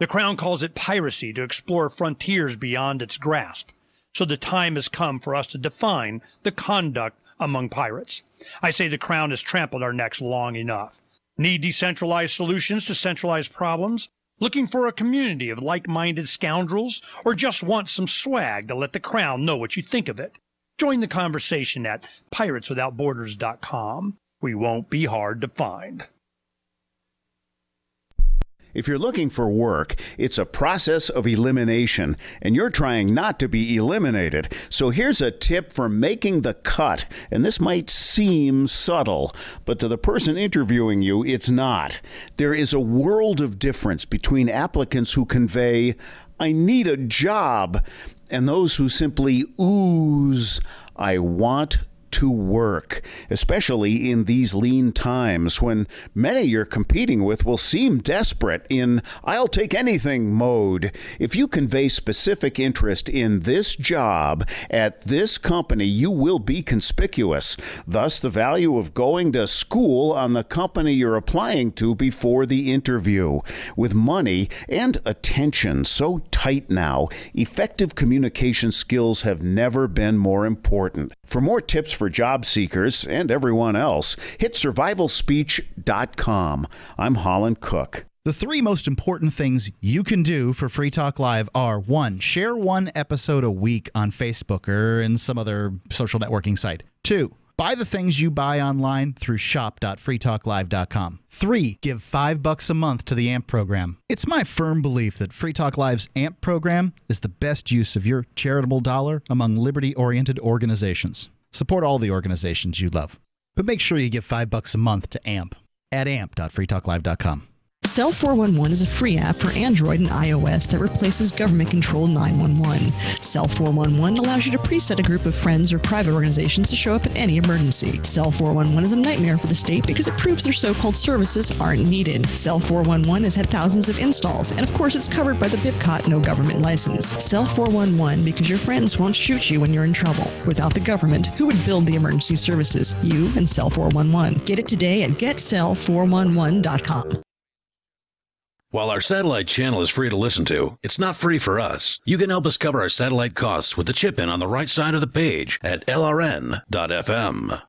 The Crown calls it piracy to explore frontiers beyond its grasp. So the time has come for us to define the conduct among pirates. I say the Crown has trampled our necks long enough. Need decentralized solutions to centralized problems? Looking for a community of like-minded scoundrels? Or just want some swag to let the Crown know what you think of it? Join the conversation at pirateswithoutborders.com. We won't be hard to find. If you're looking for work, it's a process of elimination, and you're trying not to be eliminated. So here's a tip for making the cut, and this might seem subtle, but to the person interviewing you, it's not. There is a world of difference between applicants who convey, "I need a job," and those who simply ooze, "I want to work," especially in these lean times when many you're competing with will seem desperate in "I'll take anything" mode. If you convey specific interest in this job at this company, you will be conspicuous. Thus, the value of going to school on the company you're applying to before the interview. With money and attention so tight now, effective communication skills have never been more important. For more tips for job seekers and everyone else, hit survivalspeech.com. I'm Holland Cook. The three most important things you can do for Free Talk Live are: 1, share one episode a week on Facebook or in some other social networking site. 2, buy the things you buy online through shop.freetalklive.com. 3, give $5 a month to the AMP program. It's my firm belief that Free Talk Live's AMP program is the best use of your charitable dollar among liberty-oriented organizations. Support all the organizations you love, but make sure you give $5 a month to AMP at amp.freetalklive.com. Cell 411 is a free app for Android and iOS that replaces government-controlled 911. Cell 411 allows you to preset a group of friends or private organizations to show up in any emergency. Cell 411 is a nightmare for the state because it proves their so-called services aren't needed. Cell 411 has had thousands of installs, and of course it's covered by the BIPCOT no government license. Cell 411 because your friends won't shoot you when you're in trouble. Without the government, who would build the emergency services? You and Cell 411. Get it today at getcell411.com. While our satellite channel is free to listen to, it's not free for us. You can help us cover our satellite costs with the chip-in on the right side of the page at lrn.fm.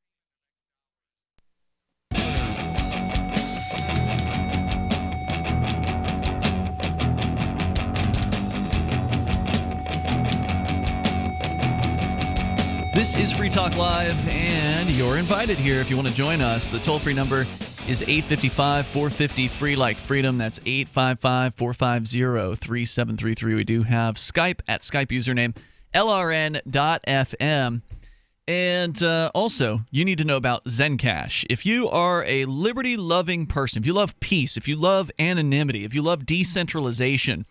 This is Free Talk Live, and you're invited here if you want to join us. The toll-free number is 855-450-FREE like freedom. That's 855-450-3733. We do have Skype at Skype username lrn.fm. And also, you need to know about Zencash. If you are a liberty-loving person, if you love peace, if you love anonymity, if you love decentralization,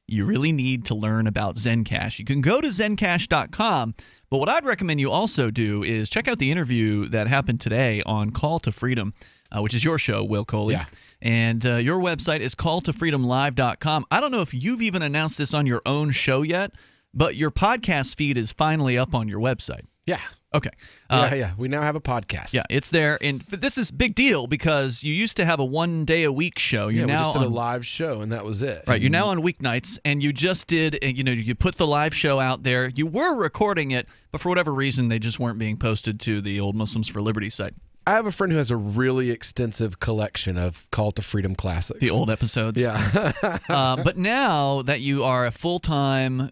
you really need to learn about Zencash. You can go to zencash.com, but what I'd recommend you also do is check out the interview that happened today on Call to Freedom, which is your show, Will Coley. Yeah. And your website is calltofreedomlive.com. I don't know if you've even announced this on your own show yet, but your podcast feed is finally up on your website. Yeah. Okay. Yeah. We now have a podcast. Yeah, it's there. And this is a big deal because you used to have a one-day-a-week show. You're we now just did on a live show, and that was it. Right, you're now on weeknights, and you just did, you put the live show out there. You were recording it, but for whatever reason, they just weren't being posted to the old Muslims for Liberty site. I have a friend who has a really extensive collection of Call to Freedom classics. The old episodes. Yeah. But now that you are a full-time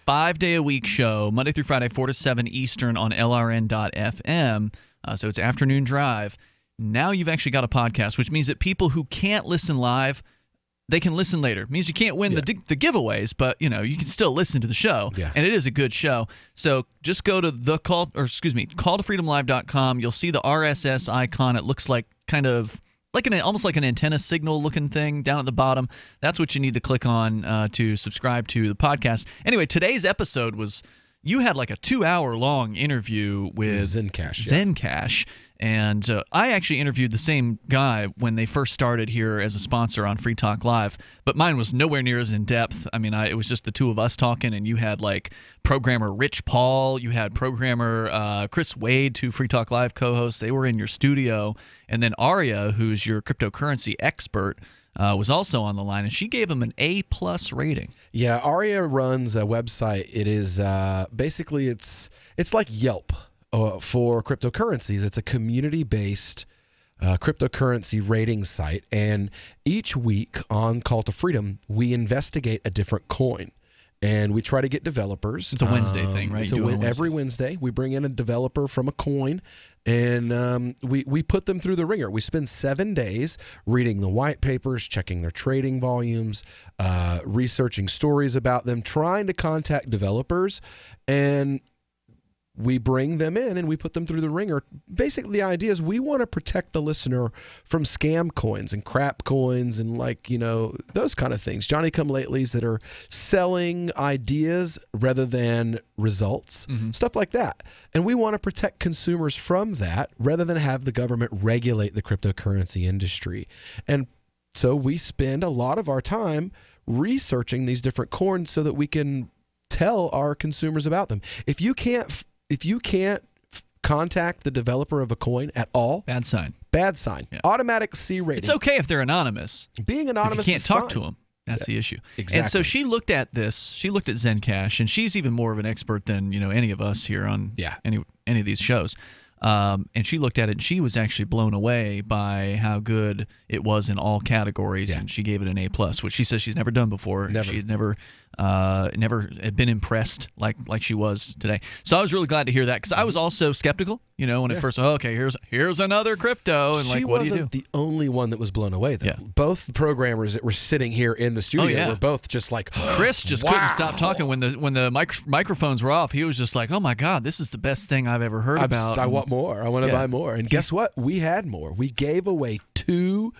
5-day-a-week show, Monday through Friday, 4 to 7 Eastern on LRN.FM, so it's afternoon drive. Now you've actually got a podcast, which means that people who can't listen live, they can listen later. It means you can't win the giveaways, but you can still listen to the show, and it is a good show. So just go to calltofreedomlive.com. You'll see the RSS icon. It looks like kind of like almost like an antenna signal looking thing down at the bottom. That's what you need to click on to subscribe to the podcast. Anyway, today's episode was, you had like a 2-hour long interview with Zencash. And I actually interviewed the same guy when they first started here as a sponsor on Free Talk Live, but mine was nowhere near as in depth. I mean, it was just the two of us talking, and you had like programmer Rich Paul, you had programmer Chris Wade, two Free Talk Live co-hosts. They were in your studio, and then Aria, who's your cryptocurrency expert, was also on the line, and she gave him an A+ rating. Yeah, Aria runs a website. It is basically it's like Yelp. For cryptocurrencies. It's a community-based cryptocurrency rating site, and each week on Call to Freedom, we investigate a different coin. And we try to get developers. It's a Wednesday thing, right? Every Wednesday, we bring in a developer from a coin, and we put them through the ringer. We spend 7 days reading the white papers, checking their trading volumes, researching stories about them, trying to contact developers, and we bring them in and we put them through the ringer. Basically, the idea is we want to protect the listener from scam coins and crap coins and those kind of things. Johnny-come-latelys that are selling ideas rather than results, stuff like that. And we want to protect consumers from that rather than have the government regulate the cryptocurrency industry. And so we spend a lot of our time researching these different coins so that we can tell our consumers about them. If you can't contact the developer of a coin at all, bad sign. Bad sign. Yeah. Automatic C rating. It's okay if they're anonymous. Being anonymous, you can't talk to them. That's the issue. Exactly. And so she looked at this. She looked at Zencash, and she's even more of an expert than any of us here on any of these shows. And she looked at it, and she was actually blown away by how good it was in all categories, and she gave it an A+, which she says she's never done before. She had never had been impressed like she was today. So I was really glad to hear that, because I was also skeptical, when at first, here's another crypto, and she what do you do? wasn't the only one that was blown away, though. Yeah. Both programmers that were sitting here in the studio were both just like, Chris just couldn't stop talking when the microphones were off. He was just like, oh my God, this is the best thing I've ever heard about. I want more. I want to buy more. And guess what? We had more. We gave away $200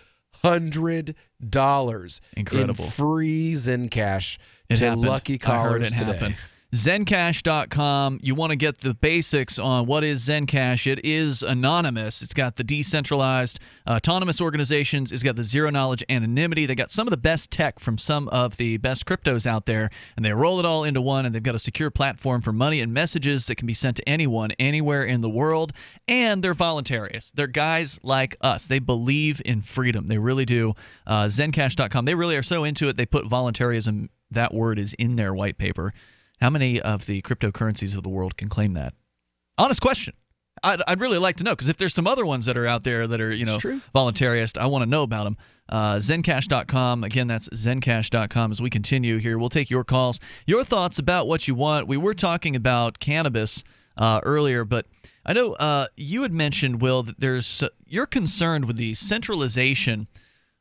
Incredible. in free Zencash to lucky callers today. Happen. Zencash.com. You want to get the basics on what is Zencash. It is anonymous. It's got the decentralized autonomous organizations. It's got the zero knowledge anonymity. They got some of the best tech from some of the best cryptos out there, and they roll it all into one, and they've got a secure platform for money and messages that can be sent to anyone, anywhere in the world, and they're voluntarious. They're guys like us. They believe in freedom. They really do. Zencash.com. They really are so into it, they put voluntarism, that word is in their white paper. How many of the cryptocurrencies of the world can claim that? Honest question. I'd really like to know, because if there's some other ones that are out there that are voluntarist, I want to know about them. Zencash.com. Again, that's Zencash.com. As we continue here, we'll take your calls, your thoughts about what you want. We were talking about cannabis earlier, but I know you had mentioned, Will, that you're concerned with the centralization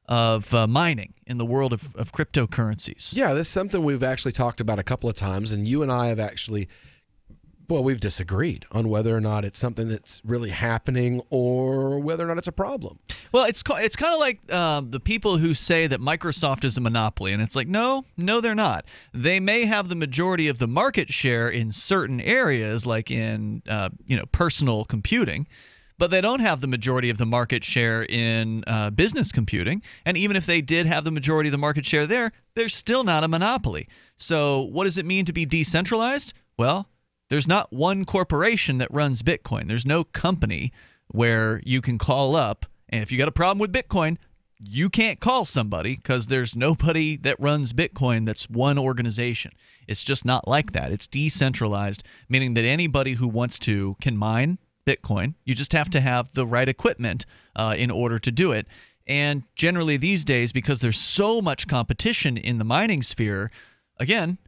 of mining in the world of cryptocurrencies. Yeah, this is something we've actually talked about a couple of times, and you and I have actually, we've disagreed on whether or not it's something that's really happening or whether or not it's a problem. Well, it's kind of like the people who say that Microsoft is a monopoly, and it's like, no, they're not. They may have the majority of the market share in certain areas, like in personal computing, but they don't have the majority of the market share in business computing. And even if they did have the majority of the market share there, they're still not a monopoly. So what does it mean to be decentralized? Well, there's not one corporation that runs Bitcoin. There's no company where you can call up, and if you got a problem with Bitcoin, you can't call somebody, because there's nobody that runs Bitcoin that's one organization. It's just not like that. It's decentralized, meaning that anybody who wants to can mine Bitcoin. You just have to have the right equipment in order to do it. And generally these days, because there's so much competition in the mining sphere, again,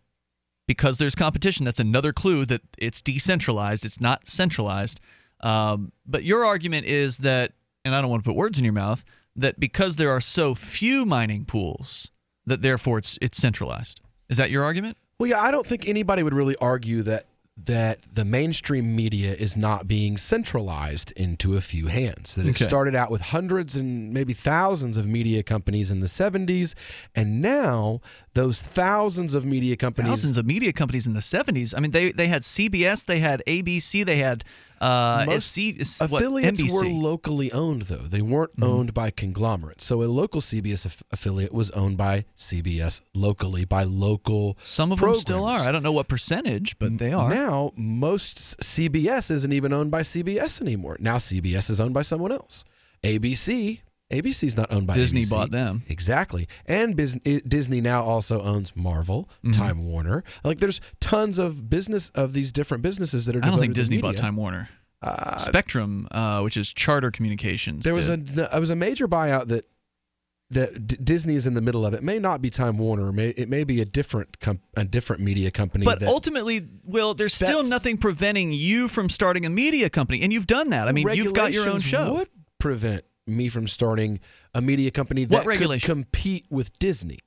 because there's competition, that's another clue that it's decentralized. It's not centralized. But your argument is that, and I don't want to put words in your mouth, that because there are so few mining pools, that therefore it's centralized. Is that your argument? Well, yeah, I don't think anybody would really argue that the mainstream media is not being centralized into a few hands. That it started out with hundreds and maybe thousands of media companies in the 70s, and now those thousands of media companies... Thousands of media companies in the 70s? I mean, they had CBS, they had ABC, they had... Most affiliates NBC. were locally owned, though. They weren't owned by conglomerates. So a local CBS affiliate was owned by CBS locally, by local Some of programs. them still are. I don't know what percentage, but they are. Now, most CBS isn't even owned by CBS anymore. Now CBS is owned by someone else. ABC's not owned by Disney ABC. bought them. Exactly. And Disney now also owns Marvel, Time Warner. Like, there's tons of these different businesses that are I don't think devoted to Disney media. bought Time Warner. Spectrum, which is Charter Communications. There was a major buyout that Disney is in the middle of it. May not be Time Warner. It may be a different media company. But ultimately, Will, there's still nothing preventing you from starting a media company, and you've done that. I mean, you've got your own show. Would prevent me from starting a media company that could compete with Disney.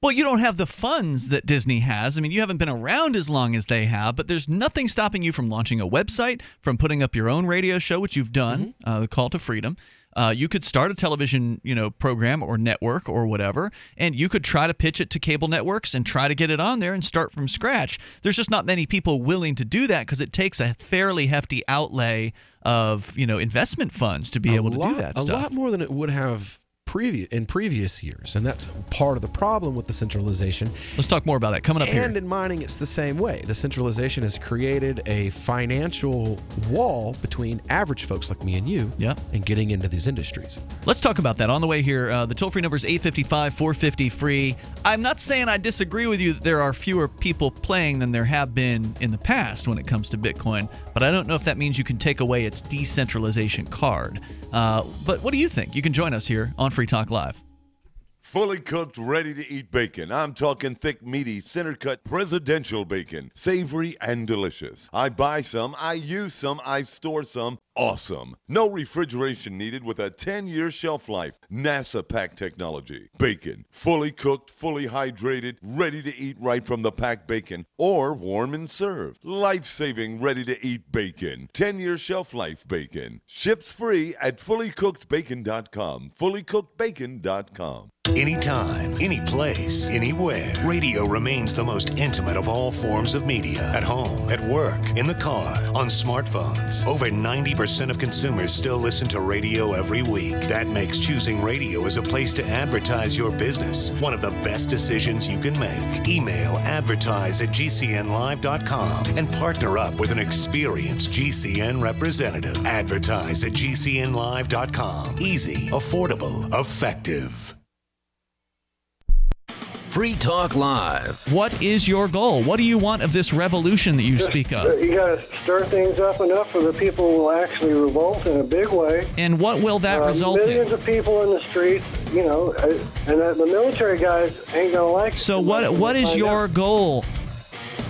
Well, you don't have the funds that Disney has. I mean, you haven't been around as long as they have, but there's nothing stopping you from launching a website, from putting up your own radio show, which you've done, The Call to Freedom. You could start a television, program or network or whatever, and you could try to pitch it to cable networks and try to get it on there and start from scratch. There's just not many people willing to do that because it takes a fairly hefty outlay of, investment funds to be able to do that stuff. A lot more than it would have in previous years, and that's part of the problem with the centralization. Let's talk more about that coming up here. And in mining, it's the same way. The centralization has created a financial wall between average folks like me and you and getting into these industries. Let's talk about that on the way here. The toll-free number is 855-450-FREE. I'm not saying I disagree with you that there are fewer people playing than there have been in the past when it comes to Bitcoin, but I don't know if that means you can take away its decentralization card. But what do you think? You can join us here on Free Talk Live. Fully cooked, ready-to-eat bacon. I'm talking thick, meaty, center-cut presidential bacon. Savory and delicious. I buy some, I use some, I store some. Awesome. No refrigeration needed with a 10-year shelf life. NASA pack technology. Bacon. Fully cooked, fully hydrated, ready to eat right from the packed bacon or warm and served. Life-saving, ready-to-eat bacon. 10-year shelf life bacon. Ships free at fullycookedbacon.com. Fullycookedbacon.com. Anytime, any place, anywhere. Radio remains the most intimate of all forms of media. At home, at work, in the car, on smartphones. Over 90% of consumers still listen to radio every week. That makes choosing radio as a place to advertise your business one of the best decisions you can make. Email advertise@gcnlive.com and partner up with an experienced GCN representative. Advertise@gcnlive.com. Easy, affordable, effective. Free Talk Live. What is your goal? What do you want of this revolution that you speak of? You got to stir things up enough for the people will actually revolt in a big way. And what will that result in? Millions of people in the streets, and the military guys ain't going to like it. So what is your goal?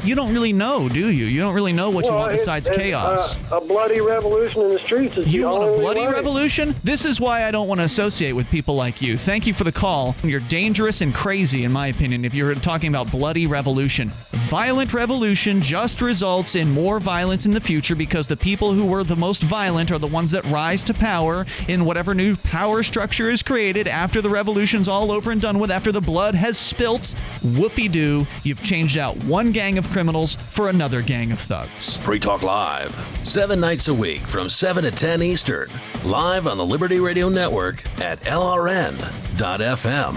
You don't really know, do you? You don't really know what you want besides chaos. A bloody revolution in the streets is You the want a only bloody way. revolution? This is why I don't want to associate with people like you. Thank you for the call. You're dangerous and crazy, in my opinion, if you're talking about bloody revolution. Violent revolution just results in more violence in the future because the people who were the most violent are the ones that rise to power in whatever new power structure is created after the revolution's all over and done with, after the blood has spilt. Whoopee-doo, you've changed out one gang of criminals for another gang of thugs. Free Talk Live, 7 nights a week from 7 to 10 Eastern. Live on the Liberty Radio Network at LRN.FM.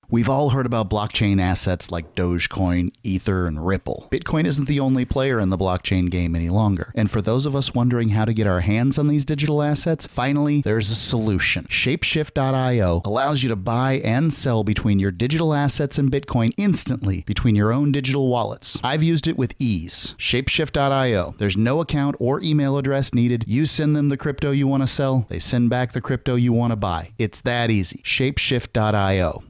We've all heard about blockchain assets like Dogecoin, Ether, and Ripple. Bitcoin isn't the only player in the blockchain game any longer. And for those of us wondering how to get our hands on these digital assets, finally, there's a solution. Shapeshift.io allows you to buy and sell between your digital assets and Bitcoin instantly between your own digital wallets. I've used it with ease. Shapeshift.io. There's no account or email address needed. You send them the crypto you want to sell. They send back the crypto you want to buy. It's that easy. Shapeshift.io.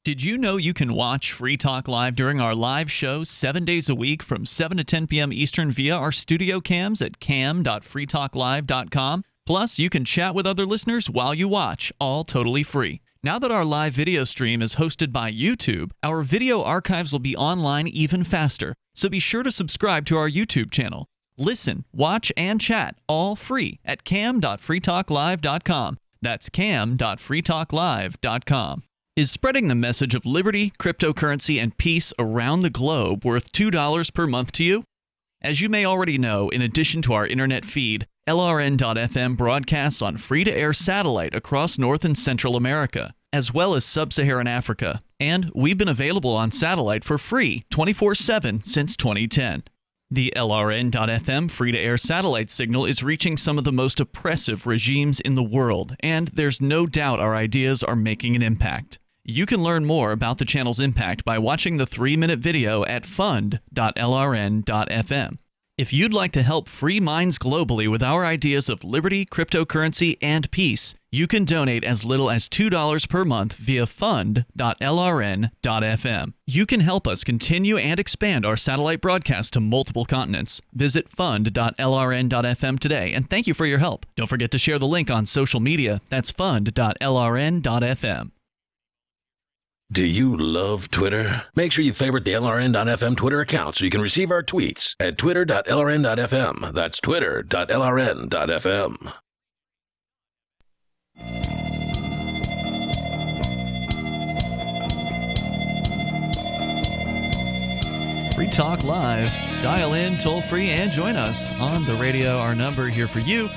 Did you know you can watch Free Talk Live during our live show 7 days a week from 7 to 10 p.m. Eastern via our studio cams at cam.freetalklive.com? Plus, you can chat with other listeners while you watch, all totally free. Now that our live video stream is hosted by YouTube, our video archives will be online even faster, so be sure to subscribe to our YouTube channel. Listen, watch, and chat all free at cam.freetalklive.com. That's cam.freetalklive.com. Is spreading the message of liberty, cryptocurrency, and peace around the globe worth $2 per month to you? As you may already know, in addition to our internet feed, LRN.FM broadcasts on free-to-air satellite across North and Central America, as well as Sub-Saharan Africa. And we've been available on satellite for free 24/7 since 2010. The LRN.FM free-to-air satellite signal is reaching some of the most oppressive regimes in the world, and there's no doubt our ideas are making an impact. You can learn more about the channel's impact by watching the 3-minute video at fund.lrn.fm. If you'd like to help free minds globally with our ideas of liberty, cryptocurrency, and peace, you can donate as little as $2 per month via fund.lrn.fm. You can help us continue and expand our satellite broadcast to multiple continents. Visit fund.lrn.fm today, and thank you for your help. Don't forget to share the link on social media. That's fund.lrn.fm. Do you love Twitter? Make sure you favorite the LRN.FM Twitter account so you can receive our tweets at twitter.lrn.fm. That's twitter.lrn.fm. Free Talk Live. Dial in, toll free, and join us on the radio. Our number here for you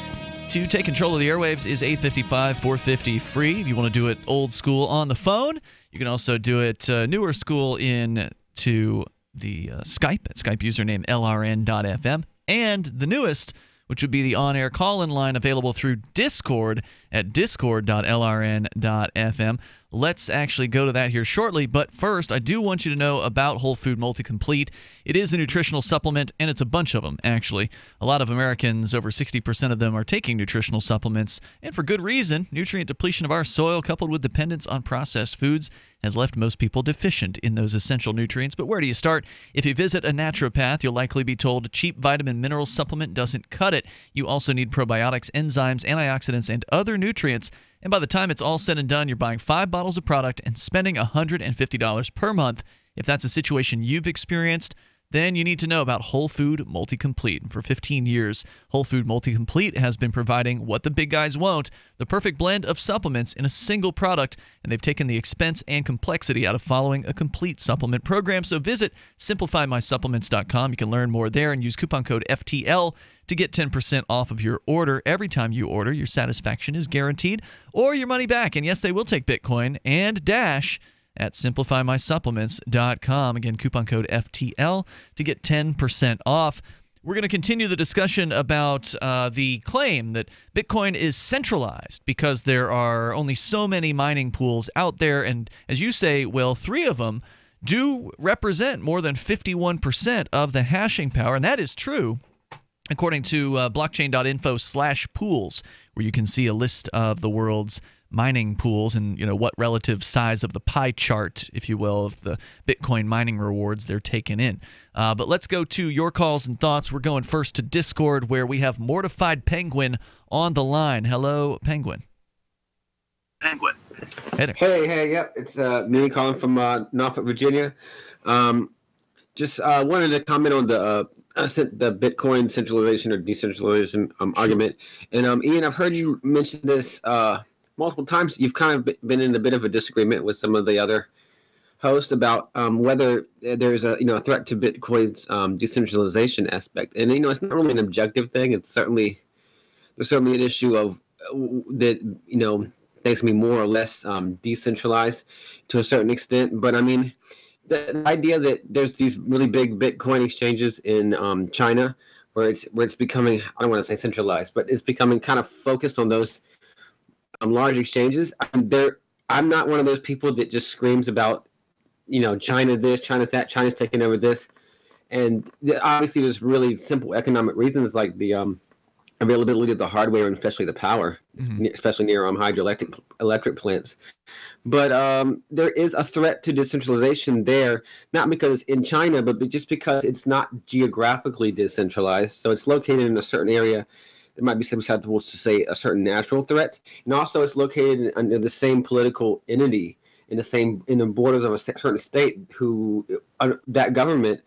to take control of the airwaves is 855-450-FREE. If you want to do it old school on the phone, you can also do it newer school to the Skype at Skype username LRN.FM. And the newest, which would be the on-air call-in line available through Discord at discord.lrn.fm. Let's actually go to that here shortly, but first, I do want you to know about Whole Food Multi-Complete. It is a nutritional supplement, and it's a bunch of them, actually. A lot of Americans, over 60% of them, are taking nutritional supplements, and for good reason. Nutrient depletion of our soil, coupled with dependence on processed foods, has left most people deficient in those essential nutrients. But where do you start? If you visit a naturopath, you'll likely be told a cheap vitamin mineral supplement doesn't cut it. You also need probiotics, enzymes, antioxidants, and other nutrients. And by the time it's all said and done, you're buying 5 bottles of product and spending $150 per month. If that's a situation you've experienced, then you need to know about Whole Food Multi-Complete. For 15 years, Whole Food Multi-Complete has been providing what the big guys won't, the perfect blend of supplements in a single product, and they've taken the expense and complexity out of following a complete supplement program. So visit simplifymysupplements.com. You can learn more there and use coupon code FTL to get 10% off of your order. Every time you order, your satisfaction is guaranteed, or your money back. And yes, they will take Bitcoin and Dash at simplifymysupplements.com. Again, coupon code FTL to get 10% off. We're going to continue the discussion about the claim that Bitcoin is centralized because there are only so many mining pools out there. And as you say, Will, 3 of them do represent more than 51% of the hashing power. And that is true, according to blockchain.info/pools, where you can see a list of the world's mining pools and what relative size of the pie chart, if you will, of the Bitcoin mining rewards they're taking in. But let's go to your calls and thoughts. We're going first to Discord, where we have Mortified Penguin on the line. Hello, Penguin. Penguin. Hey there. Hey, yep. It's me calling from Norfolk, Virginia. Just wanted to comment on the Bitcoin centralization or decentralization argument. And Ian, I've heard you mention this multiple times. You've kind of been in a bit of a disagreement with some of the other hosts about whether there's a threat to Bitcoin's decentralization aspect. And it's not really an objective thing. There's certainly an issue of that things can be more or less decentralized to a certain extent. But I mean, the idea that there's these really big Bitcoin exchanges in China where it's becoming, I don't want to say centralized, but it's becoming kind of focused on those large exchanges. I'm not one of those people that just screams about, China this, China's that, China's taking over this. And obviously there's really simple economic reasons like the availability of the hardware and especially the power, especially near hydroelectric plants. But there is a threat to decentralization there, not because it's in China, but just because it's not geographically decentralized. So it's located in a certain area that might be susceptible to, say, a certain natural threat. And also it's located under the same political entity in the borders of a certain state who that government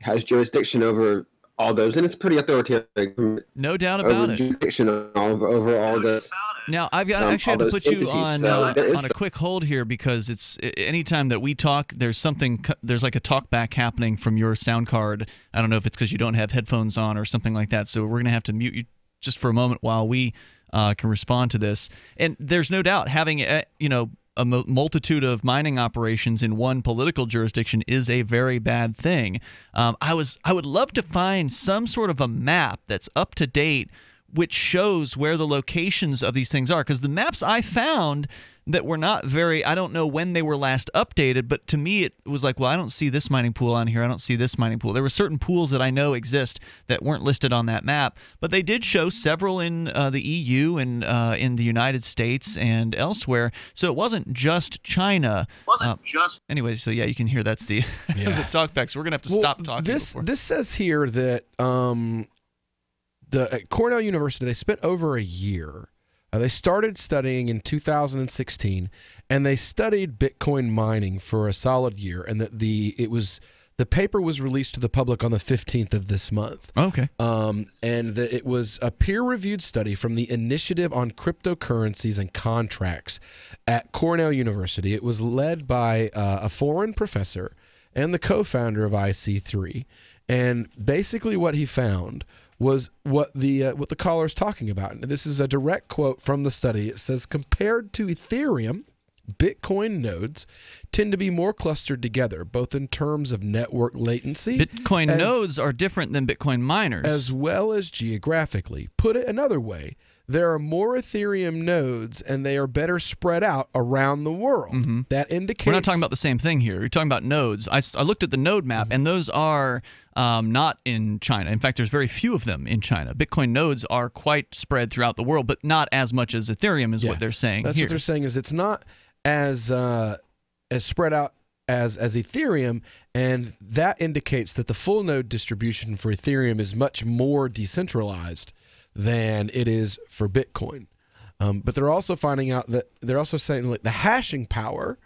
has jurisdiction over all those, and it's pretty authoritarian. No doubt about it. Jurisdiction over all this. Now, I've got actually have to put you on a quick hold here because it's anytime that we talk, there's like a talk back happening from your sound card. I don't know if it's because you don't have headphones on or something like that. So we're going to have to mute you just for a moment while we can respond to this. And there's no doubt having a multitude of mining operations in one political jurisdiction is a very bad thing. I would love to find some sort of a map that's up to date which shows where the locations of these things are, because the maps I found that were not very, I don't know when they were last updated, but to me it was like, well, I don't see this mining pool on here. I don't see this mining pool. There were certain pools that I know exist that weren't listed on that map, but they did show several in the EU and in the United States and elsewhere. So it wasn't just China. Anyway, so yeah, you can hear that's the, the talkback. So we're going to have to stop talking. This says here that at Cornell University, they spent over a year. They started studying in 2016, and they studied Bitcoin mining for a solid year. And that the paper was released to the public on the 15th of this month. Okay. And it was a peer-reviewed study from the Initiative on Cryptocurrencies and Contracts at Cornell University. It was led by a foreign professor and the co-founder of IC3. And basically what he found was what the caller's talking about. And this is a direct quote from the study. It says, compared to Ethereum, Bitcoin nodes tend to be more clustered together, both in terms of network latency. Bitcoin nodes are different than Bitcoin miners. As well as geographically. Put it another way, there are more Ethereum nodes, and they are better spread out around the world. That indicates... We're not talking about the same thing here. You're talking about nodes. I looked at the node map, and those are not in China. In fact, there's very few of them in China. Bitcoin nodes are quite spread throughout the world, but not as much as Ethereum is what they're saying That's here. what they're saying is it's not as spread out as Ethereum, and that indicates that the full node distribution for Ethereum is much more decentralized than it is for Bitcoin. But they're also finding out that they're also saying like the hashing power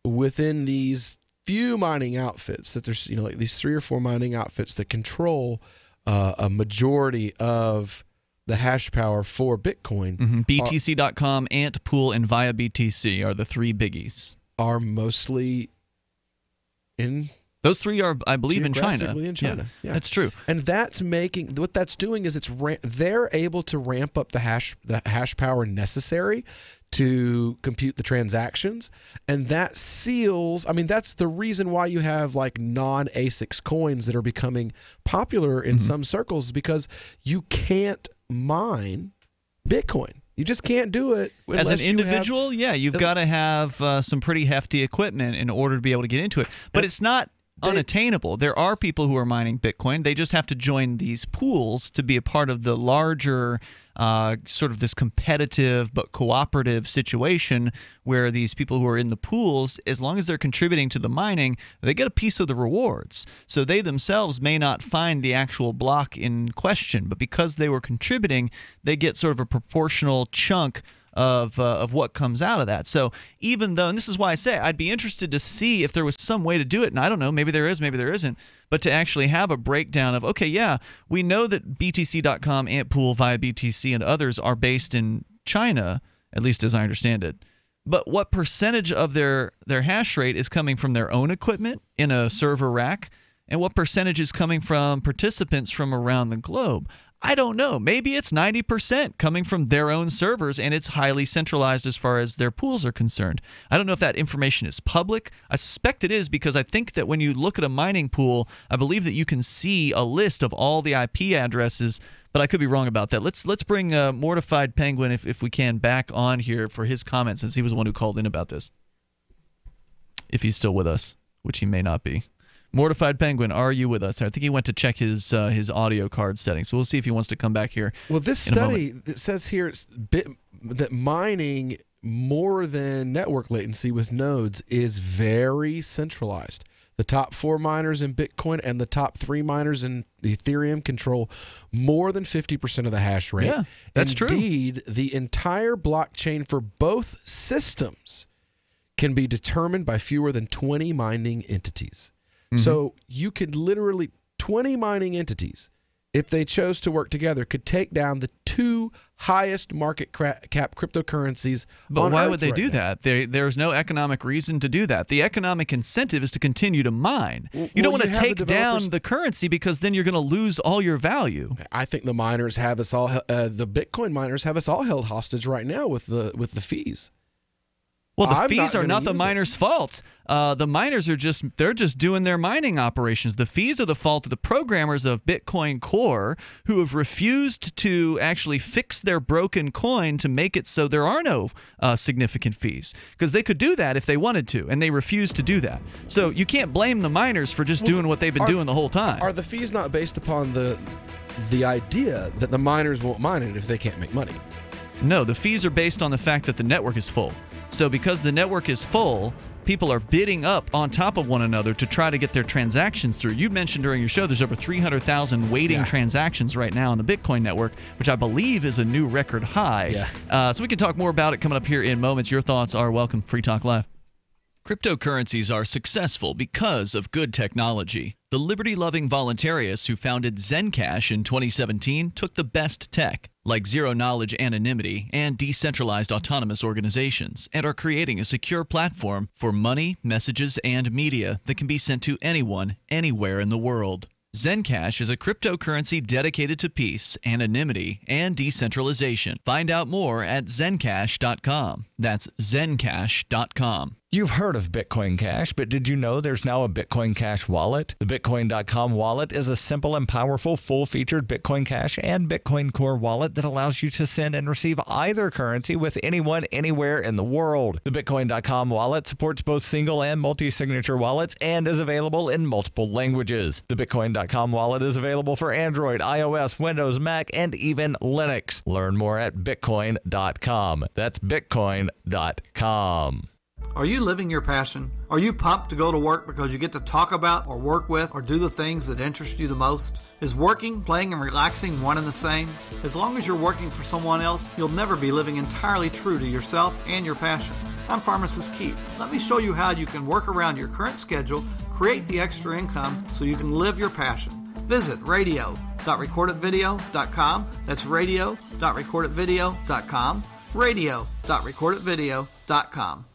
within these few mining outfits, that there's like these 3 or 4 mining outfits that control a majority of the hash power for Bitcoin. BTC.com, Antpool, and Via BTC are the 3 biggies. Are mostly in... Those 3 are, I believe, in China. Yeah, that's true. And that's making what that's doing is they're able to ramp up the hash power necessary to compute the transactions, and that seals. I mean, that's the reason why you have like non-ASICs coins that are becoming popular in some circles, because you can't mine Bitcoin. You just can't do it. As an individual, you've got to have some pretty hefty equipment in order to be able to get into it. But it's not unattainable. There are people who are mining Bitcoin. They just have to join these pools to be a part of the larger sort of this competitive but cooperative situation where these people who are in the pools, as long as they're contributing to the mining, they get a piece of the rewards. So they themselves may not find the actual block in question, but because they were contributing, they get sort of a proportional chunk of what comes out of that. So even though, and this is why I say I'd be interested to see if there was some way to do it, and I don't know, maybe there is, maybe there isn't, but to actually have a breakdown of, okay, yeah, we know that BTC.com, Antpool, Via BTC, and others are based in China, at least as I understand it. But what percentage of their hash rate is coming from their own equipment in a server rack, and what percentage is coming from participants from around the globe? I don't know. Maybe it's 90% coming from their own servers, and it's highly centralized as far as their pools are concerned. I don't know if that information is public. I suspect it is, because I think that when you look at a mining pool, I believe that you can see a list of all the IP addresses, but I could be wrong about that. Let's bring Mortified Penguin, if we can, back on here for his comment, since he was the one who called in about this. If he's still with us, which he may not be. Mortified Penguin, are you with us? I think he went to check his audio card settings, so we'll see if he wants to come back here. Well, this study that says here that mining more than network latency with nodes is very centralized. The top 4 miners in Bitcoin and the top 3 miners in Ethereum control more than 50% of the hash rate. Yeah, that's true. Indeed, the entire blockchain for both systems can be determined by fewer than 20 mining entities. So you could literally, 20 mining entities, if they chose to work together, could take down the 2 highest market cap cryptocurrencies. But why would they do that? There's no economic reason to do that. The economic incentive is to continue to mine. You don't want to take down the currency, because then you're going to lose all your value. I think the miners have us all, the Bitcoin miners have us all held hostage right now with the fees. Well, the fees are not the miners' fault. The miners are they're just doing their mining operations. The fees are the fault of the programmers of Bitcoin Core who have refused to actually fix their broken coin to make it so there are no significant fees. Because they could do that if they wanted to, and they refused to do that. So you can't blame the miners for just doing what they've been doing the whole time. Are the fees not based upon the idea that the miners won't mine it if they can't make money? No, the fees are based on the fact that the network is full. So because the network is full, people are bidding up on top of one another to try to get their transactions through. You mentioned during your show there's over 300,000 waiting transactions right now on the Bitcoin network, which I believe is a new record high. So we can talk more about it coming up here in moments. Your thoughts are welcome. Free Talk Live. Cryptocurrencies are successful because of good technology. The liberty-loving voluntarists who founded Zencash in 2017 took the best tech, like zero-knowledge anonymity and decentralized autonomous organizations, and are creating a secure platform for money, messages, and media that can be sent to anyone, anywhere in the world. Zencash is a cryptocurrency dedicated to peace, anonymity, and decentralization. Find out more at zencash.com. That's zencash.com. You've heard of Bitcoin Cash, but did you know there's now a Bitcoin Cash wallet? The Bitcoin.com wallet is a simple and powerful full-featured Bitcoin Cash and Bitcoin Core wallet that allows you to send and receive either currency with anyone, anywhere in the world. The Bitcoin.com wallet supports both single and multi-signature wallets and is available in multiple languages. The Bitcoin.com wallet is available for Android, iOS, Windows, Mac, and even Linux. Learn more at Bitcoin.com. That's Bitcoin.com. Are you living your passion? Are you pumped to go to work because you get to talk about or work with or do the things that interest you the most? Is working, playing, and relaxing one and the same? As long as you're working for someone else, you'll never be living entirely true to yourself and your passion. I'm Pharmacist Keith. Let me show you how you can work around your current schedule, create the extra income so you can live your passion. Visit radio.recordedvideo.com. That's radio.recordedvideo.com. radio.recordedvideo.com.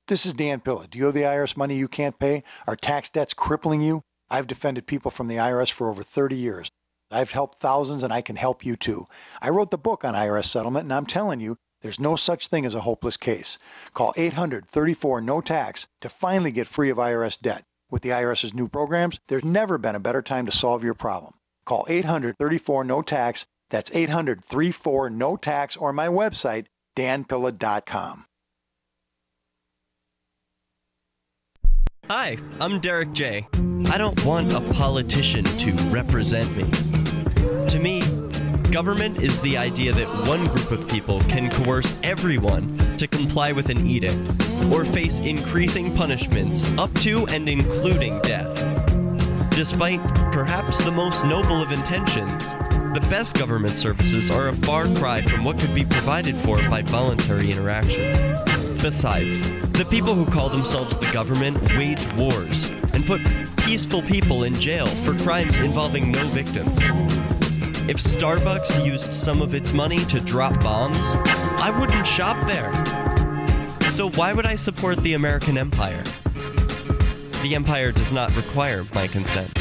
This is Dan Pilla. Do you owe the IRS money you can't pay? Are tax debts crippling you? I've defended people from the IRS for over 30 years. I've helped thousands, and I can help you too. I wrote the book on IRS settlement, and I'm telling you, there's no such thing as a hopeless case. Call 800-34-NO-TAX to finally get free of IRS debt. With the IRS's new programs, there's never been a better time to solve your problem. Call 800-34-NO-TAX. That's 800-34-NO-TAX, or my website, danpilla.com. Hi, I'm Derek J. I don't want a politician to represent me. To me, government is the idea that one group of people can coerce everyone to comply with an edict or face increasing punishments up to and including death. Despite perhaps the most noble of intentions, the best government services are a far cry from what could be provided for by voluntary interactions. Besides, the people who call themselves the government wage wars and put peaceful people in jail for crimes involving no victims. If Starbucks used some of its money to drop bombs, I wouldn't shop there. So why would I support the American empire? The empire does not require my consent.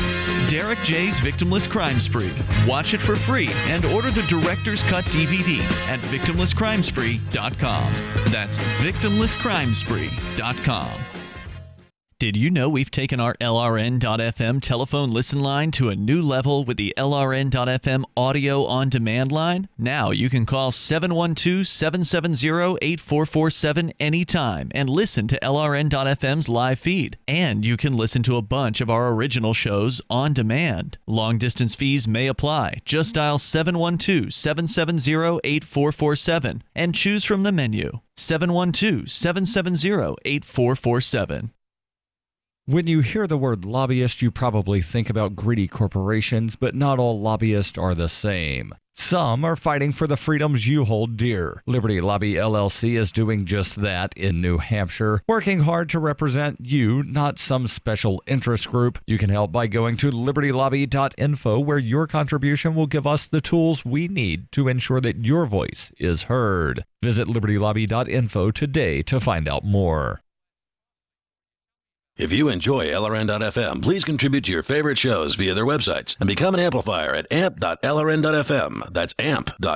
Derek J's Victimless Crime Spree. Watch it for free and order the Director's Cut DVD at victimlesscrimespree.com. That's victimlesscrimespree.com. Did you know we've taken our LRN.FM telephone listen line to a new level with the LRN.FM audio on demand line? Now you can call 712-770-8447 anytime and listen to LRN.FM's live feed. And you can listen to a bunch of our original shows on demand. Long distance fees may apply. Just dial 712-770-8447 and choose from the menu. 712-770-8447. When you hear the word lobbyist, you probably think about greedy corporations, but not all lobbyists are the same. Some are fighting for the freedoms you hold dear. Liberty Lobby LLC is doing just that in New Hampshire, working hard to represent you, not some special interest group. You can help by going to libertylobby.info, where your contribution will give us the tools we need to ensure that your voice is heard. Visit libertylobby.info today to find out more. If you enjoy LRN.FM, please contribute to your favorite shows via their websites and become an amplifier at amp.lrn.fm. That's amp.lrn.fm.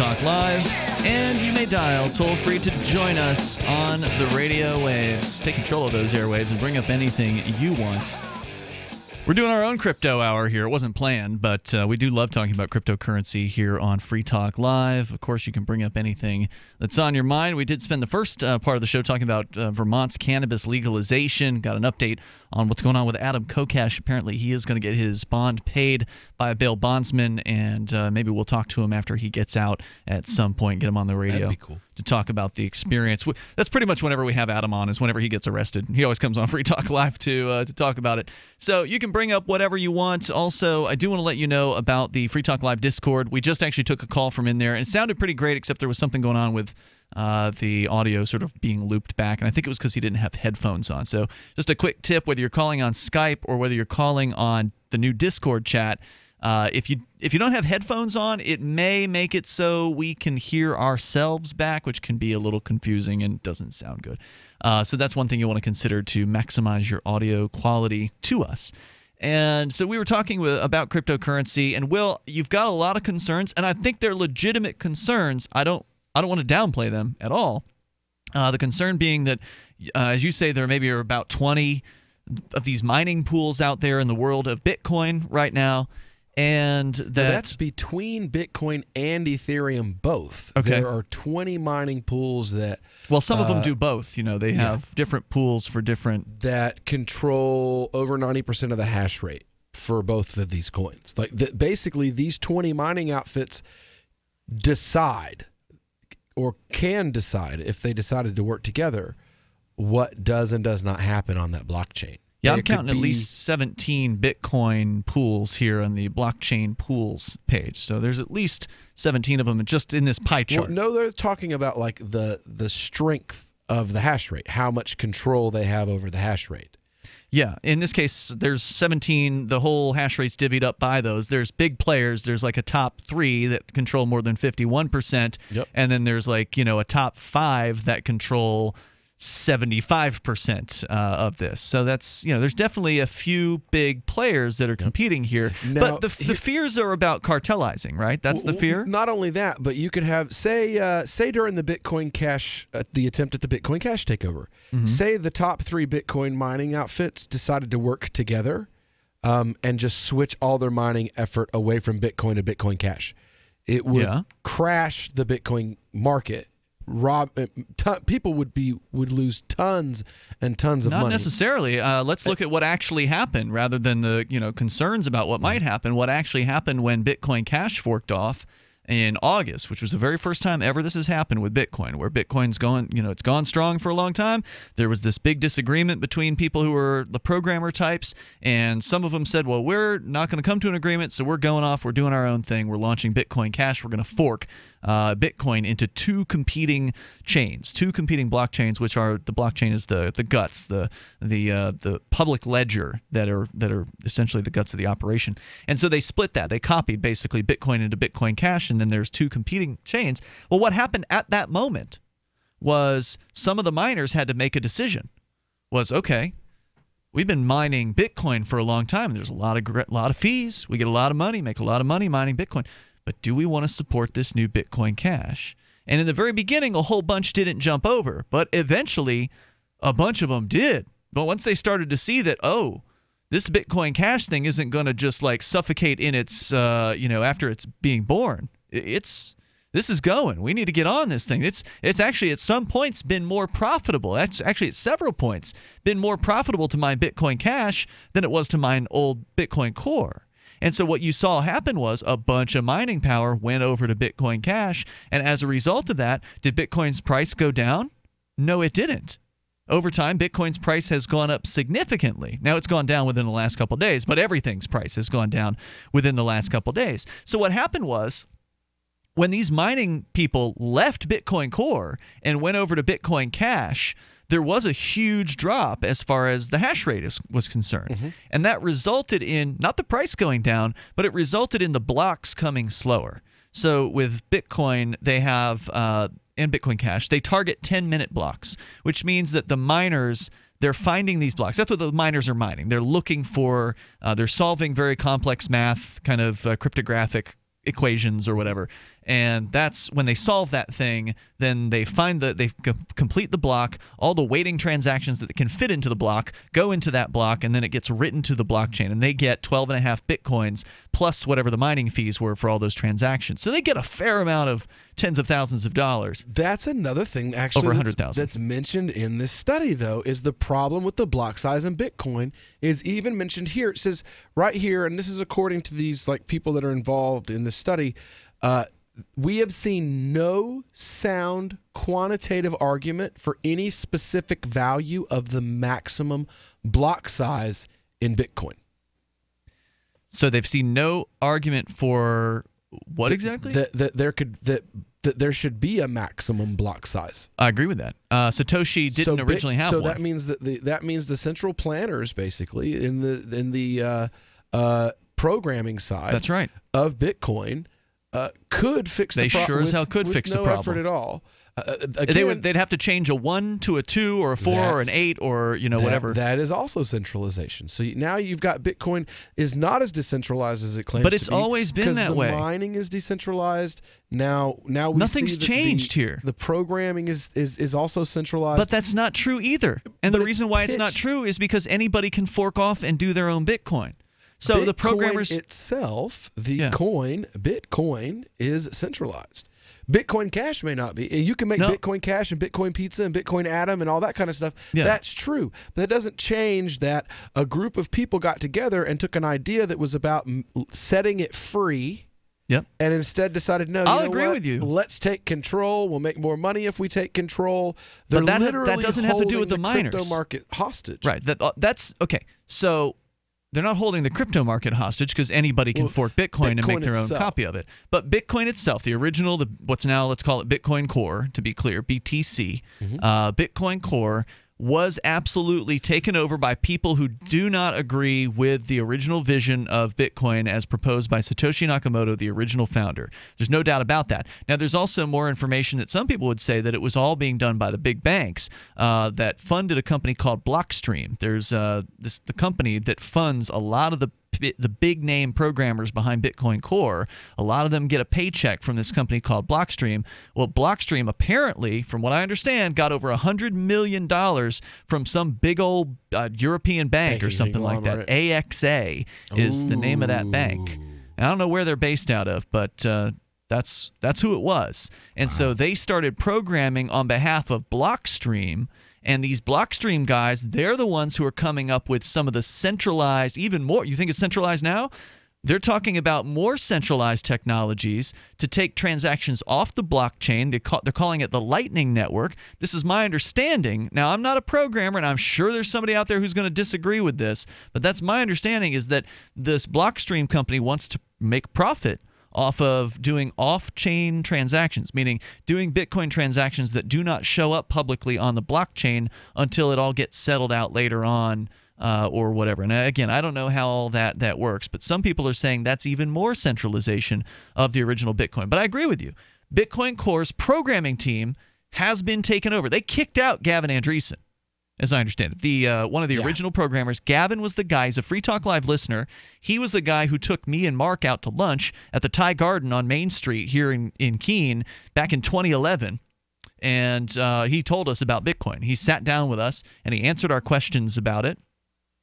Talk Live, and you may dial toll-free to join us on the radio waves. Take control of those airwaves and bring up anything you want. We're doing our own crypto hour here. It wasn't planned, but we do love talking about cryptocurrency here on Free Talk Live. Of course, you can bring up anything that's on your mind. We did spend the first part of the show talking about Vermont's cannabis legalization. Got an update on what's going on with Adam Kokesh. Apparently, he is going to get his bond paid by a bail bondsman, and maybe we'll talk to him after he gets out at some point, get him on the radio. That'd be cool. To talk about the experience. That's pretty much whenever we have Adam on, is whenever he gets arrested. He always comes on Free Talk Live to talk about it. So you can bring up whatever you want. Also, I do want to let you know about the Free Talk Live Discord. We just actually took a call from in there, and it sounded pretty great, except there was something going on with the audio sort of being looped back, and I think it was because he didn't have headphones on. So just a quick tip, whether you're calling on Skype or whether you're calling on the new Discord chat, if you don't have headphones on, it may make it so we can hear ourselves back, which can be a little confusing and doesn't sound good. So that's one thing you want to consider to maximize your audio quality to us. And so we were talking about cryptocurrency, and Will, you've got a lot of concerns, and I think they're legitimate concerns. I don't want to downplay them at all. The concern being that, as you say, there maybe are about 20 of these mining pools out there in the world of Bitcoin right now. And that's between Bitcoin and Ethereum both. Okay. There are 20 mining pools that... Well, some of them do both. You know, they have different pools for different... That control over 90% of the hash rate for both of these coins. Like basically, these 20 mining outfits decide or can decide, if they decided to work together, what does and does not happen on that blockchain. Yeah, I'm counting at least 17 Bitcoin pools here on the blockchain pools page. So there's at least 17 of them just in this pie chart. Well, no, they're talking about like the strength of the hash rate, how much control they have over the hash rate. Yeah, in this case, there's 17. The whole hash rate's divvied up by those. There's big players. There's like a top 3 that control more than 51%. Yep. And then there's like, a top 5 that control 75% of this. So that's, there's definitely a few big players that are competing here. Now, but the fears are about cartelizing, right? That's the fear? Not only that, but you could have, say during the Bitcoin Cash, the attempt at the Bitcoin Cash takeover, say the top 3 Bitcoin mining outfits decided to work together and just switch all their mining effort away from Bitcoin to Bitcoin Cash. It would crash the Bitcoin market. People would lose tons and tons of money. Not necessarily. Let's look at what actually happened rather than the concerns about what might happen. What actually happened when Bitcoin Cash forked off in August, which was the very first time ever this has happened with Bitcoin, where Bitcoin's gone, it's gone strong for a long time. There was this big disagreement between people who were the programmer types, and some of them said, well, we're not going to come to an agreement, so we're going off, we're doing our own thing, we're launching Bitcoin Cash, we're going to fork Bitcoin into 2 competing chains, 2 competing blockchains, which are, the blockchain is the guts, the public ledger that are essentially the guts of the operation. And so they split that. They copied basically Bitcoin into Bitcoin Cash, and then there's 2 competing chains. Well, what happened at that moment was some of the miners had to make a decision. Okay, we've been mining Bitcoin for a long time. There's a lot of fees. We get a lot of money, make a lot of money mining Bitcoin. But do we want to support this new Bitcoin Cash? And in the very beginning, a whole bunch didn't jump over, but eventually a bunch of them did. But once they started to see that, this Bitcoin Cash thing isn't going to just like suffocate in its, after it's being born. This is going. We need to get on this thing. It's actually at some points been more profitable. That's actually at several points been more profitable to mine Bitcoin Cash than it was to mine old Bitcoin Core. And so what you saw happen was a bunch of mining power went over to Bitcoin Cash, and as a result of that, did Bitcoin's price go down? No, it didn't. Over time, Bitcoin's price has gone up significantly. Now, it's gone down within the last couple of days, but everything's price has gone down within the last couple of days. So what happened was, when these mining people left Bitcoin Core and went over to Bitcoin Cash, there was a huge drop as far as the hash rate was concerned. And that resulted in not the price going down, but it resulted in the blocks coming slower. So with Bitcoin, they have, in Bitcoin Cash, they target 10-minute blocks, which means that the miners, they're finding these blocks. That's what the miners are mining. They're looking for, they're solving very complex math, kind of cryptographic equations or whatever. And that's when they solve that thing, then they find complete the block, all the waiting transactions that can fit into the block go into that block, and then it gets written to the blockchain, and they get 12.5 Bitcoins plus whatever the mining fees were for all those transactions. So they get a fair amount of tens of thousands of dollars. That's another thing actually over 100,000. That's mentioned in this study, though, is the problem with the block size in Bitcoin is even mentioned here. It says right here, and this is according to these like people that are involved in this study, we have seen no sound quantitative argument for any specific value of the maximum block size in Bitcoin. So they've seen no argument for what exactly? That there should be a maximum block size. I agree with that. Satoshi didn't originally have one. So that means that means the central planners basically in the programming side. That's right. Of Bitcoin. Could fix the problem. They sure as hell could fix the problem. No effort at all. Again, they'd have to change a 1 to a 2 or a 4 or an 8 or whatever. That is also centralization. So now you've got Bitcoin is not as decentralized as it claims to be. But it's always been that way. The mining is decentralized. Now we nothing's changed here. The programming is also centralized. But that's not true either. And the reason why it's not true is because anybody can fork off and do their own Bitcoin. So Bitcoin the programmers itself, coin, Bitcoin is centralized. Bitcoin Cash may not be. You can make Bitcoin Cash and Bitcoin Pizza and Bitcoin Atom and all that kind of stuff. Yeah. That's true. But that doesn't change that a group of people got together and took an idea that was about setting it free. Yep. And instead decided, no, I'll agree with you. Let's take control. We'll make more money if we take control. But that doesn't have to do with the miners. Crypto market hostage. Right. That's okay. So they're not holding the crypto market hostage because anybody can fork Bitcoin and make their own copy of it. But Bitcoin itself, the original, what's now, let's call it Bitcoin Core, to be clear, BTC, Bitcoin Core was absolutely taken over by people who do not agree with the original vision of Bitcoin as proposed by Satoshi Nakamoto, the original founder. There's no doubt about that. Now, there's also more information that some people would say that it was all being done by the big banks that funded a company called Blockstream. There's the company that funds a lot of the big name programmers behind Bitcoin Core. A lot of them get a paycheck from this company called Blockstream. Well, Blockstream apparently, from what I understand, got over $100 million from some big old European bank or something like that. AXA is the name of that bank. And I don't know where they're based out of, but that's who it was. And so they started programming on behalf of Blockstream. And these Blockstream guys, they're the ones who are coming up with some of the centralized, even more. You think it's centralized now? They're talking about more centralized technologies to take transactions off the blockchain. They're calling it the Lightning Network. This is my understanding. Now, I'm not a programmer, and I'm sure there's somebody out there who's going to disagree with this, but that's my understanding is that this Blockstream company wants to make profit off of doing off-chain transactions, meaning doing Bitcoin transactions that do not show up publicly on the blockchain until it all gets settled out later on or whatever. And again, I don't know how all that works, but some people are saying that's even more centralization of the original Bitcoin. But I agree with you. Bitcoin Core's programming team has been taken over. They kicked out Gavin Andresen, as I understand it. One of the original programmers, Gavin was the guy, he's a Free Talk Live listener. He was the guy who took me and Mark out to lunch at the Thai Garden on Main Street here in Keene back in 2011. And he told us about Bitcoin. He sat down with us and he answered our questions about it.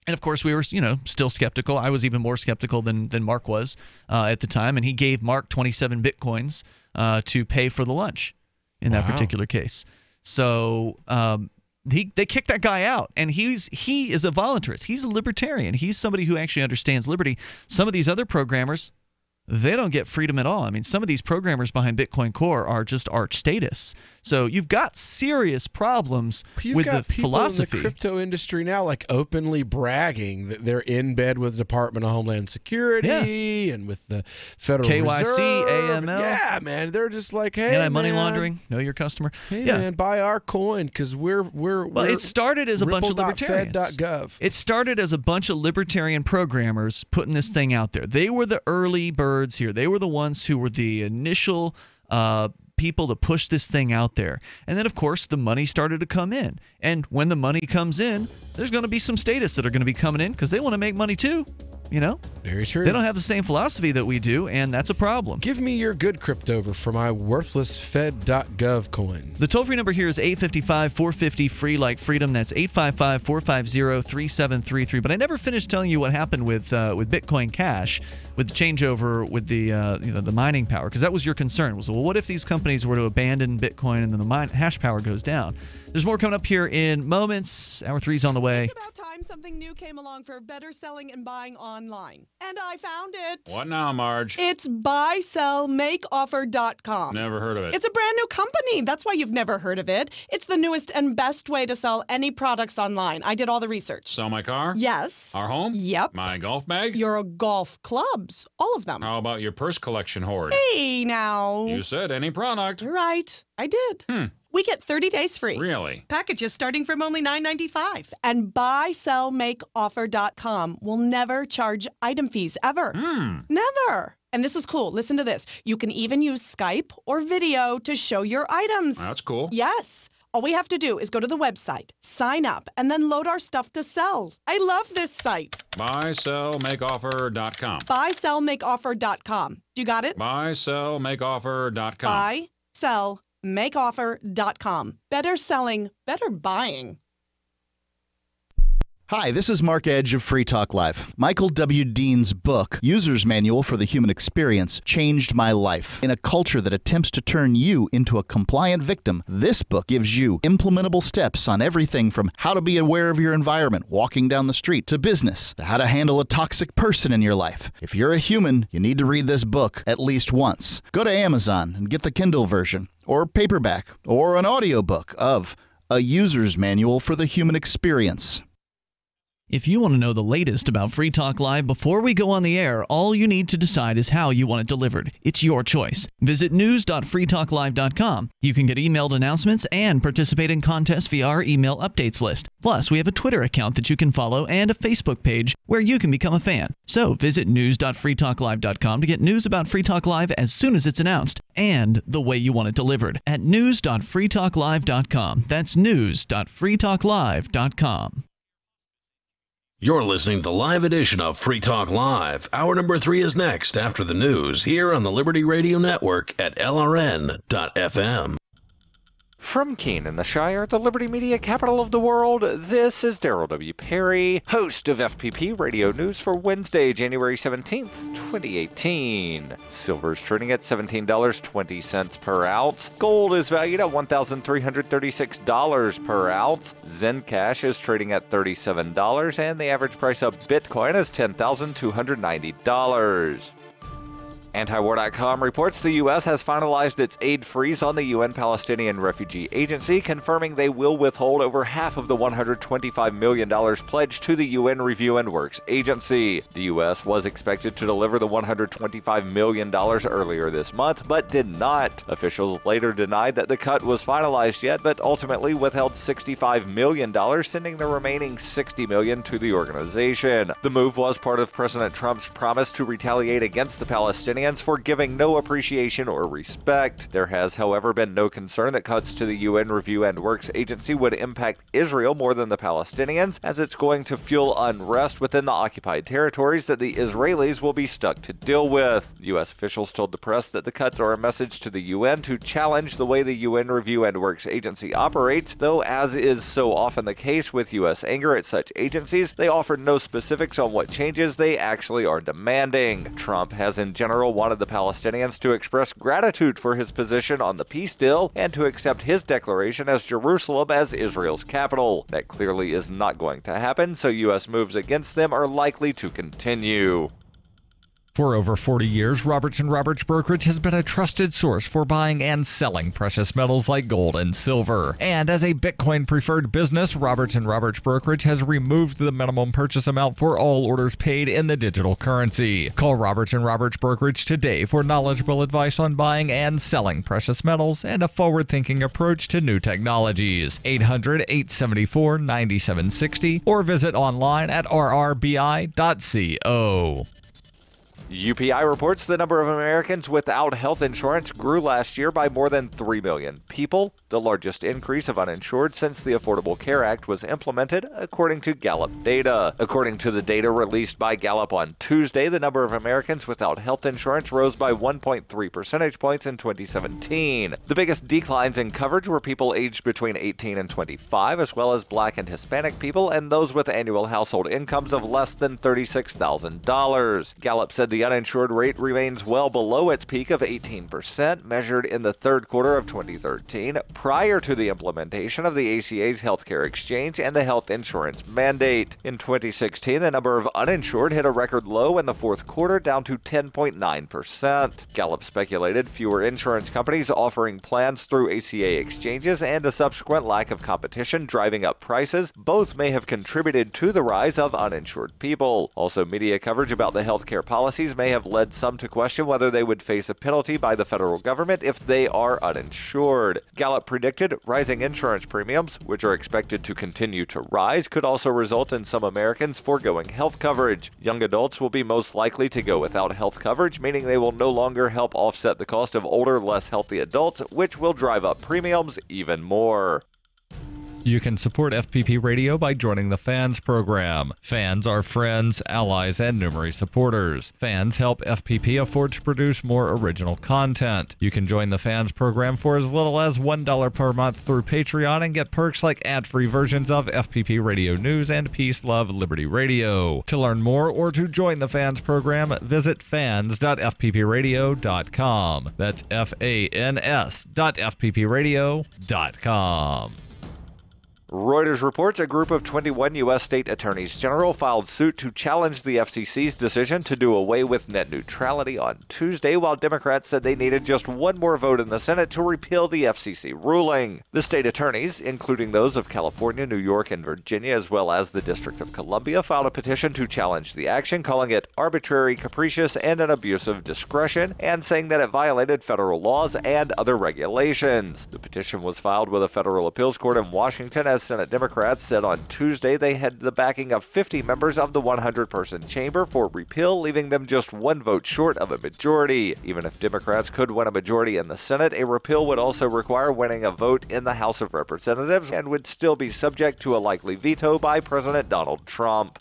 And of course, we were, still skeptical. I was even more skeptical than Mark was at the time. And he gave Mark 27 Bitcoins to pay for the lunch in that particular case. So they kicked that guy out, and he is a voluntarist. He's a libertarian. He's somebody who actually understands liberty. Some of these other programmers, they don't get freedom at all. I mean, some of these programmers behind Bitcoin Core are just arch statists. So you've got serious problems with the philosophy. In the crypto industry now, like openly bragging that they're in bed with the Department of Homeland Security and with the Federal KYC, Reserve. AML. Yeah, man, they're just like, hey, anti-money laundering, know your customer. Hey, man, buy our coin because we're. Well, it started as a bunch of libertarians. Ripple.fed.gov. It started as a bunch of libertarian programmers putting this thing out there. They were the early birds here. They were the ones who were the initial people to push this thing out there. And then, of course, the money started to come in. And when the money comes in, there's going to be some statists that are going to be coming in because they want to make money too. Very true. They don't have the same philosophy that we do, and that's a problem. Give me your good crypto for my worthless Fed.gov coin. The toll-free number here is 855-450-FREE like freedom. That's 855-450-3733. But I never finished telling you what happened with Bitcoin Cash, with the changeover with the mining power, because that was your concern. Was, well, what if these companies were to abandon Bitcoin and then the hash power goes down? There's more coming up here in moments. Hour 3's on the way. It's about time something new came along for better selling and buying online. And I found it. What now, Marge? It's buysellmakeoffer.com. Never heard of it. It's a brand new company. That's why you've never heard of it. It's the newest and best way to sell any products online. I did all the research. Sell my car? Yes. Our home? Yep. My golf bag? Your golf clubs. All of them. How about your purse collection hoard? Hey, now. You said any product. Right. I did. We get 30 days free. Really? Packages starting from only $9.95. And buysellmakeoffer.com will never charge item fees, ever. Never. And this is cool. Listen to this. You can even use Skype or video to show your items. That's cool. Yes. All we have to do is go to the website, sign up, and then load our stuff to sell. I love this site. Buysellmakeoffer.com. Buysellmakeoffer.com. You got it? Buysellmakeoffer.com. Buysellmakeoffer.com. Better selling, better buying. Hi, this is Mark Edge of Free Talk Live. Michael W. Dean's book, User's Manual for the Human Experience, changed my life. In a culture that attempts to turn you into a compliant victim, this book gives you implementable steps on everything from how to be aware of your environment, walking down the street, to business, to how to handle a toxic person in your life. If you're a human, you need to read this book at least once. Go to Amazon and get the Kindle version, or paperback, or an audiobook of A User's Manual for the Human Experience. If you want to know the latest about Free Talk Live before we go on the air, all you need to decide is how you want it delivered. It's your choice. Visit news.freetalklive.com. You can get emailed announcements and participate in contests via our email updates list. Plus, we have a Twitter account that you can follow and a Facebook page where you can become a fan. So visit news.freetalklive.com to get news about Free Talk Live as soon as it's announced and the way you want it delivered at news.freetalklive.com. That's news.freetalklive.com. You're listening to the live edition of Free Talk Live. Hour number 3 is next after the news here on the Liberty Radio Network at LRN.FM. From Keene in the Shire, the Liberty Media capital of the world, this is Daryl W. Perry, host of FPP Radio News for Wednesday, January 17th, 2018. Silver is trading at $17.20 per ounce. Gold is valued at $1,336 per ounce. Zencash is trading at $37, and the average price of Bitcoin is $10,290. Antiwar.com reports the U.S. has finalized its aid freeze on the UN Palestinian Refugee Agency, confirming they will withhold over half of the $125 million pledged to the UN Review and Works Agency. The U.S. was expected to deliver the $125 million earlier this month, but did not. Officials later denied that the cut was finalized yet, but ultimately withheld $65 million, sending the remaining $60 million to the organization. The move was part of President Trump's promise to retaliate against the Palestinians for giving no appreciation or respect. There has, however, been no concern that cuts to the UN Review and Works Agency would impact Israel more than the Palestinians, as it's going to fuel unrest within the occupied territories that the Israelis will be stuck to deal with. U.S. officials told the press that the cuts are a message to the UN to challenge the way the UN Review and Works Agency operates, though as is so often the case with U.S. anger at such agencies, they offered no specifics on what changes they actually are demanding. Trump has in general wanted the Palestinians to express gratitude for his position on the peace deal and to accept his declaration as Jerusalem as Israel's capital. That clearly is not going to happen, so U.S. moves against them are likely to continue. For over 40 years, Robertson Roberts Brokerage has been a trusted source for buying and selling precious metals like gold and silver. And as a Bitcoin-preferred business, Robertson Roberts Brokerage has removed the minimum purchase amount for all orders paid in the digital currency. Call Robertson Roberts Brokerage today for knowledgeable advice on buying and selling precious metals and a forward-thinking approach to new technologies. 800-874-9760 or visit online at rrbi.co. UPI reports the number of Americans without health insurance grew last year by more than 3 million people, the largest increase of uninsured since the Affordable Care Act was implemented, according to Gallup data. According to the data released by Gallup on Tuesday, the number of Americans without health insurance rose by 1.3 percentage points in 2017. The biggest declines in coverage were people aged between 18 and 25, as well as Black and Hispanic people and those with annual household incomes of less than $36,000. Gallup said the uninsured rate remains well below its peak of 18%, measured in the third quarter of 2013, prior to the implementation of the ACA's healthcare exchange and the health insurance mandate. In 2016, the number of uninsured hit a record low in the fourth quarter, down to 10.9%. Gallup speculated fewer insurance companies offering plans through ACA exchanges and a subsequent lack of competition driving up prices both may have contributed to the rise of uninsured people. Also, media coverage about the healthcare policies may have led some to question whether they would face a penalty by the federal government if they are uninsured. Gallup predicted rising insurance premiums, which are expected to continue to rise, could also result in some Americans foregoing health coverage. Young adults will be most likely to go without health coverage, meaning they will no longer help offset the cost of older, less healthy adults, which will drive up premiums even more. You can support FPP Radio by joining the Fans program. Fans are friends, allies, and numerous supporters. Fans help FPP afford to produce more original content. You can join the Fans program for as little as $1 per month through Patreon and get perks like ad-free versions of FPP Radio News and Peace, Love, Liberty Radio. To learn more or to join the Fans program, visit fans.fppradio.com. That's fans.fppradio.com. Reuters reports a group of 21 U.S. state attorneys general filed suit to challenge the FCC's decision to do away with net neutrality on Tuesday, while Democrats said they needed just one more vote in the Senate to repeal the FCC ruling. The state attorneys, including those of California, New York, and Virginia, as well as the District of Columbia, filed a petition to challenge the action, calling it arbitrary, capricious, and an abuse of discretion, and saying that it violated federal laws and other regulations. The petition was filed with a federal appeals court in Washington, as Senate Democrats said on Tuesday they had the backing of 50 members of the 100-person chamber for repeal, leaving them just one vote short of a majority. Even if Democrats could win a majority in the Senate, a repeal would also require winning a vote in the House of Representatives and would still be subject to a likely veto by President Donald Trump.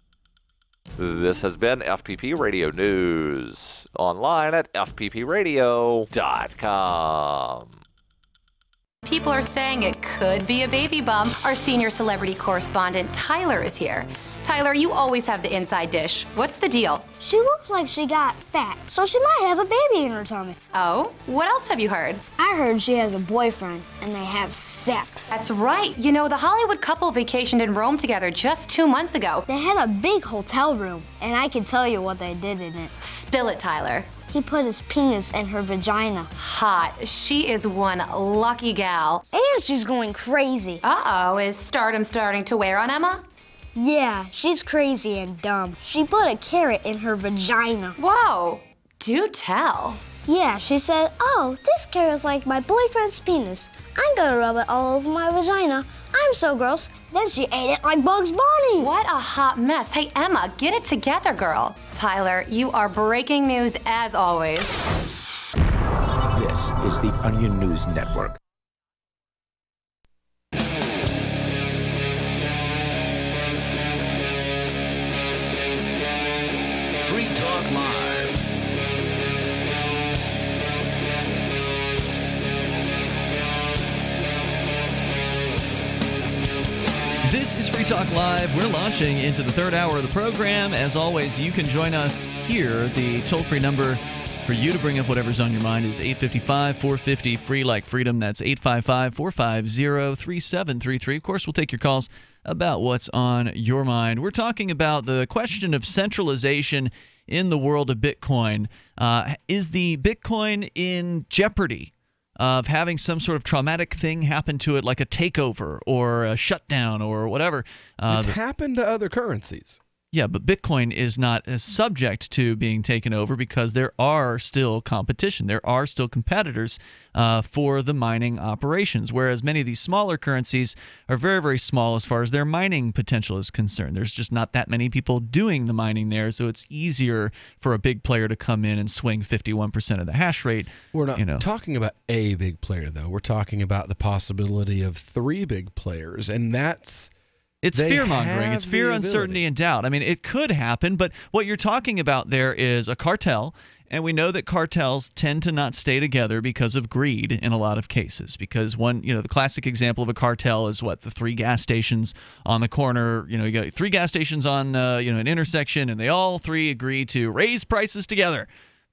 This has been FPP Radio News, online at fppradio.com. People are saying it could be a baby bump. Our senior celebrity correspondent, Tyler, is here. Tyler, you always have the inside dish. What's the deal? She looks like she got fat, so she might have a baby in her tummy. Oh? What else have you heard? I heard she has a boyfriend, and they have sex. That's right. You know, the Hollywood couple vacationed in Rome together just 2 months ago. They had a big hotel room, and I can tell you what they did in it. Spill it, Tyler. He put his penis in her vagina. Hot. She is one lucky gal. And she's going crazy. Uh-oh, is stardom starting to wear on Emma? Yeah, she's crazy and dumb. She put a carrot in her vagina. Whoa, do tell. Yeah, she said, oh, this carrot's like my boyfriend's penis. I'm gonna rub it all over my vagina. I'm so gross. Then she ate it like Bugs Bunny. What a hot mess. Hey, Emma, get it together, girl. Tyler, you are breaking news as always. This is the Onion News Network. Free Talk Live. This is Free Talk Live. We're launching into the third hour of the program. As always, you can join us here. The toll-free number for you to bring up whatever's on your mind is 855-450 free like freedom. That's 855-450-3733. Of course, we'll take your calls about what's on your mind. We're talking about the question of centralization in the world of Bitcoin. Is the Bitcoin in jeopardy of having some sort of traumatic thing happen to it, like a takeover or a shutdown or whatever? It's happened to other currencies. Yeah, but Bitcoin is not as subject to being taken over because there are still competition. There are still competitors for the mining operations, whereas many of these smaller currencies are very, very small as far as their mining potential is concerned. There's just not that many people doing the mining there, so it's easier for a big player to come in and swing 51% of the hash rate. We're not talking about a big player, though. We're talking about the possibility of 3 big players, and that's... It's fear-mongering. It's fear, uncertainty, and doubt. I mean, it could happen, but what you're talking about there is a cartel, and we know that cartels tend to not stay together because of greed in a lot of cases. Because the classic example of a cartel is the 3 gas stations on the corner. You got 3 gas stations on an intersection, and they all 3 agree to raise prices together.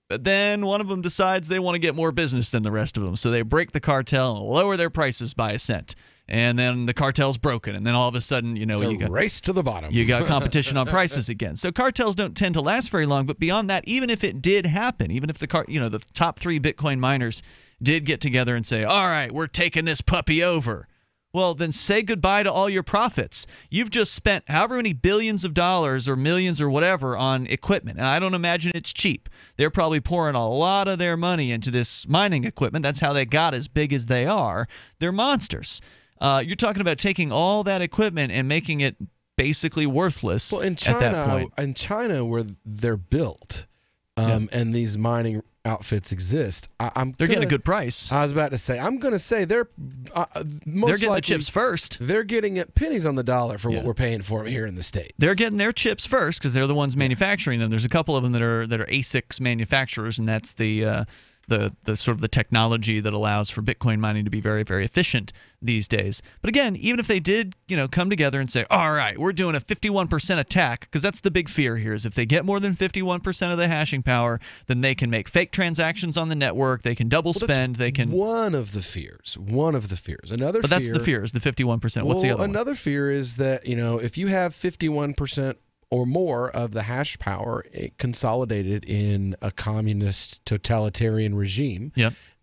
But then one of them decides they want to get more business than the rest of them, so they break the cartel and lower their prices by a cent. And then the cartel's broken, and then all of a sudden, you got race to the bottom. You got competition on prices again. So cartels don't tend to last very long. But beyond that, even if it did happen, even if the top 3 Bitcoin miners did get together and say, "All right, we're taking this puppy over," well, then say goodbye to all your profits. You've just spent however many billions of dollars or millions or whatever on equipment. And I don't imagine it's cheap. They're probably pouring a lot of their money into this mining equipment. That's how they got as big as they are. They're monsters. You're talking about taking all that equipment and making it basically worthless at that point. In China, where they're built, and these mining outfits exist, they're getting a good price. I was about to say, I'm going to say they're getting the chips first. They're getting pennies on the dollar for what we're paying for them here in the States. They're getting their chips first because they're the ones manufacturing them. There's a couple of them that are ASICs manufacturers, and that's the sort of the technology that allows for Bitcoin mining to be very, very efficient these days. But again, even if they did, come together and say, all right, we're doing a 51% attack, because that's the big fear here, is if they get more than 51% of the hashing power, then they can make fake transactions on the network, they can double spend, they can... One of the fears. Another but that's the fear, is the 51%. What's the other one? Another fear is that, if you have 51% or more of the hash power consolidated in a communist totalitarian regime,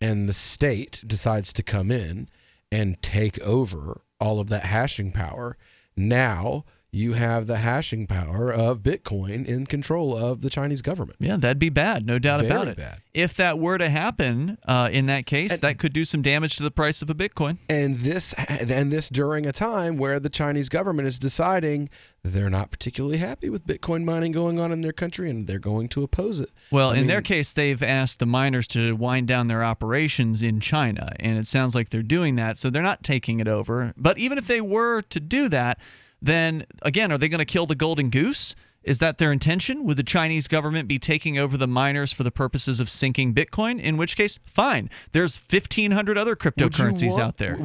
and the state decides to come in and take over all of that hashing power, now you have the hashing power of Bitcoin in control of the Chinese government. Yeah, that'd be bad, no doubt about it. Bad. If that were to happen, in that case, that could do some damage to the price of a Bitcoin. And this during a time where the Chinese government is deciding they're not particularly happy with Bitcoin mining going on in their country, and they're going to oppose it. Well, in their case, they've asked the miners to wind down their operations in China, and it sounds like they're doing that, so they're not taking it over. But even if they were to do that, then, again, are they going to kill the golden goose? Is that their intention? Would the Chinese government be taking over the miners for the purposes of sinking Bitcoin? In which case, fine. There's 1,500 other cryptocurrencies out there.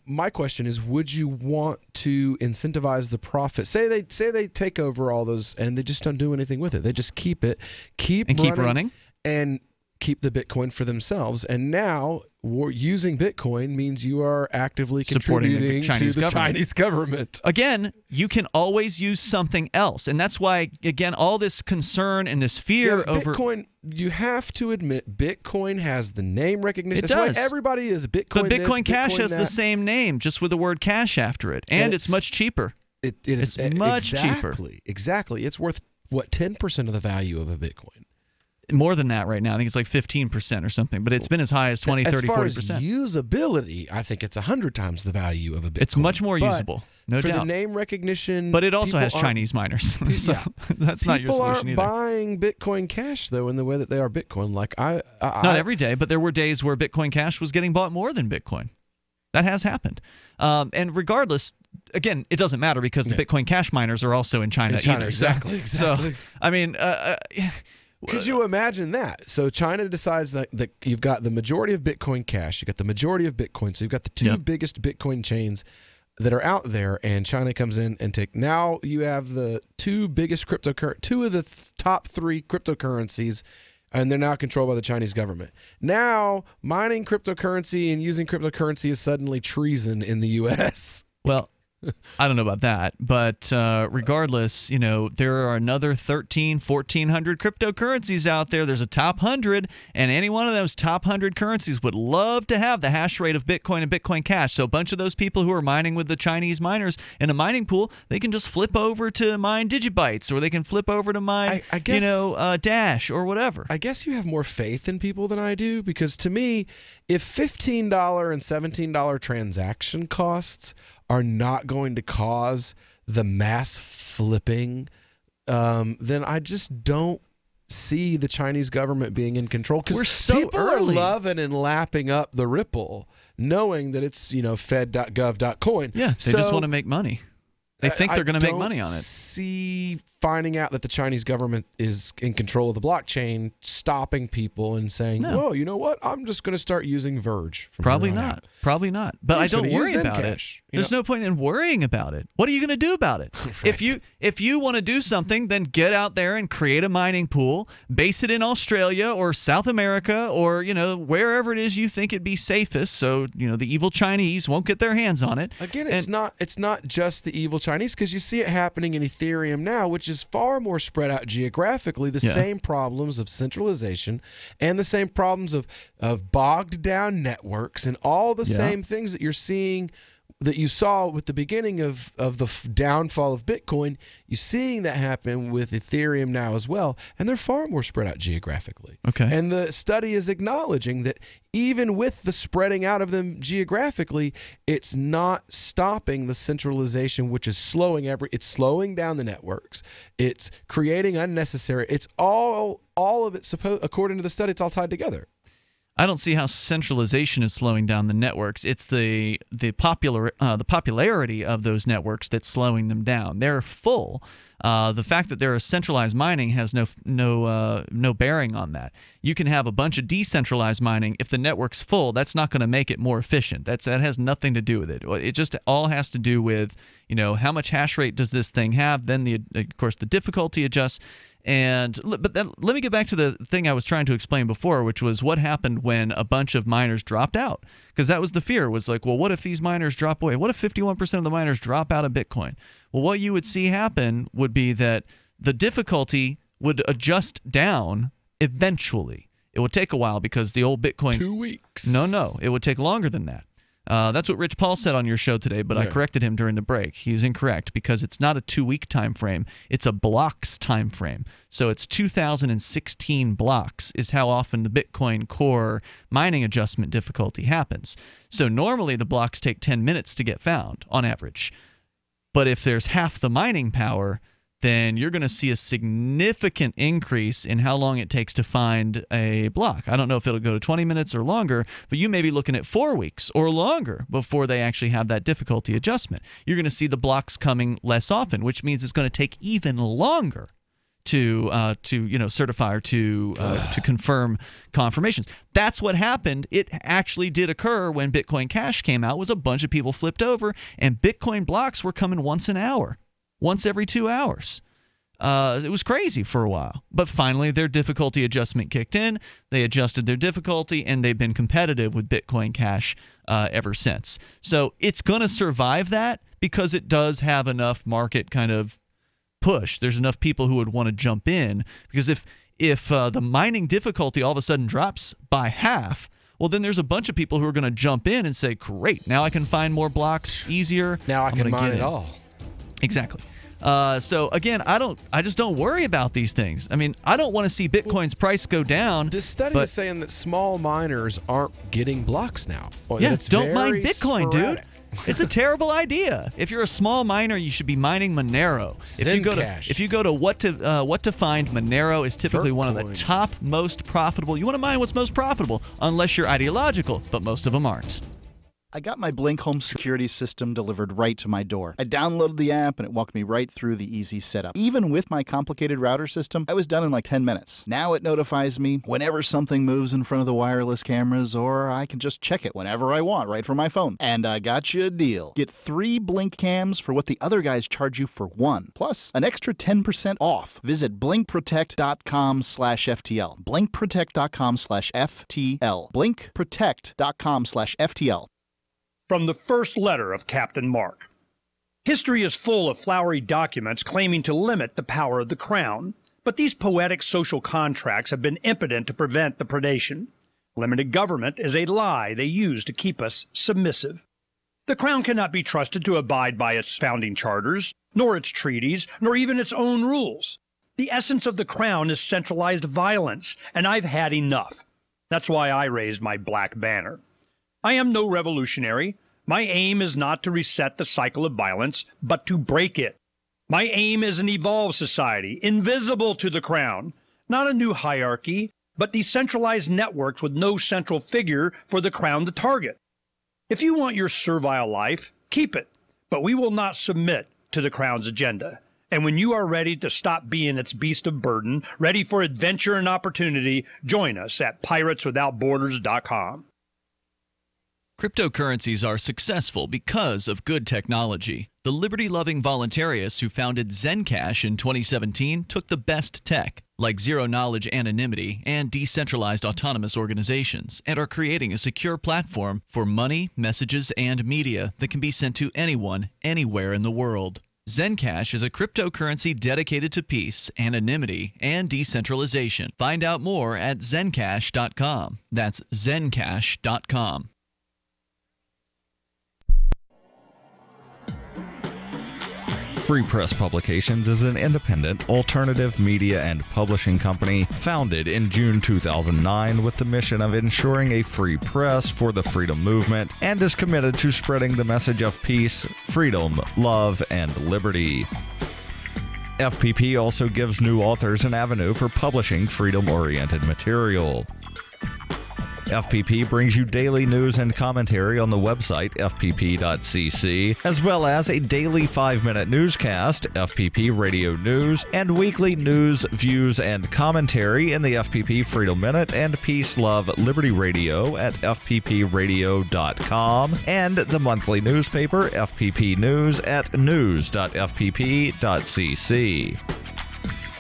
My question is, would you want to incentivize the profit? Say they take over all those and they just don't do anything with it. They just keep running, and keep the Bitcoin for themselves. And now using Bitcoin means you are actively contributing to the Chinese government. Again, you can always use something else. And that's why, again, all this concern and this fear over... Bitcoin, you have to admit, Bitcoin has the name recognition. It does. That's why everybody is Bitcoin. But Bitcoin Cash has the same name, just with the word cash after it. And it's much cheaper. It's much cheaper. Exactly. It's worth, 10% of the value of a Bitcoin? More than that right now. I think it's like 15% or something, but it's been as high as 20, 30, 40%. As far as usability, I think it's 100 times the value of a Bitcoin. It's much more usable, no doubt. For the name recognition... But it also has Chinese miners, so that's not your solution either. People aren't buying Bitcoin Cash, though, in the way that they are Bitcoin. Not every day, but there were days where Bitcoin Cash was getting bought more than Bitcoin. That has happened. And regardless... Again, it doesn't matter because the Bitcoin Cash miners are also in China either. Exactly. So, I mean... Could you imagine that? So China decides that you've got the majority of Bitcoin Cash, you've got the majority of Bitcoin, so you've got the two biggest Bitcoin chains that are out there, and China comes in and now you have the two biggest two of the top 3 cryptocurrencies, and they're now controlled by the Chinese government. Now, mining cryptocurrency and using cryptocurrency is suddenly treason in the U.S. Well, I don't know about that, but regardless, there are another 1,400 cryptocurrencies out there. There's a top 100, and any one of those top 100 currencies would love to have the hash rate of Bitcoin and Bitcoin Cash. So a bunch of those people who are mining with the Chinese miners in a mining pool, they can just flip over to mine Digibytes, or they can flip over to mine, I guess, Dash or whatever. I guess you have more faith in people than I do, because to me, if $15 and $17 transaction costs are not going to cause the mass flipping, then I just don't see the Chinese government being in control, because people are loving and lapping up the Ripple, knowing that it's Fed.gov.coin. Yeah, they just want to make money. They think they're going to make money on it. See, finding out that the Chinese government is in control of the blockchain, stopping people and saying, "Whoa, you know what? I'm just going to start using Verge." Probably not. Probably not. But I don't worry about it. There's no point in worrying about it. What are you going to do about it? Right. If you want to do something, then get out there and create a mining pool, base it in Australia or South America, or wherever it is you think it'd be safest, so the evil Chinese won't get their hands on it. Again, it's not just the evil Chinese, because you see it happening in Ethereum now, which is far more spread out geographically. The same problems of centralization and the same problems of bogged down networks and all the same things that you're seeing, that you saw with the beginning of the downfall of Bitcoin. You're seeing that happen with Ethereum now as well, and they're far more spread out geographically. Okay. And the study is acknowledging that even with the spreading out of them geographically, it's not stopping the centralization, which is it's slowing down the networks. It's creating unnecessary. It's all of it, according to the study, it's all tied together. I don't see how centralization is slowing down the networks. It's the popularity of those networks that's slowing them down. They're full. The fact that there is centralized mining has no bearing on that. You can have a bunch of decentralized mining. If the network's full, that's not going to make it more efficient. That has nothing to do with it. It just all has to do with how much hash rate does this thing have. Then of course the difficulty adjusts. But then let me get back to the thing I was trying to explain before, which was what happened when a bunch of miners dropped out. Because that was the fear, was like, well, what if these miners drop away? What if 51% of the miners drop out of Bitcoin? Well, what you would see happen would be that the difficulty would adjust down eventually. It would take a while, because the old Bitcoin... 2 weeks. No, it would take longer than that. That's what Rich Paul said on your show today, but I corrected him during the break. He was incorrect, because it's not a 2-week time frame. It's a blocks time frame. So it's 2016 blocks is how often the Bitcoin Core mining adjustment difficulty happens. So normally the blocks take 10 minutes to get found on average. But if there's half the mining power, then you're going to see a significant increase in how long it takes to find a block. I don't know if it'll go to 20 minutes or longer, but you may be looking at 4 weeks or longer before they actually have that difficulty adjustment. You're going to see the blocks coming less often, which means it's going to take even longer to certify or to confirm confirmations. That's what happened. It actually did occur when Bitcoin Cash came out. Was a bunch of people flipped over, and Bitcoin blocks were coming once an hour. Once every 2 hours. It was crazy for a while. But finally, their difficulty adjustment kicked in. They adjusted their difficulty, and they've been competitive with Bitcoin Cash ever since. So it's going to survive that, because it does have enough market kind of push. There's enough people who would want to jump in. Because if the mining difficulty all of a sudden drops by half, well, then there's a bunch of people who are going to jump in and say, great, now I can find more blocks easier. Now I can mine it all. Exactly. So again, I just don't worry about these things. I mean, I don't want to see Bitcoin's price go down. This study is saying that small miners aren't getting blocks now. Don't mine Bitcoin, dude. It's a terrible idea. If you're a small miner, you should be mining Monero. If you go to what to find, Monero is typically one of the top most profitable. You want to mine what's most profitable, unless you're ideological, but most of them aren't. I got my Blink home security system delivered right to my door. I downloaded the app and it walked me right through the easy setup. Even with my complicated router system, I was done in like 10 minutes. Now it notifies me whenever something moves in front of the wireless cameras, or I can just check it whenever I want right from my phone. And I got you a deal. Get 3 Blink cams for what the other guys charge you for 1, plus an extra 10% off. Visit blinkprotect.com/FTL. blinkprotect.com/FTL. blinkprotect.com/FTL. From the first letter of Captain Mark. History is full of flowery documents claiming to limit the power of the crown, but these poetic social contracts have been impotent to prevent the predation. Limited government is a lie they use to keep us submissive. The crown cannot be trusted to abide by its founding charters, nor its treaties, nor even its own rules. The essence of the crown is centralized violence, and I've had enough. That's why I raised my black banner. I am no revolutionary. My aim is not to reset the cycle of violence, but to break it. My aim is an evolved society, invisible to the crown, not a new hierarchy, but decentralized networks with no central figure for the crown to target. If you want your servile life, keep it, but we will not submit to the crown's agenda. And when you are ready to stop being its beast of burden, ready for adventure and opportunity, join us at pirateswithoutborders.com. Cryptocurrencies are successful because of good technology. The liberty-loving voluntarists who founded Zencash in 2017 took the best tech, like zero-knowledge anonymity and decentralized autonomous organizations, and are creating a secure platform for money, messages, and media that can be sent to anyone, anywhere in the world. Zencash is a cryptocurrency dedicated to peace, anonymity, and decentralization. Find out more at zencash.com. That's zencash.com. Free Press Publications is an independent, alternative media and publishing company founded in June 2009 with the mission of ensuring a free press for the freedom movement and is committed to spreading the message of peace, freedom, love, and liberty. FPP also gives new authors an avenue for publishing freedom-oriented material. FPP brings you daily news and commentary on the website fpp.cc, as well as a daily 5-minute newscast, FPP Radio News, and weekly news, views, and commentary in the FPP Freedom Minute and Peace, Love, Liberty Radio at fppradio.com, and the monthly newspaper FPP News at news.fpp.cc.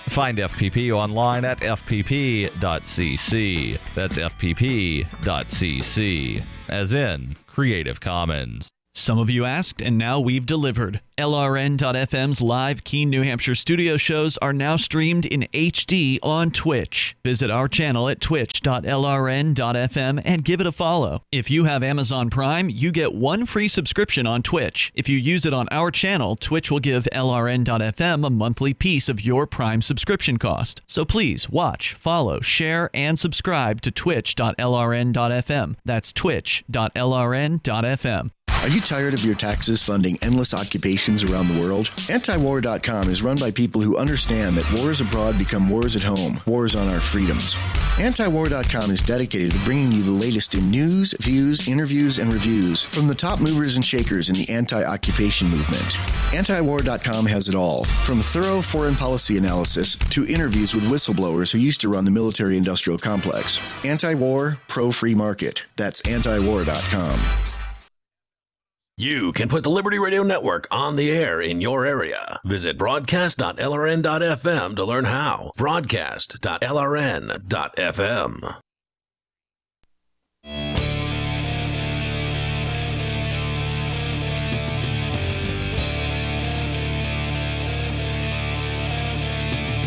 Find FPP online at fpp.cc. That's fpp.cc, as in Creative Commons. Some of you asked, and now we've delivered. LRN.FM's live Keene, New Hampshire studio shows are now streamed in HD on Twitch. Visit our channel at twitch.lrn.fm and give it a follow. If you have Amazon Prime, you get 1 free subscription on Twitch. If you use it on our channel, Twitch will give LRN.FM a monthly piece of your Prime subscription cost. So please watch, follow, share, and subscribe to twitch.lrn.fm. That's twitch.lrn.fm. Are you tired of your taxes funding endless occupations around the world? Antiwar.com is run by people who understand that wars abroad become wars at home, wars on our freedoms. Antiwar.com is dedicated to bringing you the latest in news, views, interviews, and reviews from the top movers and shakers in the anti-occupation movement. Antiwar.com has it all, from thorough foreign policy analysis to interviews with whistleblowers who used to run the military-industrial complex. Anti-war, pro-free market. That's antiwar.com. You can put the Liberty Radio Network on the air in your area. Visit broadcast.lrn.fm to learn how. Broadcast.lrn.fm.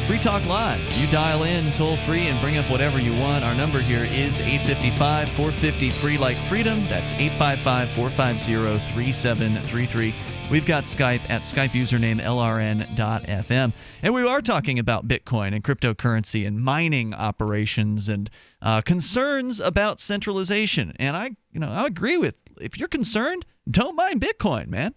Free Talk Live. You dial in toll free and bring up whatever you want. Our number here is 855-450-FREE like freedom. That's 855-450-3733. We've got Skype at Skype username LRN.FM. And we are talking about Bitcoin and cryptocurrency and mining operations and concerns about centralization. And I agree with, if you're concerned, don't mine Bitcoin, man.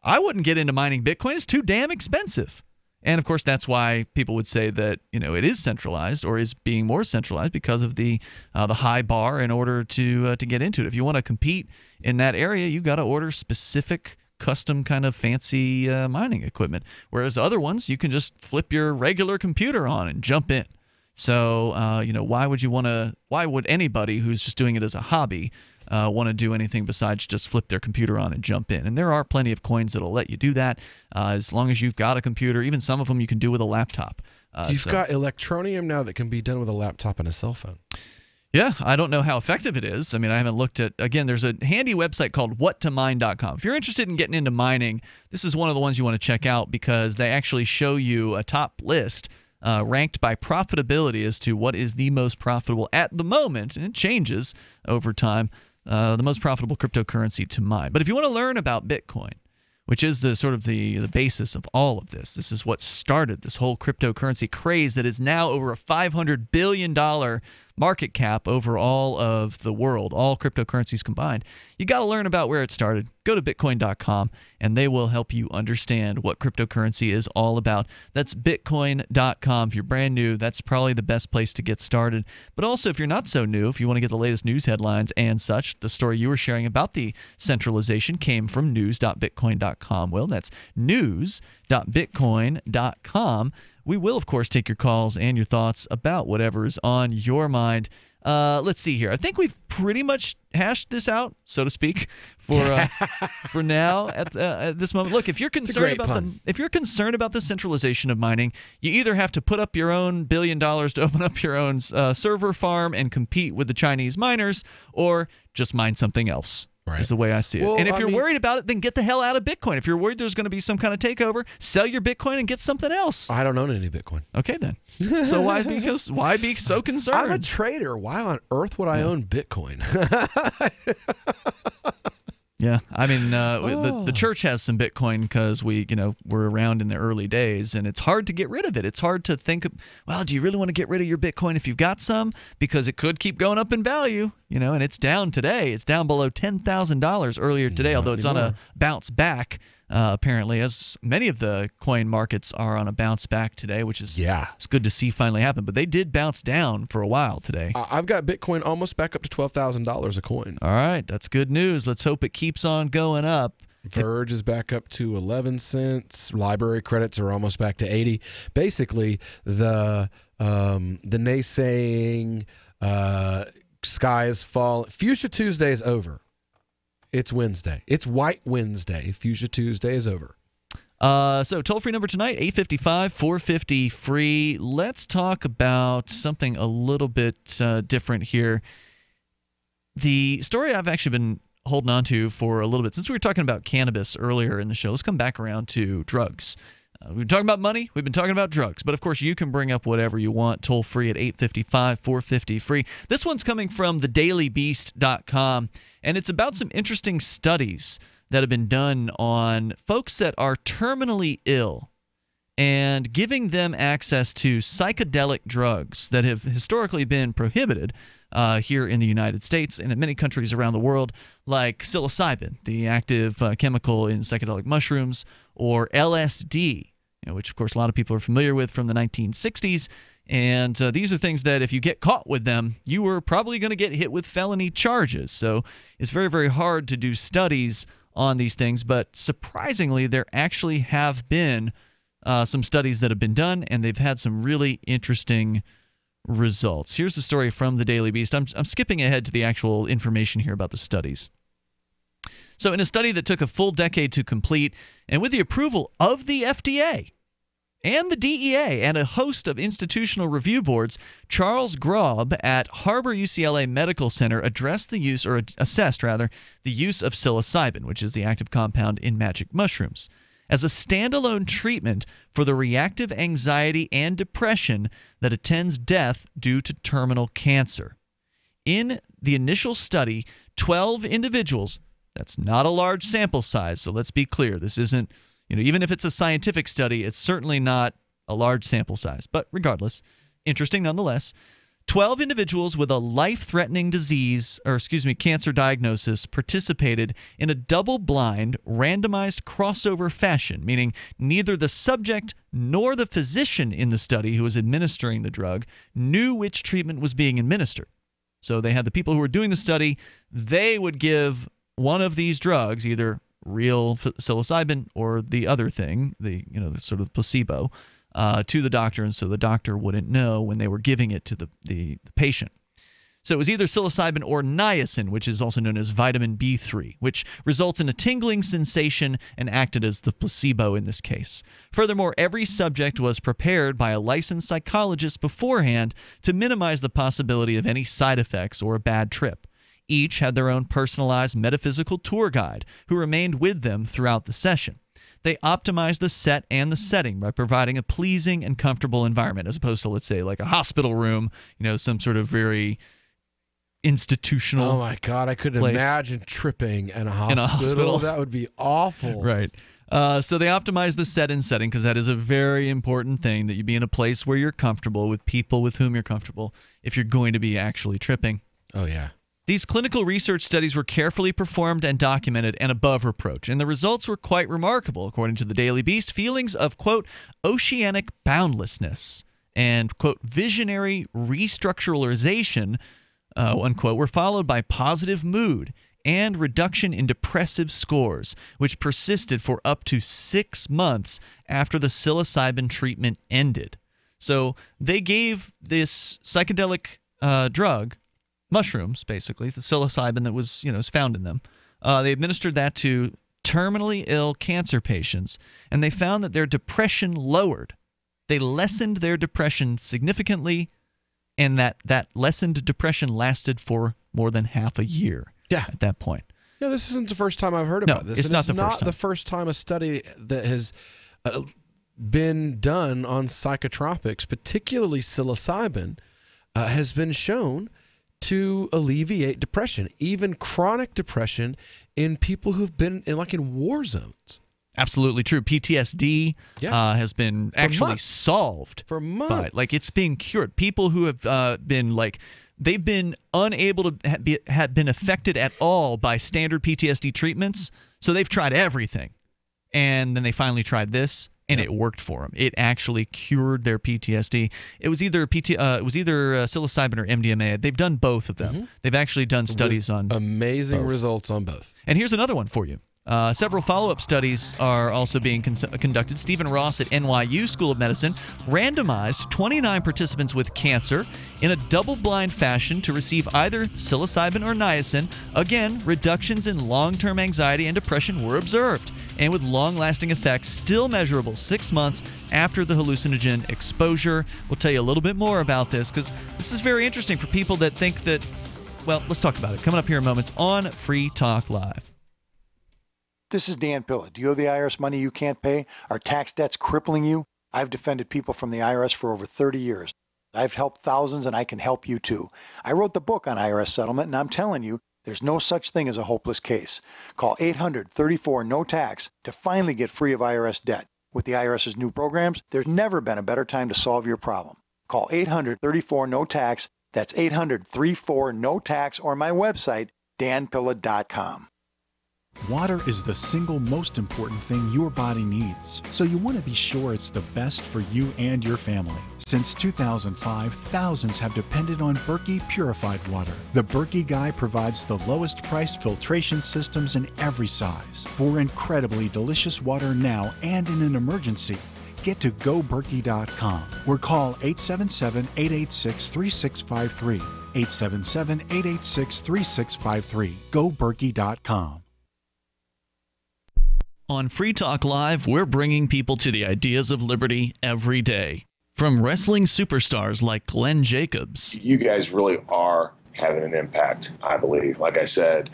I wouldn't get into mining Bitcoin. It's too damn expensive. And, of course, that's why people would say that, it is centralized or is being more centralized because of the high bar in order to get into it. If you want to compete in that area, you've got to order specific custom kind of fancy mining equipment. Whereas other ones, you can just flip your regular computer on and jump in. So, why would anybody who's just doing it as a hobby want to do anything besides just flip their computer on and jump in? And there are plenty of coins that'll let you do that as long as you've got a computer. Even some of them you can do with a laptop. You've got Electronium now that can be done with a laptop and a cell phone. Yeah, I don't know how effective it is. I mean, I haven't looked at, again, there's a handy website called whattomine.com. If you're interested in getting into mining, this is one of the ones you want to check out because they actually show you a top list ranked by profitability as to what is the most profitable at the moment, and it changes over time, the most profitable cryptocurrency to mine. But if you want to learn about Bitcoin, which is the sort of the basis of all of this. This is what started this whole cryptocurrency craze that is now over a $500 billion market cap over all of the world, all cryptocurrencies combined. You got to learn about where it started. Go to bitcoin.com, and they will help you understand what cryptocurrency is all about. That's bitcoin.com. If you're brand new, that's probably the best place to get started. But also, if you're not so new, if you want to get the latest news headlines and such, the story you were sharing about the centralization came from news.bitcoin.com. Well, that's news.bitcoin.com. We will, of course, take your calls and your thoughts about whatever is on your mind. Let's see here. I think we've pretty much hashed this out, so to speak, for now at this moment. Look, if you're concerned about the centralization of mining, you either have to put up your own $1 billion to open up your own server farm and compete with the Chinese miners, or just mine something else. Right. Is the way I see it. Well, and if you're worried about it, then get the hell out of Bitcoin. If you're worried there's going to be some kind of takeover, sell your Bitcoin and get something else. I don't own any Bitcoin. Okay, then. So why be so concerned? I'm a trader. Why on earth would I own Bitcoin? Yeah, I mean, the church has some Bitcoin because we're around in the early days, and it's hard to get rid of it. It's hard to think, well, do you really want to get rid of your Bitcoin if you've got some? Because it could keep going up in value, and it's down today. It's down below $10,000 earlier today, although it's on a bounce back. Apparently, as many of the coin markets are on a bounce back today, which is it's good to see finally happen. But they did bounce down for a while today. I've got Bitcoin almost back up to $12,000 a coin. All right, that's good news. Let's hope it keeps on going up. Verge is back up to 11 cents. Library credits are almost back to 80. Basically, the naysaying sky is falling. Fuchsia Tuesday is over. It's Wednesday. It's White Wednesday. Fuchsia Tuesday is over. So toll-free number tonight, 855-450-FREE. Let's talk about something a little bit different here. The story I've actually been holding on to for a little bit, since we were talking about cannabis earlier in the show, let's come back around to drugs. We've been talking about money. We've been talking about drugs. But, of course, you can bring up whatever you want toll-free at 855-450-FREE. This one's coming from thedailybeast.com, and it's about some interesting studies that have been done on folks that are terminally ill and giving them access to psychedelic drugs that have historically been prohibited here in the United States and in many countries around the world, like psilocybin, the active chemical in psychedelic mushrooms, or LSD, which, of course, a lot of people are familiar with from the 1960s. And these are things that if you get caught with them, you are probably going to get hit with felony charges. So it's very, very hard to do studies on these things. But surprisingly, there actually have been some studies that have been done, and they've had some really interesting results. Here's the story from the Daily Beast. I'm skipping ahead to the actual information here about the studies. So in a study that took a full decade to complete, and with the approval of the FDA and the DEA and a host of institutional review boards, Charles Grob at Harbor UCLA Medical Center assessed the use of psilocybin, which is the active compound in magic mushrooms, as a standalone treatment for the reactive anxiety and depression that attends death due to terminal cancer. In the initial study, 12 individuals, that's not a large sample size, so let's be clear. This isn't, even if it's a scientific study, it's certainly not a large sample size. But regardless, interesting nonetheless. 12 individuals with a life-threatening cancer diagnosis participated in a double-blind, randomized crossover fashion, meaning neither the subject nor the physician in the study who was administering the drug knew which treatment was being administered. So they had the people who were doing the study, they would give one of these drugs, either real psilocybin or the other thing, the sort of placebo, to the doctor, and so the doctor wouldn't know when they were giving it to the patient. So it was either psilocybin or niacin, which is also known as vitamin B3, which results in a tingling sensation and acted as the placebo in this case. Furthermore, every subject was prepared by a licensed psychologist beforehand to minimize the possibility of any side effects or a bad trip. Each had their own personalized metaphysical tour guide who remained with them throughout the session. They optimized the set and the setting by providing a pleasing and comfortable environment, as opposed to, let's say, like a hospital room, some sort of very institutional. Oh my God, I could imagine tripping in a hospital. That would be awful. Right. So they optimize the set and setting because that is a very important thing, that you be in a place where you're comfortable with people with whom you're comfortable if you're going to be actually tripping. Oh, yeah. These clinical research studies were carefully performed and documented and above reproach, and the results were quite remarkable. According to the Daily Beast, feelings of, quote, oceanic boundlessness and, quote, visionary restructuralization, unquote, were followed by positive mood and reduction in depressive scores, which persisted for up to 6 months after the psilocybin treatment ended. So they gave this psychedelic drug, mushrooms, basically, the psilocybin that was, is found in them. They administered that to terminally ill cancer patients, and they found that their depression lowered. They lessened their depression significantly, and that lessened depression lasted for more than half a year at that point. No, this isn't the first time I've heard about this. It's not the first time a study that has been done on psychotropics, particularly psilocybin, has been shown to alleviate depression, even chronic depression in people who've been in war zones. Absolutely true. PTSD has been actually solved for months. It's being cured. People who have been they've been unable to have been affected at all by standard PTSD treatments, so they've tried everything, and then they finally tried this. And it worked for them. It actually cured their PTSD. It was either psilocybin or MDMA. They've done both of them. They've actually done studies on amazing results on both. And here's another one for you. Several follow-up studies are also being conducted. Stephen Ross at NYU School of Medicine randomized 29 participants with cancer in a double-blind fashion to receive either psilocybin or niacin. Again, reductions in long-term anxiety and depression were observed, and with long-lasting effects still measurable 6 months after the hallucinogen exposure. We'll tell you a little bit more about this because this is very interesting for people that think that, well, let's talk about it. Coming up here in moments on Free Talk Live. This is Dan Pilla. Do you owe the IRS money you can't pay? Are tax debts crippling you? I've defended people from the IRS for over 30 years. I've helped thousands, and I can help you too. I wrote the book on IRS settlement, and I'm telling you, there's no such thing as a hopeless case. Call 800-34-NO-TAX to finally get free of IRS debt. With the IRS's new programs, there's never been a better time to solve your problem. Call 800-34-NO-TAX. That's 800-34-NO-TAX, or my website, danpilla.com. Water is the single most important thing your body needs, so you want to be sure it's the best for you and your family. Since 2005, thousands have depended on Berkey purified water. The Berkey Guy provides the lowest priced filtration systems in every size. For incredibly delicious water now and in an emergency, get to GoBerkey.com or call 877-886-3653. 877-886-3653. GoBerkey.com. On Free Talk Live, we're bringing people to the ideas of liberty every day. From wrestling superstars like Glenn Jacobs. You guys really are having an impact, I believe. Like I said,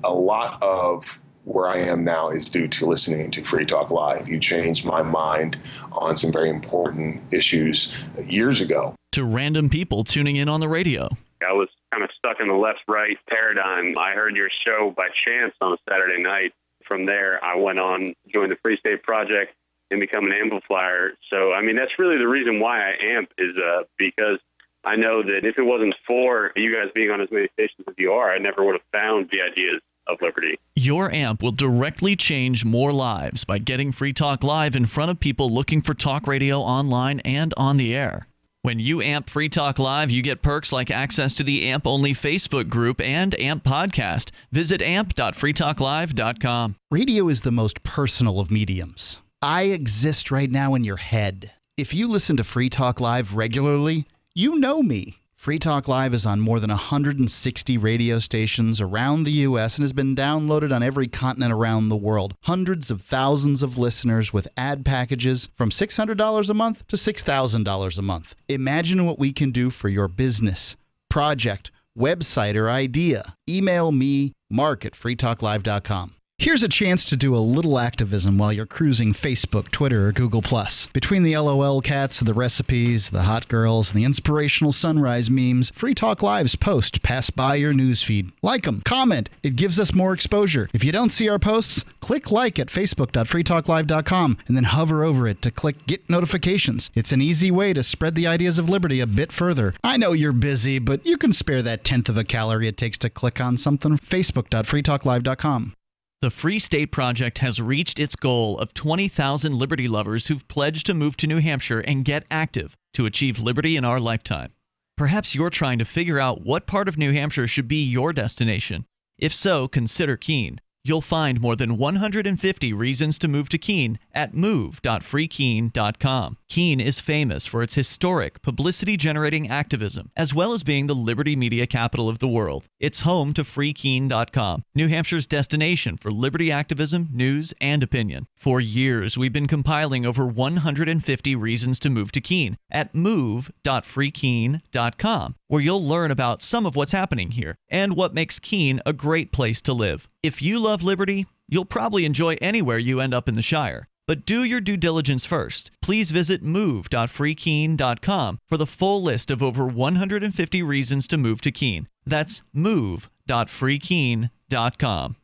a lot of where I am now is due to listening to Free Talk Live. You changed my mind on some very important issues years ago. To random people tuning in on the radio. I was kind of stuck in the left-right paradigm. I heard your show by chance on a Saturday night. From there, I went on, joined the Free State Project, and become an amplifier. So, I mean, that's really the reason why I amp is because I know that if it wasn't for you guys being on as many stations as you are, I never would have found the ideas of liberty. Your amp will directly change more lives by getting Free Talk Live in front of people looking for talk radio online and on the air. When you amp Free Talk Live, you get perks like access to the AMP-only Facebook group and AMP podcast. Visit amp.freetalklive.com. Radio is the most personal of mediums. I exist right now in your head. If you listen to Free Talk Live regularly, you know me. Free Talk Live is on more than 160 radio stations around the U.S. and has been downloaded on every continent around the world. Hundreds of thousands of listeners with ad packages from $600 a month to $6,000 a month. Imagine what we can do for your business, project, website, or idea. Email me, mark@freetalklive.com. Here's a chance to do a little activism while you're cruising Facebook, Twitter, or Google+. Between the LOL cats, the recipes, the hot girls, and the inspirational sunrise memes, Free Talk Live's posts pass by your newsfeed. Like them, comment. It gives us more exposure. If you don't see our posts, click like at facebook.freetalklive.com and then hover over it to click Get Notifications. It's an easy way to spread the ideas of liberty a bit further. I know you're busy, but you can spare that tenth of a calorie it takes to click on something. facebook.freetalklive.com. The Free State Project has reached its goal of 20,000 liberty lovers who've pledged to move to New Hampshire and get active to achieve liberty in our lifetime. Perhaps you're trying to figure out what part of New Hampshire should be your destination. If so, consider Keene. You'll find more than 150 reasons to move to Keene at move.freekeene.com. Keene is famous for its historic, publicity-generating activism, as well as being the liberty media capital of the world. It's home to freekeene.com, New Hampshire's destination for liberty activism, news, and opinion. For years, we've been compiling over 150 reasons to move to Keene at move.freekeene.com, where you'll learn about some of what's happening here and what makes Keene a great place to live. If you love liberty, you'll probably enjoy anywhere you end up in the Shire. But do your due diligence first. Please visit move.freekeene.com for the full list of over 150 reasons to move to Keene. That's move.freekeene.com.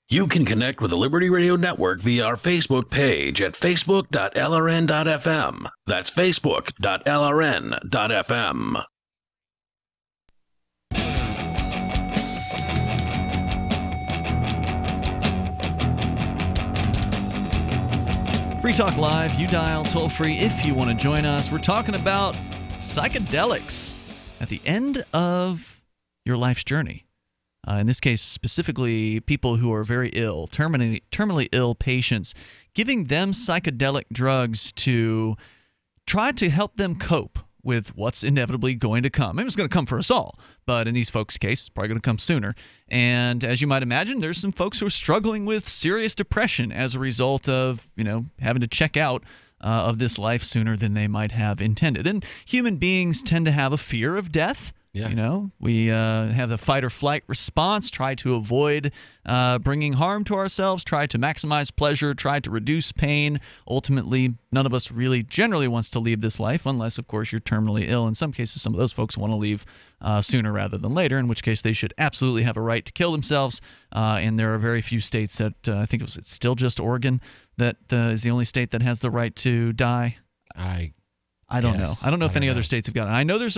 You can connect with the Liberty Radio Network via our Facebook page at facebook.lrn.fm. That's facebook.lrn.fm. Free Talk Live, you dial toll free if you want to join us. We're talking about psychedelics at the end of your life's journey. In this case, specifically people who are very ill, terminally ill patients, giving them psychedelic drugs to try to help them cope with what's inevitably going to come. I mean, it's going to come for us all, but in these folks' case, it's probably going to come sooner. And as you might imagine, there's some folks who are struggling with serious depression as a result of, having to check out of this life sooner than they might have intended. And human beings tend to have a fear of death. Yeah. We have the fight or flight response, try to avoid bringing harm to ourselves, try to maximize pleasure, try to reduce pain. Ultimately, none of us really generally wants to leave this life unless, of course, you're terminally ill. In some cases, some of those folks want to leave sooner rather than later, in which case they should absolutely have a right to kill themselves. And there are very few states that, I think it's still just Oregon, that is the only state that has the right to die. I don't know. I don't know if any other states have got it. I know there's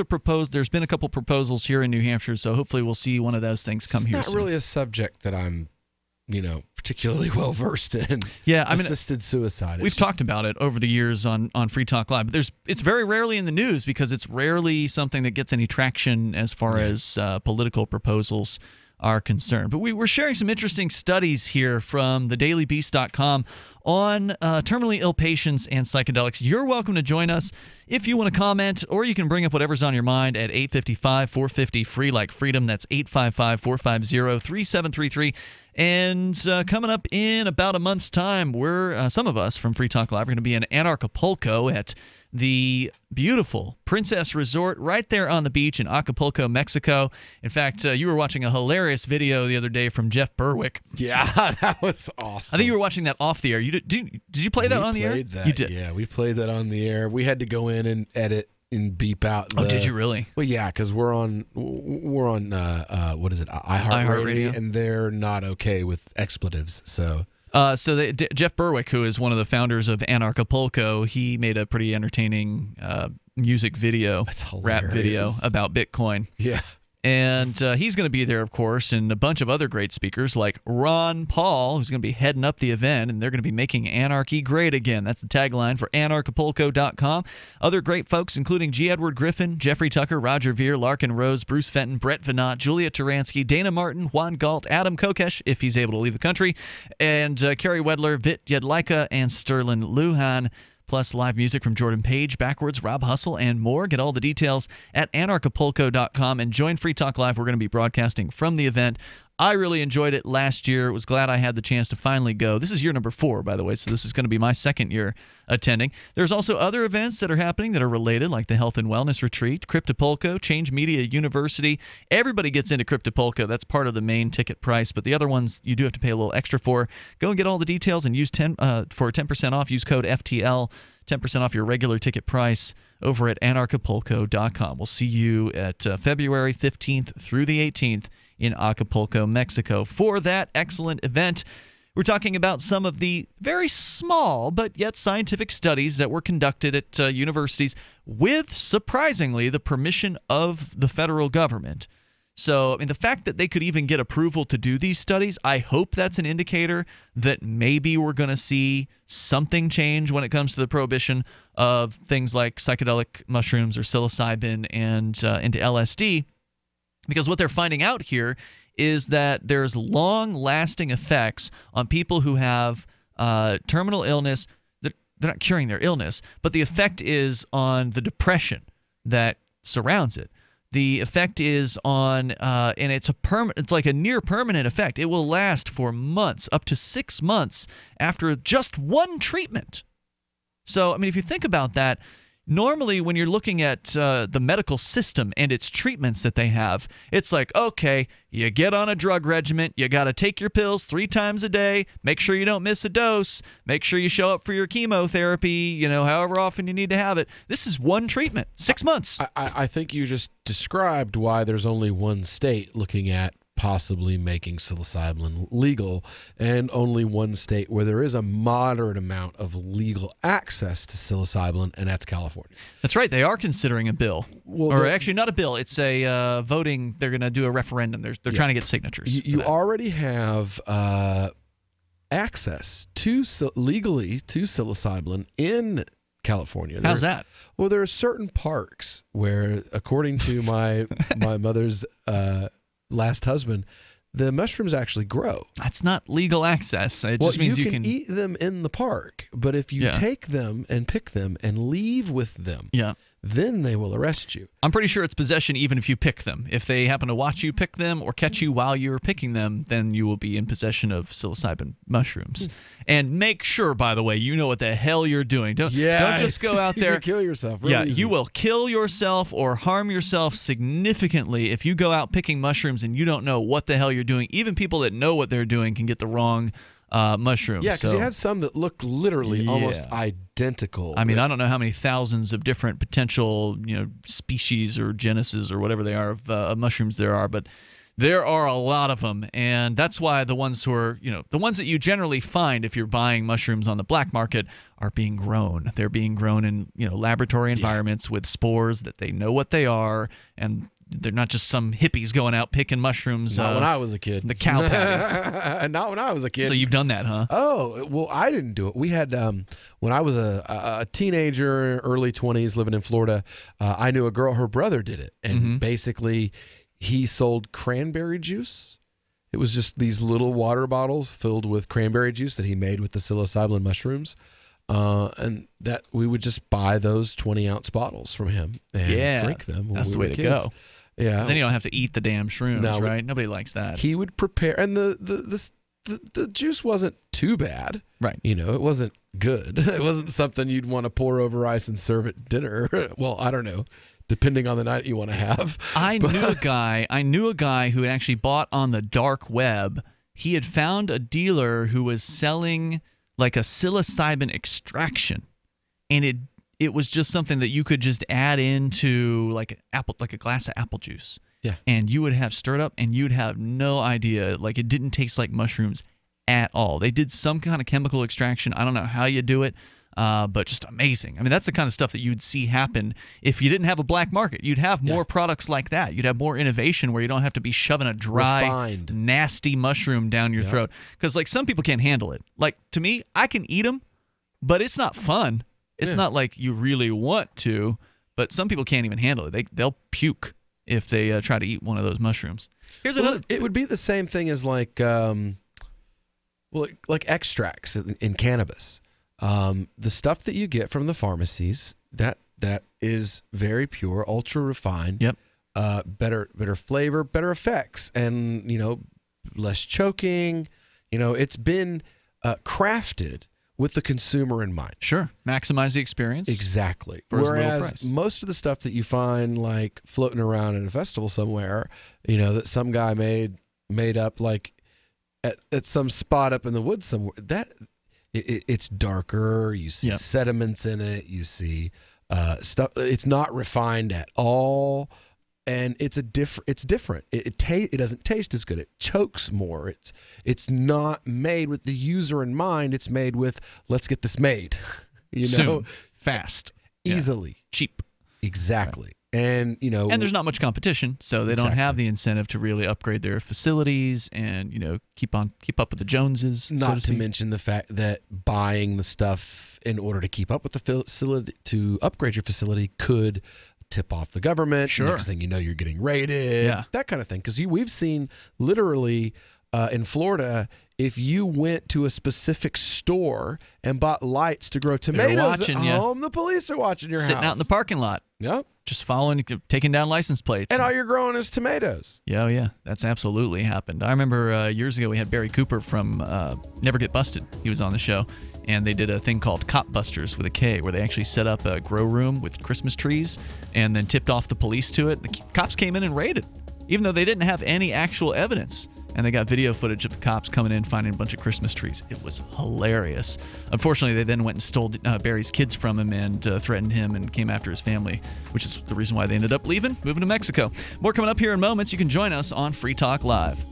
been a couple proposals here in New Hampshire, so hopefully we'll see one of those things come here soon. It's not really a subject that I'm, particularly well versed in. Yeah, assisted suicide. We've talked about it over the years on Free Talk Live. But it's very rarely in the news because it's rarely something that gets any traction as far as political proposals are concerned. But we were sharing some interesting studies here from thedailybeast.com on terminally ill patients and psychedelics. You're welcome to join us if you want to comment, or you can bring up whatever's on your mind at 855-450-FREE, like freedom. That's 855-450-3733. And coming up in about a month's time, we're some of us from Free Talk Live are going to be in Anarchapulco at the beautiful Princess Resort right there on the beach in Acapulco, Mexico. In fact, you were watching a hilarious video the other day from Jeff Berwick. Yeah, that was awesome. I think you were watching that off the air. Did you play that on the air? That, you did. Yeah, we played that on the air. We had to go in and edit and beep out. Oh, did you really? Well, yeah, because we're on what is it, iHeartRadio, and they're not okay with expletives. So Jeff Berwick, who is one of the founders of Anarchapulco, he made a pretty entertaining music video, rap video about Bitcoin. Yeah. And he's going to be there, of course, and a bunch of other great speakers like Ron Paul, who's going to be heading up the event, and they're going to be making anarchy great again. That's the tagline for anarchapulco.com. Other great folks, including G. Edward Griffin, Jeffrey Tucker, Roger Veer, Larkin Rose, Bruce Fenton, Brett Venat, Julia Taransky, Dana Martin, Juan Galt, Adam Kokesh, if he's able to leave the country, and Kerry Wedler, Vit Yedlika, and Sterling Lujan. plus live music from Jordan Page, Backwards, Rob Hustle, and more. Get all the details at anarchapulco.com and join Free Talk Live. We're going to be broadcasting from the event. I really enjoyed it last year. Was glad I had the chance to finally go. This is year number 4, by the way, so this is going to be my second year attending. There's also other events that are happening that are related, like the Health and Wellness Retreat, Cryptopolco, Change Media University. Everybody gets into Cryptopolco. That's part of the main ticket price, but the other ones you do have to pay a little extra for. Go and get all the details and use for 10% off. Use code FTL, 10% off your regular ticket price over at anarchapulco.com. We'll see you at February 15th through the 18th in Acapulco, Mexico, for that excellent event. We're talking about some of the very small but yet scientific studies that were conducted at universities with, surprisingly, the permission of the federal government. So, I mean, the fact that they could even get approval to do these studies, I hope that's an indicator that maybe we're going to see something change when it comes to the prohibition of things like psychedelic mushrooms or psilocybin and into LSD. Because what they're finding out here is that there's long-lasting effects on people who have terminal illness. They're not curing their illness, but the effect is on the depression that surrounds it. The effect is on, and it's like a near permanent effect. It will last for months, up to 6 months after just one treatment. So, I mean, if you think about that, normally when you're looking at the medical system and its treatments that they have, it's like, okay, you get on a drug regimen, you got to take your pills 3 times a day, make sure you don't miss a dose, make sure you show up for your chemotherapy, however often you need to have it. This is one treatment, 6 months. I think you just described why there's only one state looking at possibly making psilocybin legal, and only one state where there is a moderate amount of legal access to psilocybin, and that's California. That's right. They are considering a bill. Well, or actually not a bill. It's a voting. They're going to do a referendum. They're trying to get signatures. You already have access to legally to psilocybin in California. How's that? Well, there are certain parks where, according to my mother's last husband, the mushrooms actually grow. That's not legal access. It just means you can eat them in the park, but if you take them and pick them and leave with them, then they will arrest you. I'm pretty sure it's possession even if you pick them. If they happen to watch you pick them or catch you while you're picking them, then you will be in possession of psilocybin mushrooms. And make sure, by the way, you know what the hell you're doing. Don't just go out there. You kill yourself. You will kill yourself or harm yourself significantly if you go out picking mushrooms and you don't know what the hell you're doing. Even people that know what they're doing can get the wrong mushrooms. Yeah, because you have some that look literally almost identical. I mean, I don't know how many thousands of different potential, species or genuses or whatever they are of mushrooms there are, but there are a lot of them, and that's why the ones who are, the ones that you generally find if you're buying mushrooms on the black market are being grown. They're being grown in, laboratory environments with spores that they know what they are, and they're not just some hippies going out picking mushrooms. Not when I was a kid. The cow patties. Not when I was a kid. So you've done that, huh? Oh, well, I didn't do it. We had, when I was a teenager, early 20s, living in Florida, I knew a girl, her brother did it. And basically, he sold cranberry juice. It was just these little water bottles filled with cranberry juice that he made with the psilocybin mushrooms. And that we would just buy those 20-ounce bottles from him and drink them. That's the way to go. Yeah. Then you don't have to eat the damn shrooms, right? Nobody likes that. He would prepare, and the juice wasn't too bad. Right. It wasn't good. It wasn't something you'd want to pour over ice and serve at dinner. Well, I don't know, depending on the night you want to have. I knew a guy who had actually bought on the dark web. He had found a dealer who was selling like a psilocybin extraction, and it was just something that you could just add into like a glass of apple juice. Yeah. And you would have stirred up, and you'd have no idea. Like, it didn't taste like mushrooms at all. They did some kind of chemical extraction. I don't know how you do it, but just amazing. I mean, that's the kind of stuff that you'd see happen if you didn't have a black market. You'd have more products like that. You'd have more innovation where you don't have to be shoving a dry, nasty mushroom down your throat. Because, like, some people can't handle it. Like, to me, I can eat them, but it's not fun. It's not like you really want to, but some people can't even handle it. They'll puke if they try to eat one of those mushrooms. Here's another. It would be the same thing as like extracts in cannabis. The stuff that you get from the pharmacies, that is very pure, ultra refined. Yep. Better flavor, better effects, and less choking. It's been crafted with the consumer in mind. Sure. Maximize the experience. Exactly. For as little Whereas price. most of the stuff that you find like floating around at a festival somewhere, that some guy made up like at some spot up in the woods somewhere, that it's darker. You see sediments in it. You see stuff. It's not refined at all. And it's different. It doesn't taste as good. It chokes more. It's not made with the user in mind. It's made with, let's get this made. Soon, fast, easily, cheap. Exactly. Right. And and there's not much competition, so they don't have the incentive to really upgrade their facilities and keep up with the Joneses. Not to mention the fact that buying the stuff in order to keep up with the facility, to upgrade your facility, could tip off the government. Sure. Next thing you know, you're getting raided. Yeah. That kind of thing. Because we've seen literally in Florida, if you went to a specific store and bought lights to grow tomatoes at home, the police are watching your house. Sitting out in the parking lot. Yep. Just following, taking down license plates. And all you're growing is tomatoes. Yeah. That's absolutely happened. I remember years ago we had Barry Cooper from Never Get Busted. He was on the show. And they did a thing called Cop Busters with a K, where they actually set up a grow room with Christmas trees and then tipped off the police to it. The cops came in and raided, even though they didn't have any actual evidence. And they got video footage of the cops coming in, finding a bunch of Christmas trees. It was hilarious. Unfortunately, they then went and stole Barry's kids from him and threatened him and came after his family, which is the reason why they ended up moving to Mexico. More coming up here in moments. You can join us on Free Talk Live.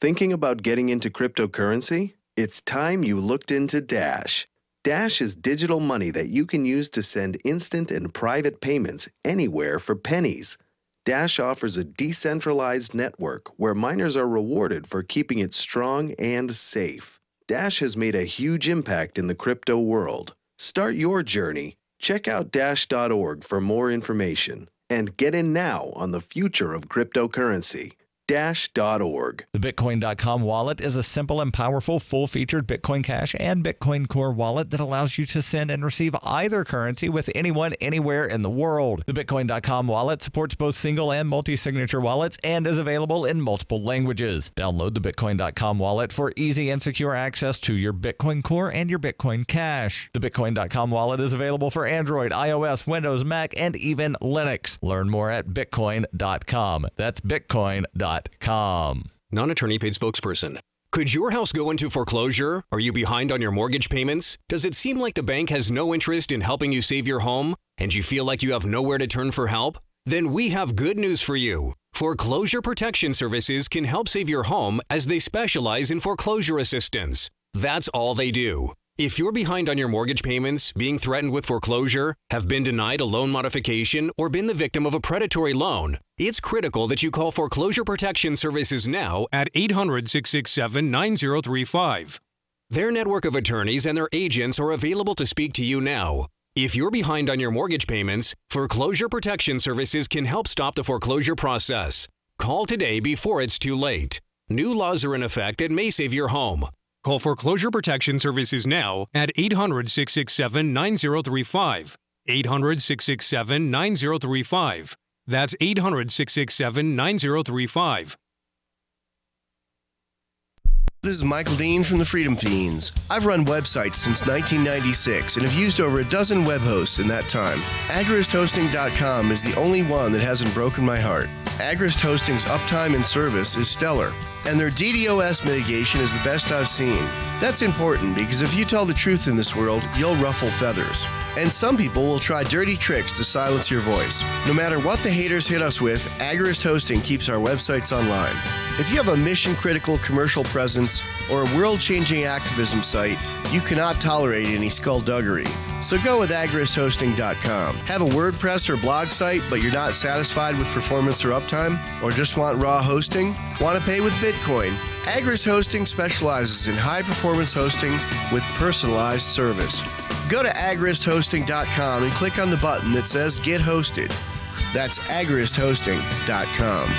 Thinking about getting into cryptocurrency? It's time you looked into Dash. Dash is digital money that you can use to send instant and private payments anywhere for pennies. Dash offers a decentralized network where miners are rewarded for keeping it strong and safe. Dash has made a huge impact in the crypto world. Start your journey. Check out dash.org for more information and get in now on the future of cryptocurrency. Dash.org. The Bitcoin.com wallet is a simple and powerful full-featured Bitcoin Cash and Bitcoin Core wallet that allows you to send and receive either currency with anyone, anywhere in the world. The Bitcoin.com wallet supports both single and multi-signature wallets and is available in multiple languages. Download the Bitcoin.com wallet for easy and secure access to your Bitcoin Core and your Bitcoin Cash. The Bitcoin.com wallet is available for Android, iOS, Windows, Mac, and even Linux. Learn more at Bitcoin.com. That's Bitcoin.com. Non-attorney paid spokesperson. Could your house go into foreclosure? Are you behind on your mortgage payments? Does it seem like the bank has no interest in helping you save your home? And you feel like you have nowhere to turn for help? Then we have good news for you. Foreclosure Protection Services can help save your home as they specialize in foreclosure assistance. That's all they do. If you're behind on your mortgage payments, being threatened with foreclosure, have been denied a loan modification, or been the victim of a predatory loan, it's critical that you call Foreclosure Protection Services now at 800-667-9035. Their network of attorneys and their agents are available to speak to you now. If you're behind on your mortgage payments, Foreclosure Protection Services can help stop the foreclosure process. Call today before it's too late. New laws are in effect that may save your home. Call Foreclosure Protection Services now at 800-667-9035. 800-667-9035. That's 800-667-9035. This is Michael Dean from the Freedom Fiends. I've run websites since 1996 and have used over a dozen web hosts in that time. AgristHosting.com is the only one that hasn't broken my heart. Agrist Hosting's uptime and service is stellar, and their DDoS mitigation is the best I've seen. That's important because if you tell the truth in this world, you'll ruffle feathers. And some people will try dirty tricks to silence your voice. No matter what the haters hit us with, Agrist Hosting keeps our websites online. If you have a mission-critical commercial presence or a world-changing activism site, you cannot tolerate any skullduggery. So go with AgristHosting.com. Have a WordPress or blog site, but you're not satisfied with performance or uptime? Or just want raw hosting? Want to pay with Bitcoin? Agrist Hosting specializes in high-performance hosting with personalized service. Go to AgristHosting.com and click on the button that says Get Hosted. That's AgristHosting.com.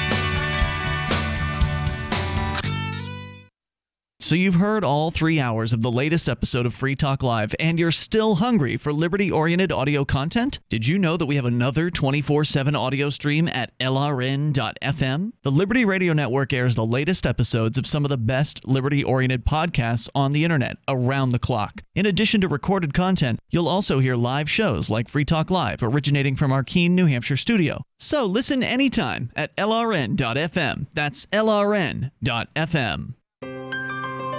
So you've heard all 3 hours of the latest episode of Free Talk Live, and you're still hungry for liberty-oriented audio content? Did you know that we have another 24/7 audio stream at LRN.FM? The Liberty Radio Network airs the latest episodes of some of the best liberty-oriented podcasts on the internet around the clock. In addition to recorded content, you'll also hear live shows like Free Talk Live, originating from our Keene, New Hampshire studio. So listen anytime at LRN.FM. That's LRN.FM.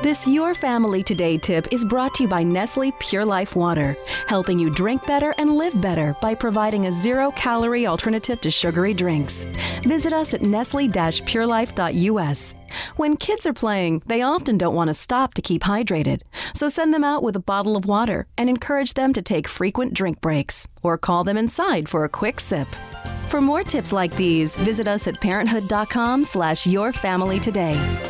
This Your Family Today tip is brought to you by Nestle Pure Life Water, helping you drink better and live better by providing a zero-calorie alternative to sugary drinks. Visit us at nestle-purelife.us. When kids are playing, they often don't want to stop to keep hydrated. So send them out with a bottle of water and encourage them to take frequent drink breaks, or call them inside for a quick sip. For more tips like these, visit us at parenthood.com/yourfamilytoday.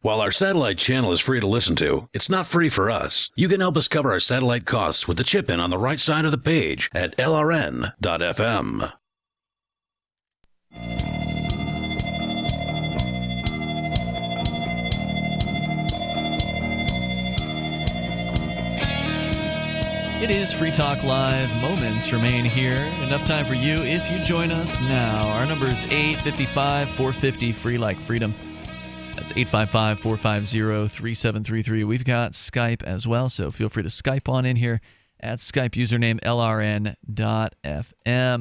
While our satellite channel is free to listen to, it's not free for us. You can help us cover our satellite costs with the chip-in on the right side of the page at LRN.FM. It is Free Talk Live. Moments remain here. Enough time for you if you join us now. Our number is 855-450, free like freedom. That's 855-450-3733. We've got Skype as well, so feel free to Skype on in here at Skype username LRN.FM.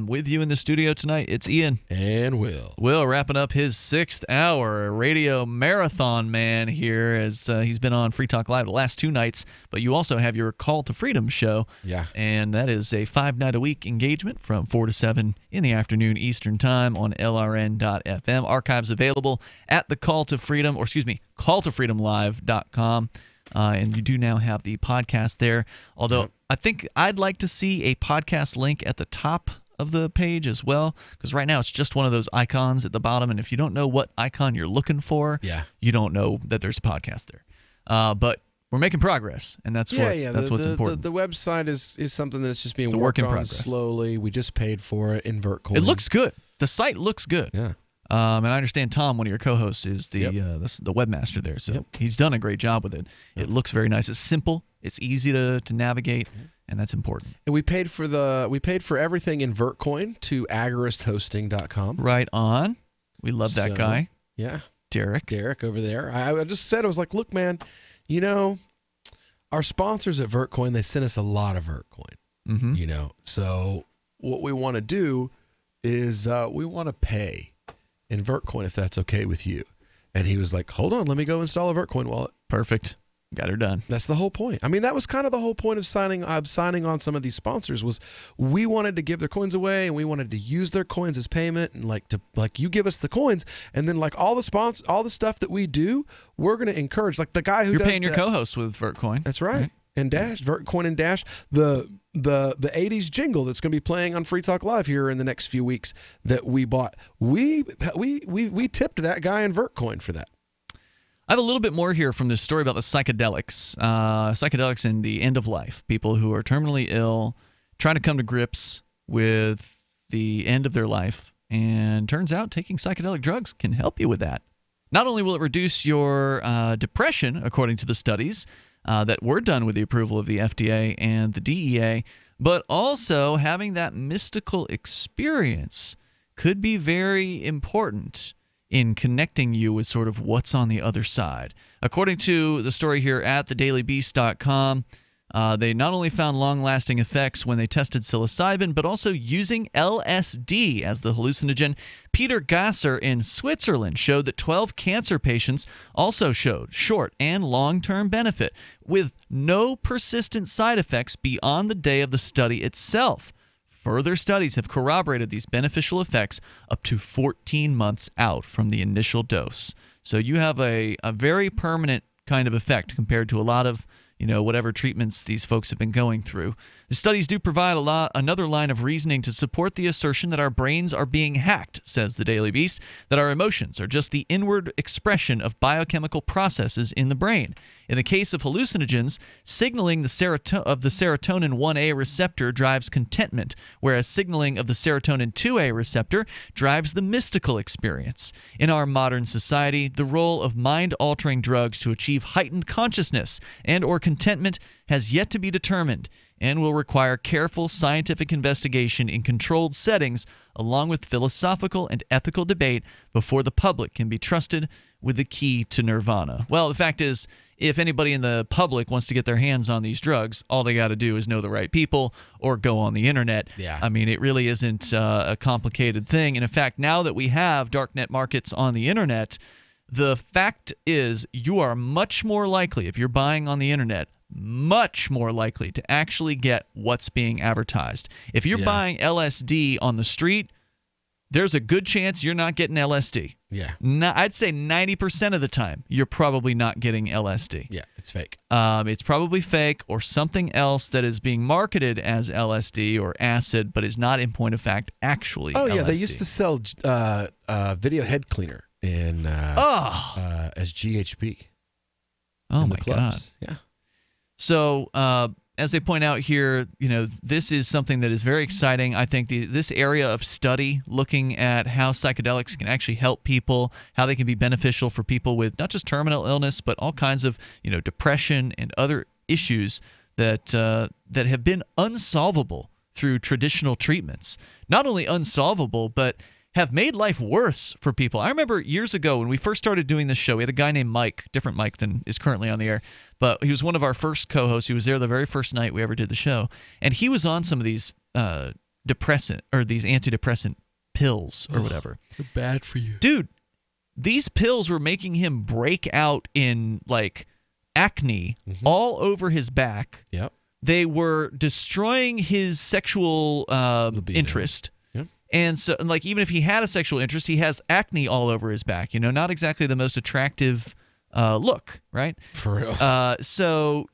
With you in the studio tonight, it's Ian. And Will. Will wrapping up his 6th hour radio marathon man here, as he's been on Free Talk Live the last 2 nights, but you also have your Call to Freedom show. Yeah. And that is a 5-night-a-week engagement from 4 to 7 in the afternoon Eastern Time on LRN.FM. Archives available at the calltofreedomlive.com. And you do now have the podcast there, although I think I'd like to see a podcast link at the top of the page as well, because right now it's just one of those icons at the bottom, and if you don't know what icon you're looking for, you don't know that there's a podcast there. But we're making progress, and that's what's important. The website is something that's just being It's a worked work in on progress. slowly. We just paid for it in Vertcoin. It looks good. The site looks good. Yeah. And I understand Tom, one of your co-hosts, is the webmaster there, so he's done a great job with it. It looks very nice. It's simple. It's easy to navigate, and that's important. And we paid for everything in Vertcoin to agoristhosting.com. Right on. We love that guy. Yeah. Derek over there. I just said, I was like, look, man, you know, our sponsors at Vertcoin, they sent us a lot of Vertcoin. Mm-hmm. You know, so what we want to do is we want to pay in Vertcoin, if that's okay with you. And he was like, hold on, let me go install a Vertcoin wallet. Perfect. Got her done. That's the whole point. I mean, that was kind of the whole point of signing on some of these sponsors, was we wanted to give their coins away, and we wanted to use their coins as payment, and like you give us the coins, and then like all the stuff that we do, we're going to encourage, like the guy who You're paying your co-host with Vertcoin. That's right. And Dash, Vertcoin and Dash, the 80s jingle that's going to be playing on Free Talk Live here in the next few weeks that we bought. We tipped that guy in Vertcoin for that. I have a little bit more here from this story about the psychedelics. Psychedelics in the end of life. People who are terminally ill, trying to come to grips with the end of their life. And turns out taking psychedelic drugs can help you with that. Not only will it reduce your depression, according to the studies that were done with the approval of the FDA and the DEA, but also having that mystical experience could be very important in connecting you with sort of what's on the other side. According to the story here at thedailybeast.com, they not only found long-lasting effects when they tested psilocybin, but also using LSD as the hallucinogen. Peter Gasser in Switzerland showed that 12 cancer patients also showed short and long-term benefit with no persistent side effects beyond the day of the study itself. Further studies have corroborated these beneficial effects up to 14 months out from the initial dose. So you have a very permanent kind of effect compared to a lot of whatever treatments these folks have been going through. The studies do provide another line of reasoning to support the assertion that our brains are being hacked, says the Daily Beast, that our emotions are just the inward expression of biochemical processes in the brain. In the case of hallucinogens, signaling of the serotonin 1A receptor drives contentment, whereas signaling of the serotonin 2A receptor drives the mystical experience. In our modern society, the role of mind-altering drugs to achieve heightened consciousness and or contentment has yet to be determined and will require careful scientific investigation in controlled settings along with philosophical and ethical debate before the public can be trusted with the key to nirvana. Well, the fact is, if anybody in the public wants to get their hands on these drugs, all they got to do is know the right people or go on the internet. Yeah. I mean, it really isn't a complicated thing. And in fact, now that we have darknet markets on the internet, the fact is you are much more likely, if you're buying on the internet, much more likely to actually get what's being advertised. If you're buying LSD on the street, there's a good chance you're not getting LSD. Yeah. I'd say 90% of the time, you're probably not getting LSD. Yeah, it's fake. It's probably fake or something else that is being marketed as LSD or acid, but is not, in point of fact, actually Oh, yeah, LSD. they used to sell video head cleaner in as GHB. Oh, in my the clubs. God. Yeah. So, as they point out here, this is something that is very exciting. I think this area of study, looking at how psychedelics can actually help people, how they can be beneficial for people with not just terminal illness, but all kinds of depression and other issues that have been unsolvable through traditional treatments. Not only unsolvable, but have made life worse for people. I remember years ago when we first started doing this show, we had a guy named Mike, different Mike than is currently on the air, but he was one of our first co-hosts. He was there the very first night we ever did the show, and he was on some of these these antidepressant pills or whatever. They're bad for you. Dude, these pills were making him break out in like acne all over his back. Yep. They were destroying his sexual interest. And so, like, even if he had a sexual interest, he has acne all over his back. Not exactly the most attractive look, right? For real. So,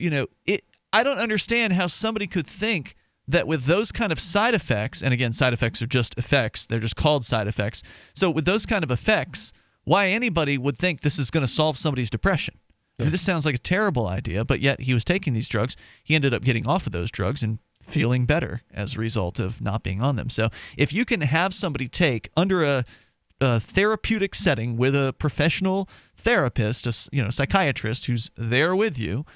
I don't understand how somebody could think that with those kind of side effects, and again, side effects are just effects, they're just called side effects. So with those kind of effects, why anybody would think this is going to solve somebody's depression? I mean, this sounds like a terrible idea, but yet he was taking these drugs. He ended up getting off of those drugs and feeling better as a result of not being on them. So if you can have somebody take under a therapeutic setting with a professional therapist, a psychiatrist who's there with you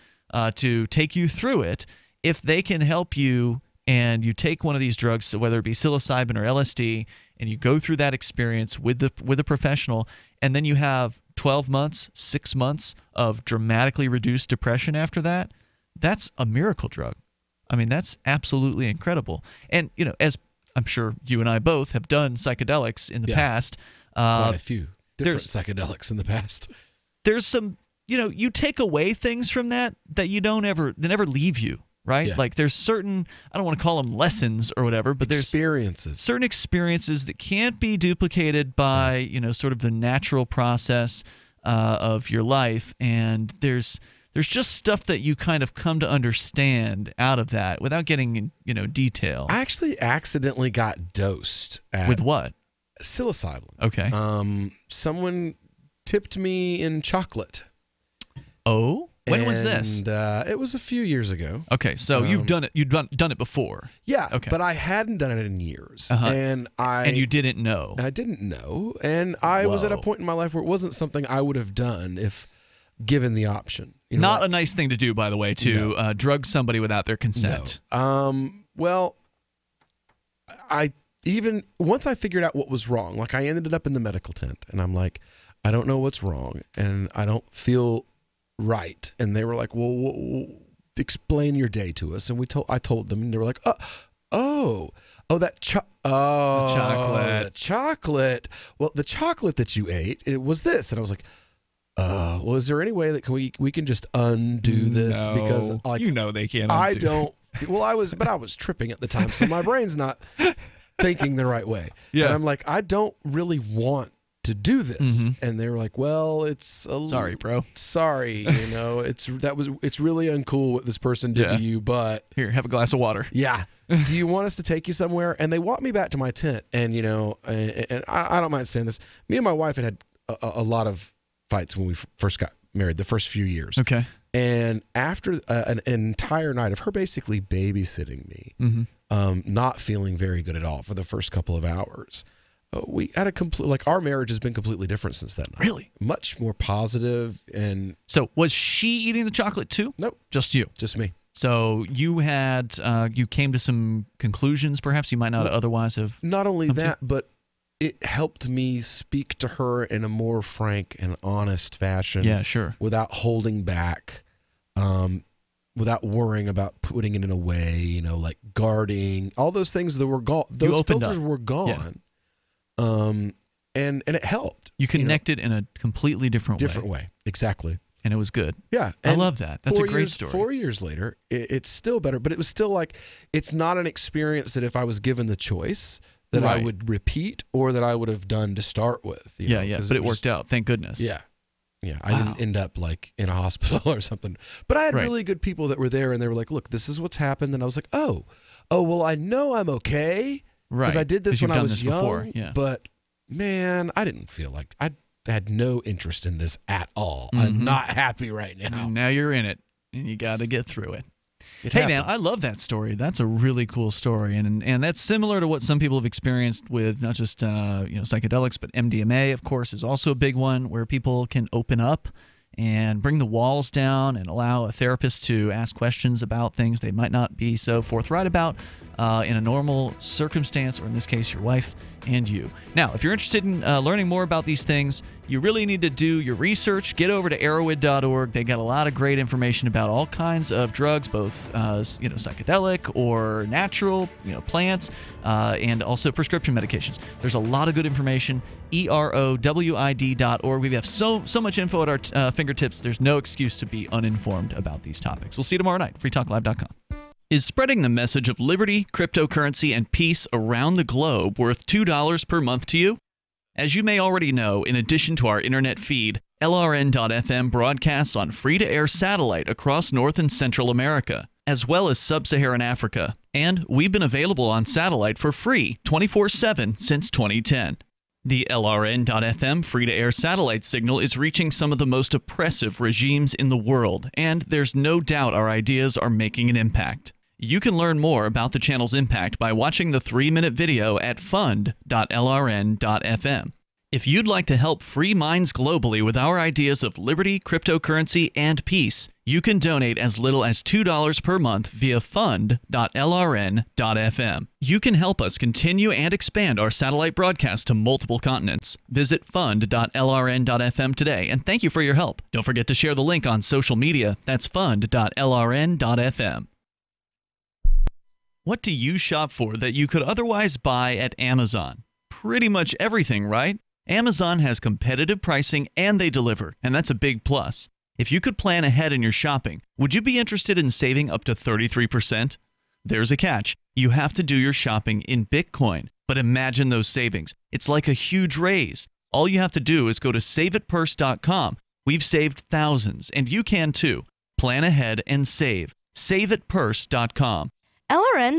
to take you through it, if they can help you and you take one of these drugs, so whether it be psilocybin or LSD, and you go through that experience with a professional, and then you have 12 months, 6 months of dramatically reduced depression after that, that's a miracle drug. I mean, that's absolutely incredible. And, as I'm sure you and I both have done psychedelics in the past. Quite a few different psychedelics in the past. There's some, you take away things from that they never leave you, right? Yeah. Like there's certain, I don't want to call them lessons or whatever, but there's certain experiences that can't be duplicated by, sort of the natural process of your life. And there's just stuff that you kind of come to understand out of that without getting in, detail. I actually accidentally got dosed. With what? Psilocybin. Okay. Someone tipped me in chocolate. Oh? When was this? It was a few years ago. Okay, so you've done it. You've done it before. Yeah. Okay. But I hadn't done it in years, and you didn't know. I didn't know, and I was at a point in my life where it wasn't something I would have done if given the option. Not a nice thing to do, by the way, to drug somebody without their consent. No. Well, once I figured out what was wrong, like I ended up in the medical tent, and I'm like, I don't know what's wrong, and I don't feel right. And they were like, well, explain your day to us. And I told them, and they were like, the chocolate. Well, the chocolate that you ate, it was this. And I was like, well, is there any way that we can just undo this? No, Because they can't. I don't. Well, I was tripping at the time, so my brain's not thinking the right way. Yeah. And I'm like, I don't really want to do this. And they were like, well, it's sorry, bro. Sorry, it's really uncool what this person did to you, but here, have a glass of water. Yeah. Do you want us to take you somewhere? And they walked me back to my tent, and and I don't mind saying this. Me and my wife had a lot of fights when we first got married, the first few years. Okay. And after an entire night of her basically babysitting me, not feeling very good at all for the first couple of hours, we had our marriage has been completely different since that night. Really? Much more positive. And so was she eating the chocolate too? Nope. Just you? Just me. So you had you came to some conclusions perhaps you might not otherwise have. Not only that, but it helped me speak to her in a more frank and honest fashion. Yeah, sure. Without holding back, without worrying about putting it in a way, like guarding, all those things that were gone. Those filters were gone. And it helped. You connected in a completely different way. Exactly. And it was good. Yeah. I love that. That's a great story. 4 years later, it's still better, but it was still it's not an experience that if I was given the choice that I would repeat or that I would have done to start with. But it worked out. Thank goodness. Yeah. Yeah. I didn't end up in a hospital or something, but I had really good people that were there, and they were like, look, this is what's happened. And I was like, oh, well, I know I'm okay. Right. Because I did this when I was young, before. Yeah. But man, I didn't feel like I had no interest in this at all. I'm not happy right now. And now you're in it, and you got to get through it. Hey, man, I love that story. That's a really cool story, and that's similar to what some people have experienced with not just psychedelics, but MDMA, of course, is also a big one where people can open up and bring the walls down and allow a therapist to ask questions about things they might not be so forthright about in a normal circumstance, or in this case, your wife and you. Now, if you're interested in learning more about these things, you really need to do your research. Get over to arrowhead.org. They got a lot of great information about all kinds of drugs, both psychedelic or natural, plants, and also prescription medications. There's a lot of good information. EROWID.org. We have so much info at our fingertips. There's no excuse to be uninformed about these topics. We'll see you tomorrow night. freetalklive.com. Is spreading the message of liberty, cryptocurrency, and peace around the globe worth $2 per month to you? As you may already know, in addition to our internet feed, LRN.FM broadcasts on free-to-air satellite across North and Central America, as well as Sub-Saharan Africa. And we've been available on satellite for free 24/7 since 2010. The LRN.FM free-to-air satellite signal is reaching some of the most oppressive regimes in the world, and there's no doubt our ideas are making an impact. You can learn more about the channel's impact by watching the 3-minute video at fund.lrn.fm. If you'd like to help free minds globally with our ideas of liberty, cryptocurrency, and peace, you can donate as little as $2 per month via fund.lrn.fm. You can help us continue and expand our satellite broadcast to multiple continents. Visit fund.lrn.fm today, and thank you for your help. Don't forget to share the link on social media. That's fund.lrn.fm. What do you shop for that you could otherwise buy at Amazon? Pretty much everything, right? Amazon has competitive pricing and they deliver, and that's a big plus. If you could plan ahead in your shopping, would you be interested in saving up to 33%? There's a catch. You have to do your shopping in Bitcoin. But imagine those savings. It's like a huge raise. All you have to do is go to saveatpurse.com. We've saved thousands, and you can too. Plan ahead and save. Saveatpurse.com. LRN